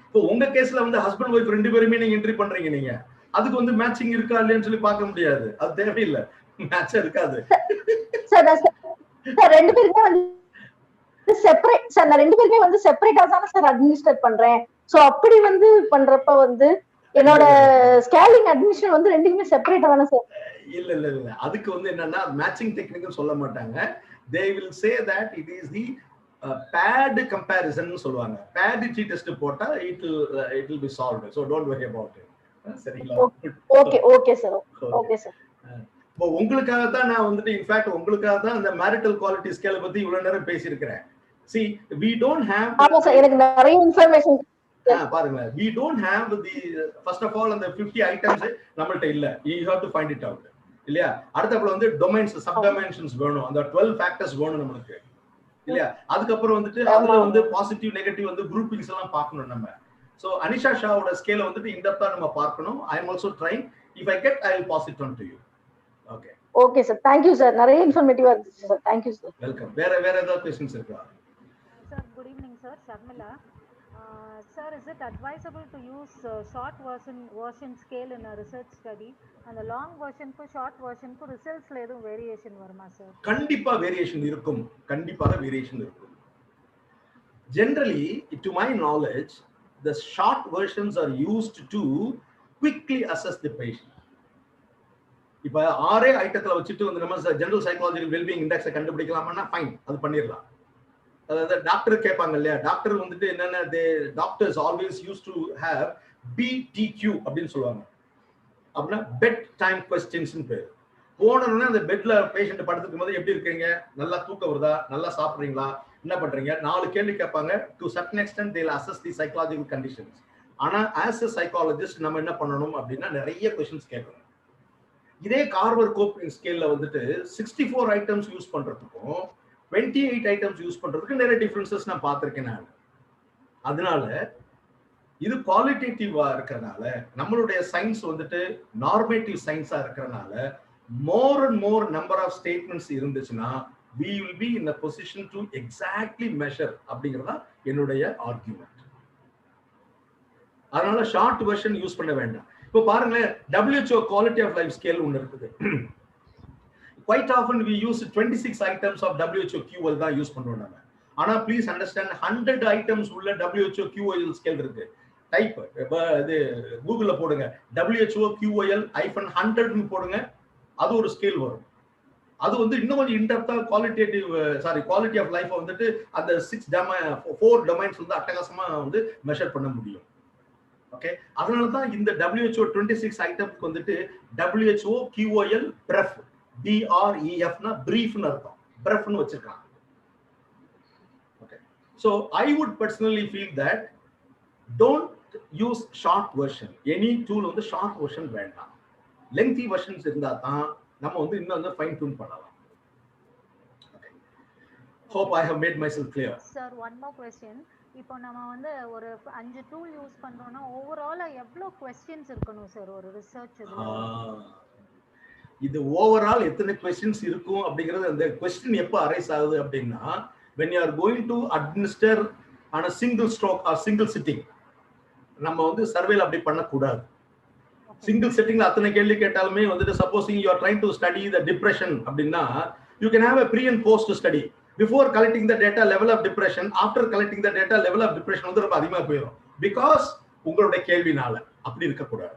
இப்போ உங்க கேஸ்ல வந்து ஹஸ்பண்ட் ஒய்ஃப் ரெண்டு பேருமே நீங்க என்ட்ரி பண்றீங்க, நீங்க அதுக்கு வந்து மேட்சிங் இருக்கா இல்லையான்னு சொல்லி பார்க்க முடியாது. அது தேவையில்லை, மேட்சா இருக்காது. சார் ரெண்டு பேருமே வந்து செப்பரேட் சார், நான் ரெண்டு பேருமே வந்து செப்பரேட்டா தான் சார் அட்மினிஸ்ட்ரேட் பண்றேன். சோ அப்படி வந்து பண்றப்ப வந்து என்னோட ஸ்கேலிங் அட்மிஷன் வந்து ரெண்டுமே செப்பரேட்டா தானே சார்? இல்ல இல்ல இல்ல, அதுக்கு வந்து என்னன்னா மேட்சிங் டெக்னிக் சொல்ல மாட்டாங்க. they will say that it is the paired comparison சொல்லுவாங்க. paired t test போட்டா it will be solved, so don't worry about it. சரிங்களா? Okay okay sir. Okay sir. இப்போ உங்களுக்காக தான் நான் வந்துட்டு இன்ஃபேக்ட் உங்களுக்காக தான் அந்த மேரிட்டல் குவாலிட்டி ஸ்கேலை பத்தி இவ்வளவு நேரம் பேசியிருக்கிறேன். See, we don't have ஆமா சார், எனக்கு நிறைய இன்ஃபர்மேஷன் பாருங்க. we don't have the first of all அந்த 50 items நம்மள்ட்ட இல்ல. you have to find it out இல்லையா? அடுத்தப்பல வந்து டொமைன்ஸ் சப் டைமென்ஷன்ஸ் வேணும், அந்த 12 ஃபேக்டர்ஸ் வேணும் நமக்கு இல்லையா? அதுக்கப்புறம் வந்துட்டு அதுல வந்து பாசிட்டிவ் நெகட்டிவ் வந்து குரூப்பிங்ஸ் எல்லாம் பார்க்கணும் நம்ம. சோ அனிஷா ஷாவோட ஸ்கேலை வந்துட்டு இந்த இடத்துல நம்ம பார்க்கணும். I am also trying, if I get I will pass it on to you. Okay. Okay sir, thank you sir, நிறைய இன்ஃபர்மேட்டிவா இருந்துச்சு sir. thank you sir. Welcome. வேற ஏதாவது क्वेश्चंस இருக்கா? Sir, good evening sir. Sharmila. Sir, is it advisable to use short version scale in a research study and the long version க்கு short version க்கு results ல ஏதும் variation வருமா sir? கண்டிப்பா variation இருக்கும், கண்டிப்பாக வேரியேஷன் இருக்கும். Generally, to my knowledge, the short versions are used to quickly assess the patient. இப்ப 6 ஐட்டத்துல வச்சிட்டு வந்து நம்ம ஜெனரல் சைக்காலஜிக்கல் வெல்பீயிங் இண்டெக்ஸை கண்டுபிடிக்கலாம்னா ஃபைன், அது பண்ணிடலாம். அதாவது டாக்டர் கேட்பாங்க இல்லையா, டாக்டர் வந்துட்டு என்னென்ன doctors always use to have BTQ அப்படின்னு சொல்லுவாங்க. அப்படின்னா பெட் டைம் கொஸ்டின்ஸ்னு பேர். போனோம்னா அந்த பெட்ல பேஷண்ட் படுத்துக்கும் போது எப்படி இருக்கீங்க, நல்லா தூக்கம் வருதா, நல்லா சாப்பிட்றீங்களா, என்ன பண்றீங்க, 4 கேள்வி கேட்பாங்க. To certain extent they will assess the psychological conditions. ஆனா ஆஸ் எ சைக்காலஜிஸ்ட் நம்ம என்ன பண்ணணும் அப்படின்னா நிறைய கொஸ்டின்ஸ் கேட்கணும். இதே கார்வர் கோப்பிங் ஸ்கேல்ல வந்துட்டு 64 ஐட்டம்ஸ் யூஸ் பண்றதுக்கும் 28 ஐட்டம்ஸ் யூஸ் பண்றதுக்கு நிறைய டிஃபரன்சஸ் நான் பார்த்திருக்கேன் நான். அதனால இது குவாலிட்டேட்டிவா இருக்கறனால, நம்மளுடைய சயின்ஸ் வந்துட்டு நார்மேட்டிவ் சயின்ஸா இருக்கறனால more and more number of statements இருந்துச்சுன்னா we will be in a position to exactly measure அப்படிங்கறத என்னுடைய ஆர்குமெண்ட். அதனால ஷார்ட் வெர்ஷன் யூஸ் பண்ண வேண்டாம். இப்போ பாருங்களேன், WHO quality of life scale ஒன்று இருக்குது. quite often we use 26 items of WHO QOL தான் யூஸ் பண்ணுவோம் நம்ம. ஆனா ப்ளீஸ் அண்டர்ஸ்டாண்ட் 100 ஐட்டம்ஸ் உள்ள WHO QOL ஸ்கேல் இருக்கு. டைப் இது கூகுள்ல போடுங்க, WHO QOL-100 ன்னு போடுங்க, அது ஒரு ஸ்கேல் வரும். அது வந்து இன்னும் கொஞ்சம் இன்டெப்தா குவாலிட்டி ஆஃப் லைஃப் வந்துட்டு அந்த 4 டொமைன்ஸ் வந்து அட்டகாசமா வந்து மெஷர் பண்ண முடியும். ஓகே, அதனால தான் இந்த WHO 26 ஐட்டம்க்கு வந்துட்டு WHO QOL BREF BREF னா பிரீஃப்னு அர்த்தம், BREF னு வச்சிருக்காங்க. Okay, so I would personally feel that don't use short version. any tool வந்து short version வேண்டாம். lengthy versions இருந்தா தான் நம்ம வந்து இன்னும் வந்து ஃபைன் டியூன் பண்ணலாம். Okay, hope I have made myself clear. Sir, one more question. இப்போ நம்ம வந்து ஒரு 5 டூல் யூஸ் பண்றோம்னா ஓவராலா எவ்வளவு क्वेश्चंस இருக்கணும் சார் ஒரு ரிசர்ச் இதுல? இது ஓவரால் எத்தனை क्वेश्चंस இருக்கும் அப்படிங்கிறது, அந்த क्वेश्चन எப்ப அரைஸ் ஆகுது அப்படின்னா when you are going to administer on a single stroke or single sitting. நம்ம வந்து சர்வேல அப்படி பண்ண கூடாது. சிங்கிள் செட்டிங்ல அத்தனை கேள்வி கேட்டாலுமே வந்துட்டு supposing you are trying to study the depression அப்படின்னா you can have a pre and post study. Before collecting the data, level of depression, after collecting the data, level of depression வந்து ரொம்ப அதிகமா போயிடும். Because உங்களுடைய கேள்வினால அப்படி இருக்க கூடாது.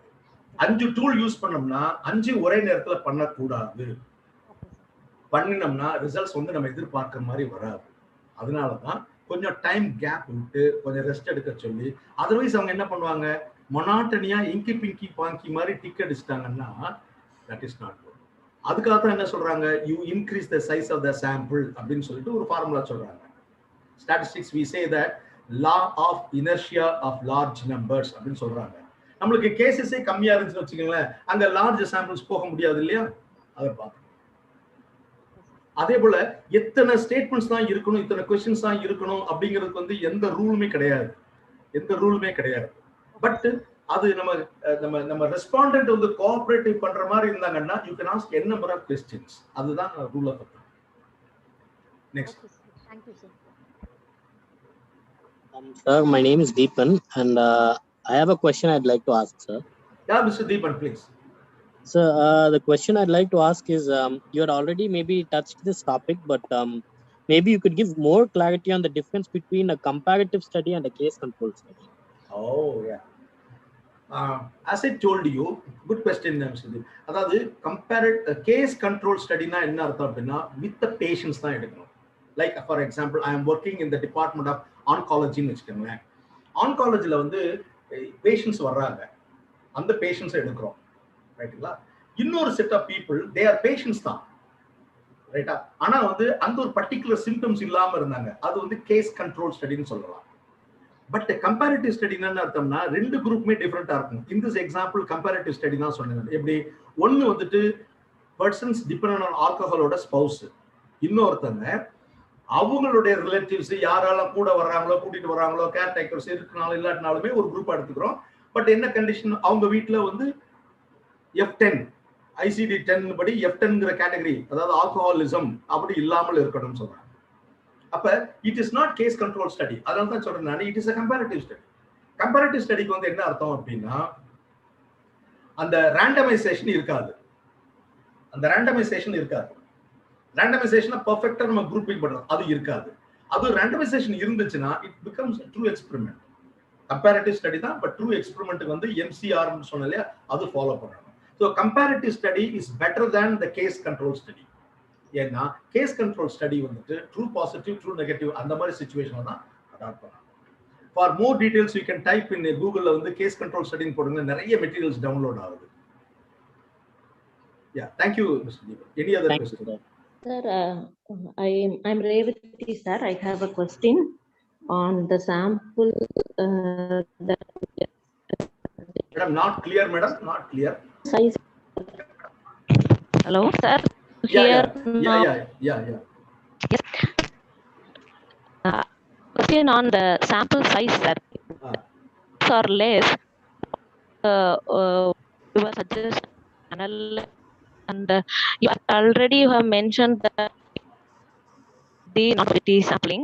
5 tool use பண்ணோம்னா 5 ஒரே நேரத்துல பண்ணக்கூடாது. பண்ணினோம்னா ரிசல்ட்ஸ் வந்து நம்ம எதிர்பார்க்கிற மாதிரி வராது. அதனாலதான் கொஞ்சம் டைம் கேப் விட்டு கொஞ்சம் ரெஸ்ட் எடுக்க சொல்லி, அதர்வைஸ் அவங்க என்ன பண்ணுவாங்க, மொனாட்டனியா இங்கி பிங்கி பாங்கி மாதிரி டிக் அடிச்சிட்டாங்கன்னா தட் இஸ் நாட் குட். அதுக்காக தான் என்ன சொல்றாங்க, you increase the size of the sample அப்படின்னு சொல்லிட்டு ஒரு ஃபார்முலா சொல்றாங்க. Statistics we say that law of inertia of large numbers அப்படின்னு சொல்றாங்க. நம்மளுக்கு கேசஸே கம்மியா இருந்துச்சுன்னு வச்சுக்கோங்களேன், அங்க லார்ஜ் சாம்பிள்ஸ் போக முடியாது இல்லையா, அதை பார்த்து. அதே போல எத்தனை ஸ்டேட்மெண்ட்ஸ் தான் இருக்கணும், இத்தனை கொஸ்டின்ஸ் தான் இருக்கணும் அப்படிங்கிறதுக்கு வந்து எந்த ரூலுமே கிடையாது. பட் அது நம்ம ரெஸ்பாண்டன்ட் வந்து கோஆபரேட்டிவ் பண்ற மாதிரி இருந்தாங்கன்னா you can ask n number of questions. அதுதான் rule of Next. Okay, sir. Thank you, sir. Sir, my name is Deepan, and I have a question I'd like to ask, sir. Yeah, Mr. Deepan, please. So the question I'd like to ask is, you had already maybe touched this topic, but maybe you could give more clarity on the difference between a comparative study and a case control study. Oh, yeah. As I told you, good question, Mr. Deepan. அதாவது case control ஸ்டடினா என்ன அர்த்தம் அப்படின்னா with the patients தான் எடுக்கணும். Like for example, I am working in the department of ஆன்காலஜின்னு வச்சுக்கோங்களேன். ஆன்காலஜியில் வந்து பேஷண்ட்ஸ் வர்றாங்க, அந்த பேஷண்ட்ஸை எடுக்கிறோம், ரைட்டுங்களா? இன்னொரு set of people, they are patients தான், ரைட்டா? ஆனால் வந்து அந்த ஒரு பர்டிகுலர் சிம்டம்ஸ் இல்லாமல் இருந்தாங்க, அது வந்து கேஸ் கண்ட்ரோல் ஸ்டடின்னு சொல்லலாம். பட் கம்பேரிட்டிவ் ஸ்டடினா அர்த்தம்னா ரெண்டு குரூப்புமே டிஃப்ரெண்டா இருக்கும். In this example comparative study தான் சொன்னேன். எப்படி ஒன்னு வந்துட்டு பர்சன்ஸ் டிபெண்ட் ஆன் ஆல்கஹாலோட ஸ்பௌஸ், இன்னொருத்தங்க அவங்களுடைய ரிலேட்டிவ்ஸ் யாரெல்லாம் கூட வர்றாங்களோ கூட்டிட்டு வர்றாங்களோ கேர் டேக்கர்ஸ் இருக்கனாலும் இல்லாட்டினாலுமே ஒரு குரூப் எடுத்துக்கிறோம். பட் என்ன கண்டிஷன், அவங்க வீட்டில் வந்து F10 ICD-10 படி F10ங்கிற கேட்டகரி, அதாவது ஆல்கஹாலிசம் அப்படி இல்லாமல் இருக்கணும்னு சொல்றாங்க. அப்ப it is not case control study. அதனால தான் சொல்றேன் நான், it is a comparative study. Comparative ஸ்டடிக்கு வந்து என்ன அர்த்தம் அப்படின்னா அந்த ரேண்டமைசேஷன் இருக்காது. அந்த ரேண்டமைசேஷன் இருக்காது. ரேண்டமைசேஷனை பர்ஃபெக்டா நம்ம குரூப்பிங் பண்றோம், அது இருக்காது. அது ரேண்டமைசேஷன் இருந்துச்சுன்னா it becomes true experiment. Comparative study தான், பட் ட்ரூ எக்ஸ்பெரிமெண்ட்டுக்கு வந்து MCR சொன்ன இல்லையா, அது ஃபாலோ பண்ணணும். So comparative study is better than the case control study. ஏன்னா கேஸ் கண்ட்ரோல் ஸ்டடி வந்துட்டு ட்ரூ பாசிட்டிவ் ட்ரூ நெகட்டிவ் அந்த மாதிரி சிச்சுவேஷன் தான் அடாப்ட் பண்ணணும். For more details you can type in கூகுள்ல வந்து கேஸ் கண்ட்ரோல் ஸ்டடின்னு போடுங்க, நிறைய மெட்டீரியல்ஸ் டவுன்லோட் ஆகுது. Yeah, thank you, Mr. Deepan. Any other question? Sir, I'm Revati, sir. I have a question on the sample. Madam, not clear, madam, not clear. Size. Hello, sir. Yeah. Yes. Question on the sample size, sir. Or less. You were suggest analyze, and you already have mentioned that the non-probability sampling.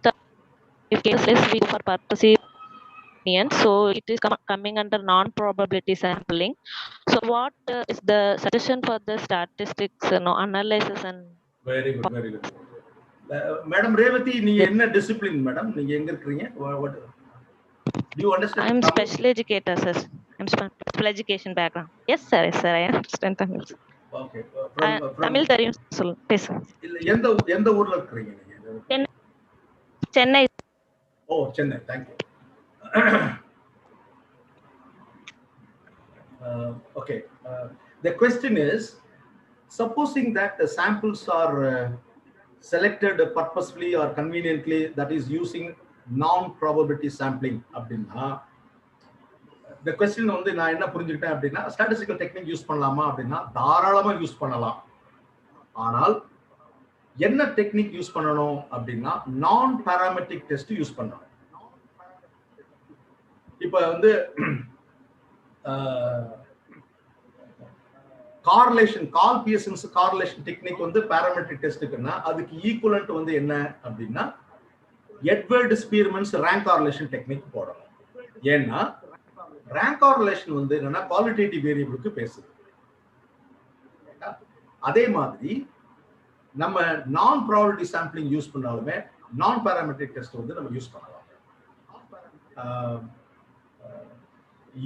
So if case less, we go for purposive opinion, so it is coming under non-probability sampling. So what is the suggestion for the statistics analysis and very good. Madam Revati, நீங்க என்ன discipline madam? நீங்க எங்க இருக்கீங்க? What do you understand? I'm special educator, sir. I'm special education background. Yes sir, I understand Tamil. Okay. Tamil தெரியும் சொல்லுங்க, பேசுங்க. எந்த ஊர்ல இருக்கீங்க நீங்க? Chennai. Oh, Chennai. Thank you. Okay. The question is, supposing that the samples are selected purposefully or conveniently, that is using non-probability sampling அப்படின்னா, the question வந்து நான் என்ன புரிஞ்சுக்கிட்டேன் அப்படின்னா, statistical technique யூஸ் பண்ணலாமா அப்படின்னா தாராளமா யூஸ் பண்ணலாம். ஆனால் என்ன டெக்னிக் யூஸ் பண்ணணும் அப்படின்னா நான் பாராமெட்ரிக் டெஸ்ட் யூஸ் பண்ணணும். இப்ப வந்து கார்லேஷன் பியர்சன்ஸ் கார்லேஷன் டெக்னிக் வந்து பாராமெட்ரிக் டெஸ்ட்டுக்குன்னா அதுக்கு ஈக்குவலன்ட் வந்து என்ன அப்படின்னா எட்வர்ட் ஸ்பீர்மன்ஸ் ரேங்க் கார்லேஷன் டெக்னிக் போடணும். ஏன்னா ரேங்க் கார்லேஷன் வந்து என்னன்னா குவாலிட்டேட்டிவ் வேரியபிளுக்கு பேசுது. அதே மாதிரி நம்ம நான் ப்ராபபிலிட்டி சாம்பிளிங் யூஸ் பண்ணாலுமே நான் பாராமெட்ரிக் டெஸ்ட் வந்து நம்ம யூஸ் பண்ணலாம்.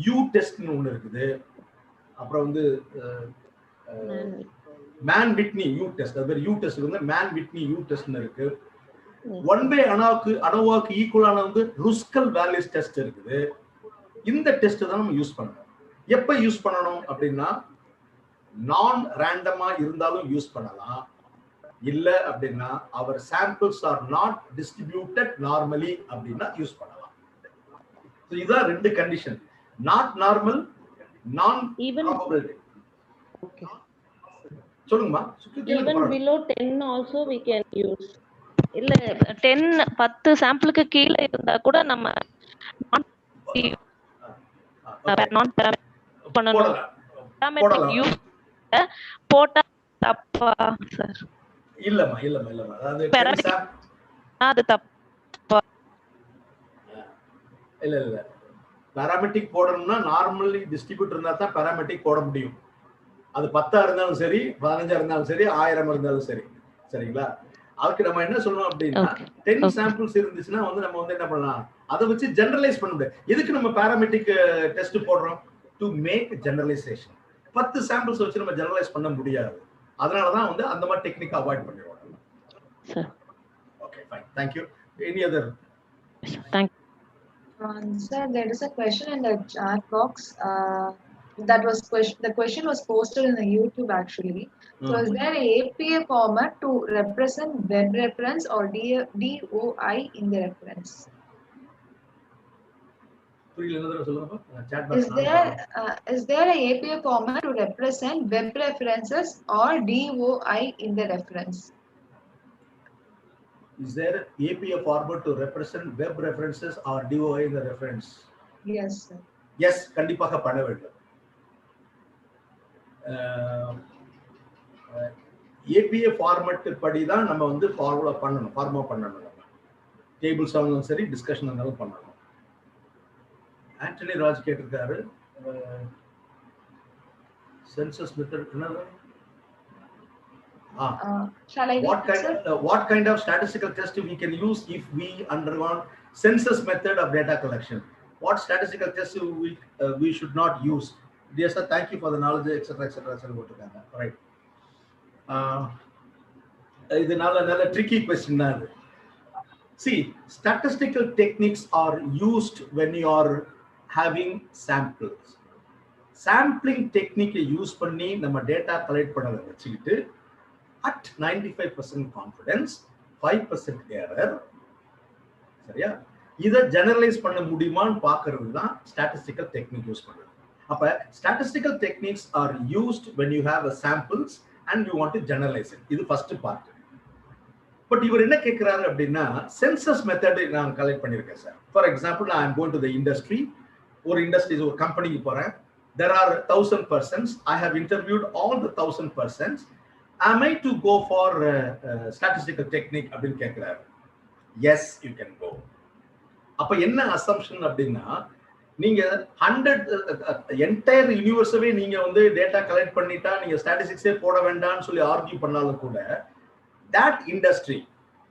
யூ டெஸ்ட்னு ஒன்று இருக்குது, அப்புறம் வந்து மேன் விட்னி யூ டெஸ்ட், அது பேர் யூ டெஸ்ட் வந்து மேன் விட்னி யூ டெஸ்ட்னு இருக்கு. ஒன் பை அனோவாக்கு ஈக்குவலான வந்து ருஸ்கல் வேல்யூஸ் டெஸ்ட் இருக்குது. இந்த டெஸ்ட் தான் நம்ம யூஸ் பண்ணணும். எப்ப யூஸ் பண்ணணும் அப்படின்னா நான் ரேண்டமா இருந்தாலும் யூஸ் பண்ணலாம், இல்ல அப்படின்னா அவர் samples are not distributed normally அப்படின்னா யூஸ் பண்ணலாம். இதுதான் ரெண்டு condition, not normal, non probability. Okay. சொல்லுங்கம்மா. Even below 10 also we can use. இல்ல 10 சாம்பிளுக்கு கீழ இருந்தா கூட நம்ம நான் பண்ணனும். யூஸ் போட்டா தப்பா சார்? இல்லம்மா. அதாவது 10 சாம்பிள் அது தப்பு. இல்ல. பாராமெட்ரிக் போடணும்னா நார்மலி டிஸ்ட்ரிபியூட் இருந்தா தான் பாராமெட்ரிக் போட முடியும். அது 10 இருந்தாலும் சரி, 15 இருந்தாலும் சரி, 1000 இருந்தாலும் சரி. சரிங்களா? அதுக்கு நம்ம என்ன சொல்லணும் அப்படின்னா 10 சாம்பிள்ஸ் இருந்துச்சுன்னா வந்து நம்ம வந்து என்ன பண்ணலாம், அதை வச்சு ஜெனரலைஸ் பண்ண முடியாது. எதுக்கு நம்ம பாராமெட்ரிக் டெஸ்ட் போடுறோம்? To make generalization. 10 சாம்பிள்ஸ் வச்சு நம்ம ஜெனரலைஸ் பண்ண முடியாது. அதனாலதான் வந்து அந்த மாதிரி டெக்னிக் அவாய்ட் பண்ணிடுவோம். Okay, fine. Thank you. Any other? Thank you. Sir, there is a question in the chat box. The question was posted in the YouTube actually. So, is there a APA format to represent web reference or DOI in the reference? Is there a APA format to represent web references or DOI in the reference? Is there APA format to represent web references or DOI in the reference? Yes, sir. Yes, கண்டிப்பாக பண்ண வேண்டும். APA format படி தான் நம்ம வந்து formula பண்ணணும். Tables ஆனாலும் சரி, டிஸ்கஷன் ஆனாலும் பண்ணணும். ஆண்டனி ராஜ் கேட்டிருக்காரு, சென்சஸ் மெத்தட் என்னது? What kind of statistical test we can use if we undergone census method of data collection? What statistical test we should not use? Dear sir, thank you for the knowledge, etc. Right. This is a tricky question. See, statistical techniques are used when you are having samples. Sampling technique use பண்ணி நம்ம data collect பண்ணத வச்சிட்டு at 95% confidence 5% error, சரியா? இத generalise பண்ண முடியுமான்னு பார்க்கிறது தான் statistical technique யூஸ் பண்றது. அப்ப statistical techniques are used when you have a samples and you want to generalize it. இது ஃபர்ஸ்ட் பார்ட். பட் இவர் என்ன கேட்கிறாரு அப்படின்னா, சென்சஸ் மெத்தட் நான் கலெக்ட் பண்ணிருக்கேன் sir. For example, I am going to the industry. ஒரு இண்டஸ்ட்ரி, ஒரு கம்பெனிக்கு போறேன். there are 1000 persons. I have interviewed all the 1000 persons. Am I to go for statistical technique அப்படின்னு கேட்கிறாரு. Yes, you can go. அப்ப என்ன assumption அப்படின்னா, நீங்க 100 என்டையர் யூனிவர்ஸவே நீங்க வந்து டேட்டா கலெக்ட் பண்ணிட்டா நீங்க ஸ்டாட்டிஸ்டிக்ஸே போட வேண்டாம்னு சொல்லி ஆர்கியூ பண்ணாலும் கூட, that industry,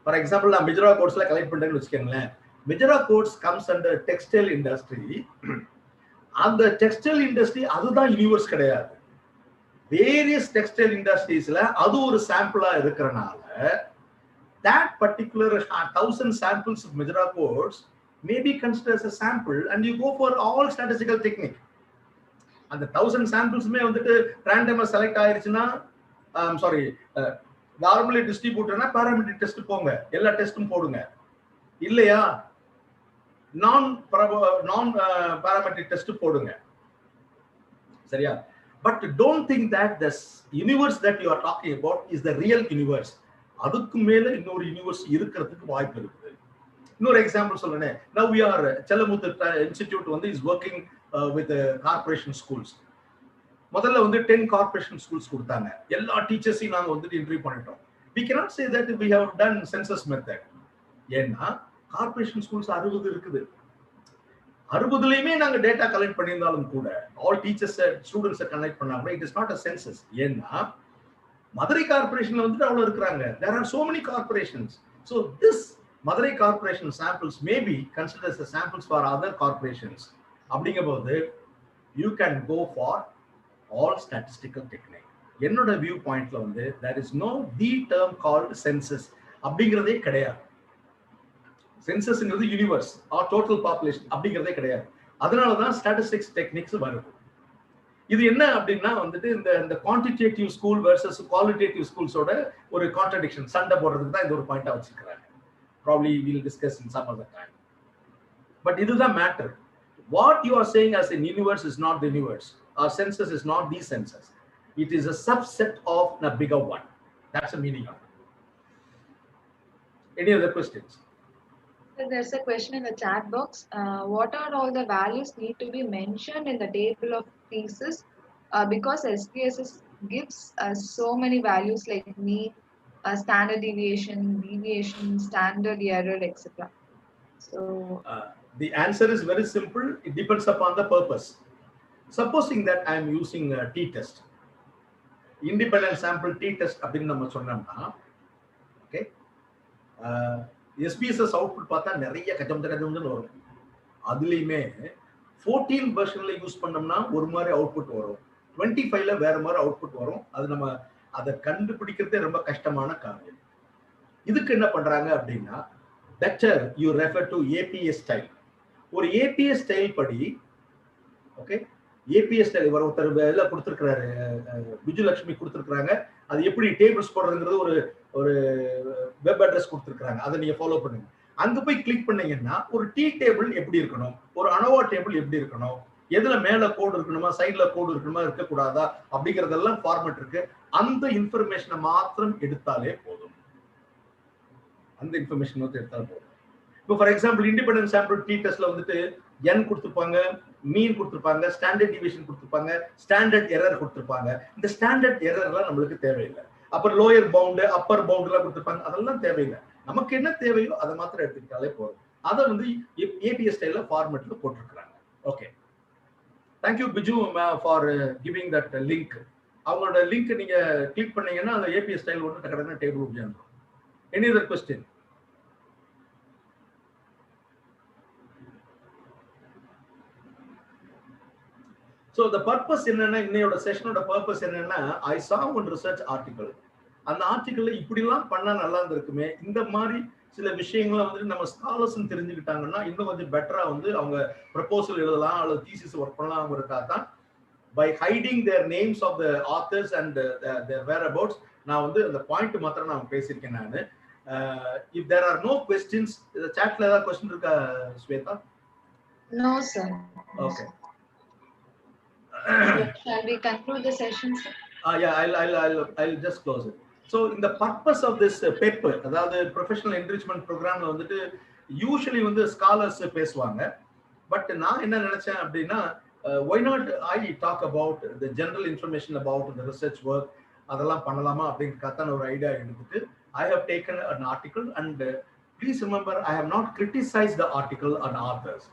for example, நான் மிஜரா கோட்ஸ்ல கலெக்ட் பண்றேன்னு வச்சுக்கோங்களேன். மிஜரா coats comes under textile industry. அந்த டெக்ஸ்டைல் இண்டஸ்ட்ரி அதுதான் யூனிவர்ஸ் கிடையாது. வேரியஸ் டெக்ஸ்டைல் இண்டஸ்ட்ரீஸ்ல அது ஒரு சாம்பிளா இருக்கிறனால that particular 1000 samples of Mijra codes may be considered as a sample and you go for all statistical technique. அந்த 1000 samples-மே வந்துட்டு randomly select ஆயிருச்சுனா, நார்மலி டிஸ்ட்ரிபியூட்டர்னா பாராமெட்ரிக் டெஸ்ட் போங்க, எல்லா டெஸ்டும் போடுங்க. இல்லையா நான் பாராமெட்ரிக் டெஸ்ட் போடுங்க. சரியா? But don't think that this universe that you are talking about is the real universe. அதுக்கு மேல இன்னொரு யூனிவர்ஸ் இருக்கிறதுக்கு வாய்ப்பு இருக்குது. இன்னொரு எக்ஸாம்பிள் சொல்றேன். Now we are Chellamuthu Institute வந்து is working with corporation schools. முதல்ல வந்து 10 corporation schools கொடுத்தாங்க. எல்லா டீச்சர்ஸையும் நாங்க வந்து இன்டர்வியூ பண்ணிட்டோம். We cannot say that we have done census method. ஏன்னா கார்ப்பரேஷன் ஸ்கூல்ஸ் 60 இருக்குது. 60லயுமே நாங்க டேட்டா கலெக்ட் பண்ணியிருந்தாலும் கூட ஆல் டீச்சர்ஸ் ஸ்டூடெண்ட்ஸ் கலெக்ட் பண்ணாங்க. It is not a census. ஏன்னா மதுரை கார்ப்பரேஷன்ல வந்து அவ்வளவு இருக்கிறாங்க. There are so many corporations. So this Madurai corporation samples may be considered as the samples for other corporations. அப்படிங்கும்போது you can go for all statistical technique. என்னோட view பாயிண்ட்ல வந்து there is no the term called census அப்படிங்கிறதே கிடையாது. சென்சஸ்ங்கிறது universe R total population அப்படிங்கிறதே கிடையாது. அதனால தான் ஸ்டாட்டிஸ்டிக்ஸ் டெக்னிக்ஸ் வருது. இது என்ன அப்படின்னா வந்துட்டு இந்த குவான்டிடேட்டிவ் ஸ்கூல் வெர்சஸ் குவாலிட்டேட்டிவ் ஸ்கூல்ஸோட ஒரு கான்ட்ரடிக்ஷன், சண்டை போடுறதுக்கு தான் இது ஒரு பாயிண்டா வச்சிருக்காங்க. Probably we'll discuss in some other time. But இதுதான் matter. What you are saying as an universe is not the universe. Our census is not the census. It is a subset of a bigger one. That's the meaning of it. Any other questions? There's a question in the chat box. What are all the values need to be mentioned in the table of pieces? Because SPSS gives us so many values like mean, standard deviation, standard error, etc. So the answer is very simple. It depends upon the purpose. Supposing that I am using a t-test, independent sample t-test அப்படின்னு நம்ம சொன்னோம்னா, okay, SPSS output பார்த்தா நிறைய கஜம்னு வரும். அதுலயுமே 14 வெர்ஷன்ல use பண்ணோம்னா ஒரு மாதிரி அவுட்புட் வரும், 25ல வேற மாதிரி அவுட்புட் வரும். அது நம்ம அதை கண்டுபிடிக்கிறதே ரொம்ப கஷ்டமான காரியம். இதுக்கு என்ன பண்றாங்க அப்படின்னா, better you refer to APS style. ஒரு APS ஸ்டைல் படி, ஓகே, APS ஸ்டைல் ஒருத்தர் எல்லாம் கொடுத்துருக்கிறாரு, விஜயலட்சுமி கொடுத்துருக்காங்க. அது எப்படி டேபிள்ஸ் போடுறதுங்கிறது ஒரு வெப் அட்ரஸ் கொடுத்துருக்காங்க. அதை நீங்க ஃபாலோ பண்ணுங்க. அங்க போய் கிளிக் பண்ணீங்கன்னா ஒரு டி டேபிள் எப்படி இருக்கணும், ஒரு அனோவா டேபிள் எப்படி இருக்கணும், எதுல மேல கோடு இருக்கணுமா, சைட்ல கோடு இருக்கணுமா, இருக்கக்கூடாதா அப்படிங்கறதெல்லாம் ஃபார்மேட் இருக்கு. அந்த இன்ஃபர்மேஷனை மாத்திரம் எடுத்தாலே போதும். அந்த இன்ஃபர்மேஷன் வந்து எடுத்தாலே போதும். இப்போ for example independent sample T டெஸ்ட்ல வந்துட்டு என் கொடுத்துருப்பாங்க, மீன் கொடுத்துருப்பாங்க, ஸ்டாண்டர்ட் டிவியேஷன் கொடுத்துருப்பாங்க, ஸ்டாண்டர்ட் எரர் கொடுத்துருப்பாங்க. இந்த ஸ்டாண்டர்ட் எரர்லாம் நம்மளுக்கு தேவையில்லை. அப்புறம் லோயர் பவுண்டு, அப்பர் பவுண்டுலாம் கொடுத்துருப்பாங்க, அதெல்லாம் தேவையில்லை. நமக்கு என்ன தேவையோ அதை மாத்திரம் எடுத்துக்கிட்டாலே போதும். அதை வந்து ஏபிஎஸ் ஸ்டைல ஃபார்மேட்ல போட்டிருக்கிறாங்க. Okay, thank you Biju for giving that link. அவங்களோட லிங்க் நீங்க கிளிக் பண்ணீங்கன்னா அந்த ஏபிஎஸ் ஸ்டைல் ஒன்று டக்குனு டேபிள் உட்காந்துரும். Any other question? So the purpose என்னன்னா, இன்னையோட செஷனோட பர்பஸ் என்னன்னா, I saw one research article. அந்த ஆர்டிக்கல்ல இப்படிலாம் பண்ணா நல்லா இருந்திருக்குமே, இந்த மாதிரி சில விஷயங்களை வந்து நம்ம ஸ்காலர்ஸ் தெரிஞ்சுக்கிட்டாங்கன்னா இன்னும் கொஞ்சம் பெட்டரா வந்து அவங்க ப்ரப்போசல் எழுதலாம் அல்லது தீசிஸ் ஒர்க் பண்ணலாம்ங்கிறதுக்காக தான் by hiding their names of the authors and their whereabouts நான் வந்து அந்த பாயிண்ட் மாத்திரம் நான் பேசியிருக்கேன். நான் if there are no questions, இந்த chatல ஏதாவது question இருக்கா Shweta? No sir. Okay. Shall we conclude the session, sir? Yeah, I'll just close it. So in the purpose of this paper, அதாவது professional enrichment programல வந்துட்டு usually வந்து scholars பேசுவாங்க. But நான் என்ன நினைச்சேன் அப்படின்னா, why not I talk about the general information about the research work, அதெல்லாம் பண்ணலாமா அப்படிங்கிறதுக்கான ஒரு ஐடியா எடுத்துட்டு I have taken an article and please remember I have not criticized the article on authors.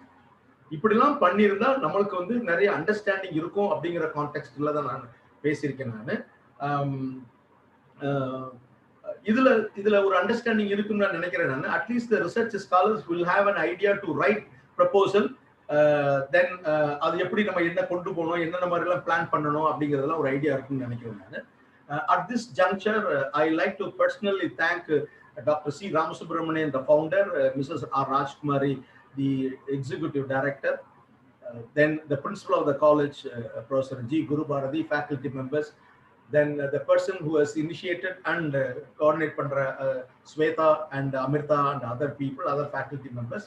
இப்படிலாம் பண்ணியிருந்தா நம்மளுக்கு வந்து நிறைய அண்டர்ஸ்டாண்டிங் இருக்கும் அப்படிங்கிற கான்டெக்ட்ல தான் நான் பேசியிருக்கேன். நான் இதுல ஒரு அண்டர்ஸ்டாண்டிங் இருக்குன்னு நான் நினைக்கிறேன். நான் at least the research scholars will have an idea to write proposal. Then அது எப்படி நம்ம என்ன கொண்டு போகணும், என்னென்ன மாதிரி எல்லாம் பிளான் பண்ணணும் அப்படிங்கிறதெல்லாம் ஒரு ஐடியா இருக்குன்னு நினைக்கிறேன். நான் at this juncture I like to personally thank Dr. C. Ramasubramanian, the founder, Mrs. R. Rajkumari, the executive director, then the principal of the college, Professor G. Guru Bharati, faculty members, then the person who has initiated and coordinate pandra Sweta and Amrita and other people, other faculty members,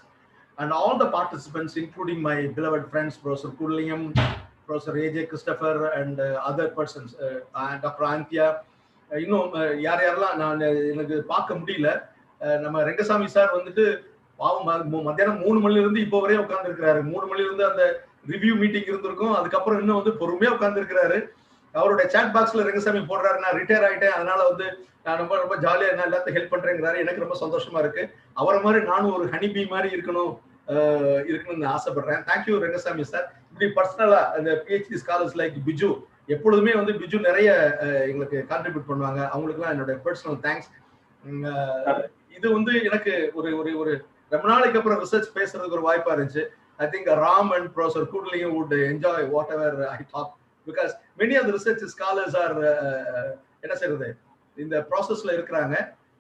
and all the participants, including my beloved friends, Professor Kurlingam, Professor A.J. Christopher, and other persons, Dr. Anthia. இன்னும் யார் யாரெல்லாம் நான் எனக்கு பார்க்க முடியல. நம்ம Rengasamy sir வந்துட்டு பாவம் மத்தியானம் 3 மணில இருந்து இப்போ வரையும் உட்கார்ந்து இருக்கிறாரு. 3 மணில இருந்து அந்த ரிவ்யூ மீட்டிங் இருந்திருக்கும். அதுக்கப்புறம் இன்னும் வந்து பொறுமையா உட்கார்ந்து இருக்கிறாரு. அவருடைய சாட் பாக்ஸ்ல ரெங்கசாமி போடுறாரு, நான் ரிட்டையர் ஆயிட்டேன், அதனால வந்து நான் ரொம்ப ரொம்ப ஜாலியா என்ன எல்லாத்தையும் ஹெல்ப் பண்றேங்கிறாரு. எனக்கு ரொம்ப சந்தோஷமா இருக்கு. அவரை மாதிரி நானும் ஒரு ஹனிபி மாதிரி இருக்கணும்னு ஆசைப்படுறேன். Thank you Rengasamy sir. இப்படி பர்சனலா அந்த PhD ஸ்காலர்ஸ் லைக் பிஜு, எப்பொழுதுமே வந்து பிஜு நிறைய எங்களுக்கு கான்ட்ரிபியூட் பண்ணுவாங்க. அவங்களுக்குலாம் என்னோட பர்சனல் தேங்க்ஸ். இது வந்து எனக்கு ஒரு ரொம்ப நாளைக்கு அப்புறம் ரிசர்ச் பேசுறதுக்கு ஒரு வாய்ப்பா இருந்துச்சு. I think Ram and Professor Kurlingam would enjoy whatever I talk, because many of the research scholars are என்ன சொல்றது, இந்த ப்ராசஸ்ல இருக்கிறாங்க.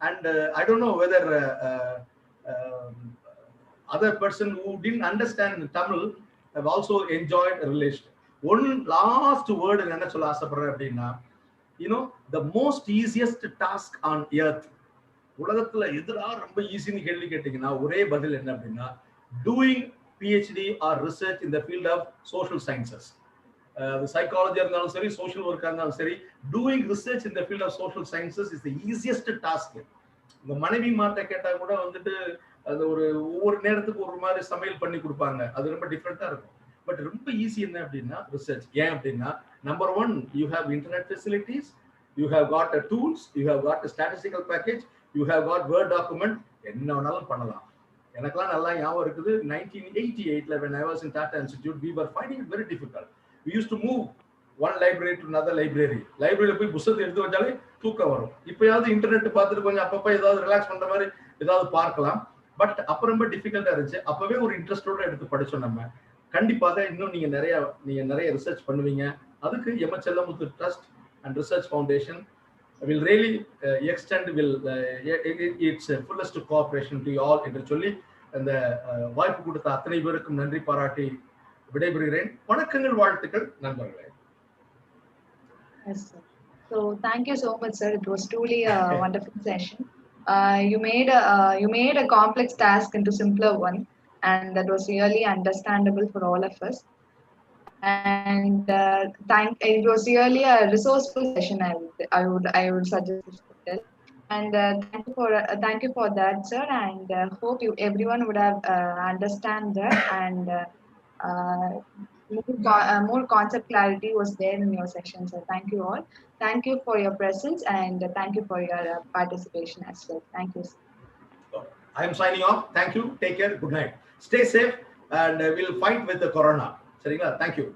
And I don't know whether other person who didn't understand Tamil have also enjoyed a relation. One last word என்ன சொல்ல ஆசைப்படுறேன் அப்படின்னா, the most easiest task on earth, உலகத்துல எதுடா ரொம்ப ஈஸின்னு கேள்வி கேட்டீங்கன்னா ஒரே பதில் என்ன அப்படின்னா, doing PhD or research in the field of social sciences. Psychology இருந்தாலும் சரி, social work இருந்தாலும் சரி, doing research in the field of social sciences is the easiest task. உங்க மனைவி மாட்ட கேட்டா கூட வந்துட்டு அது ஒவ்வொரு நேரத்துக்கு ஒரு மாதிரி சமையல் பண்ணி கொடுப்பாங்க. அது ரொம்ப டிஃப்ரெண்டா இருக்கும். பட் ரொம்ப ஈஸி என்ன அப்படின்னா ரிசர்ச். ஏன் அப்படின்னா, number 1, you have internet facilities. you have got the tools, you have got the statistical package, you have got Word document. என்ன வேணாலும் பண்ணலாம். எனக்கெல்லாம் நல்லா ஞாபகம் இருக்குது 1988 when I was in Tata Institute, we were finding it very difficult. We used to move one library to another library. லைப்ரரியில போய் புத்தகத்தை எடுத்து வச்சாலே தூக்கம் வரும். இப்பயாவது இன்டர்நெட் பார்த்துட்டு கொஞ்சம் அப்பப்போ ஏதாவது ரிலாக்ஸ் பண்ற மாதிரி ஏதாவது பார்க்கலாம். பட் அப்ப ரொம்ப டிஃபிகல்ட்டா இருந்துச்சு. அப்பவே ஒரு இன்ட்ரெஸ்டோட எடுத்து படிச்சோம் நம்ம. கண்டிப்பாக இன்னும் நீங்க நிறைய ரிசர்ச் பண்ணுவீங்க. அதுக்கு M.S.Chellamuthu Trust and Research Foundation will really extend its fullest cooperation to you all என்று சொல்லி அந்த வாய்ப்பு கொடுத்த அத்தனை பேருக்கும் நன்றி பாராட்டி விடைபெறுகிறேன். வணக்கங்கள், வாழ்த்துக்கள் நண்பர்களே. Yes, sir. So thank you so much, sir. It was truly a wonderful session. You made a complex task into simpler one, and that was really understandable for all of us. And it was really a resourceful session. I would suggest to tell. And thank you for that, sir. And hope everyone would have understand that, and more concept clarity was there in your session. So thank you all. Thank you for your presence, and thank you for your participation as well. Thank you, sir. I am signing off. Thank you. Take care. Good night. Stay safe, and we'll fight with the corona. Thank you.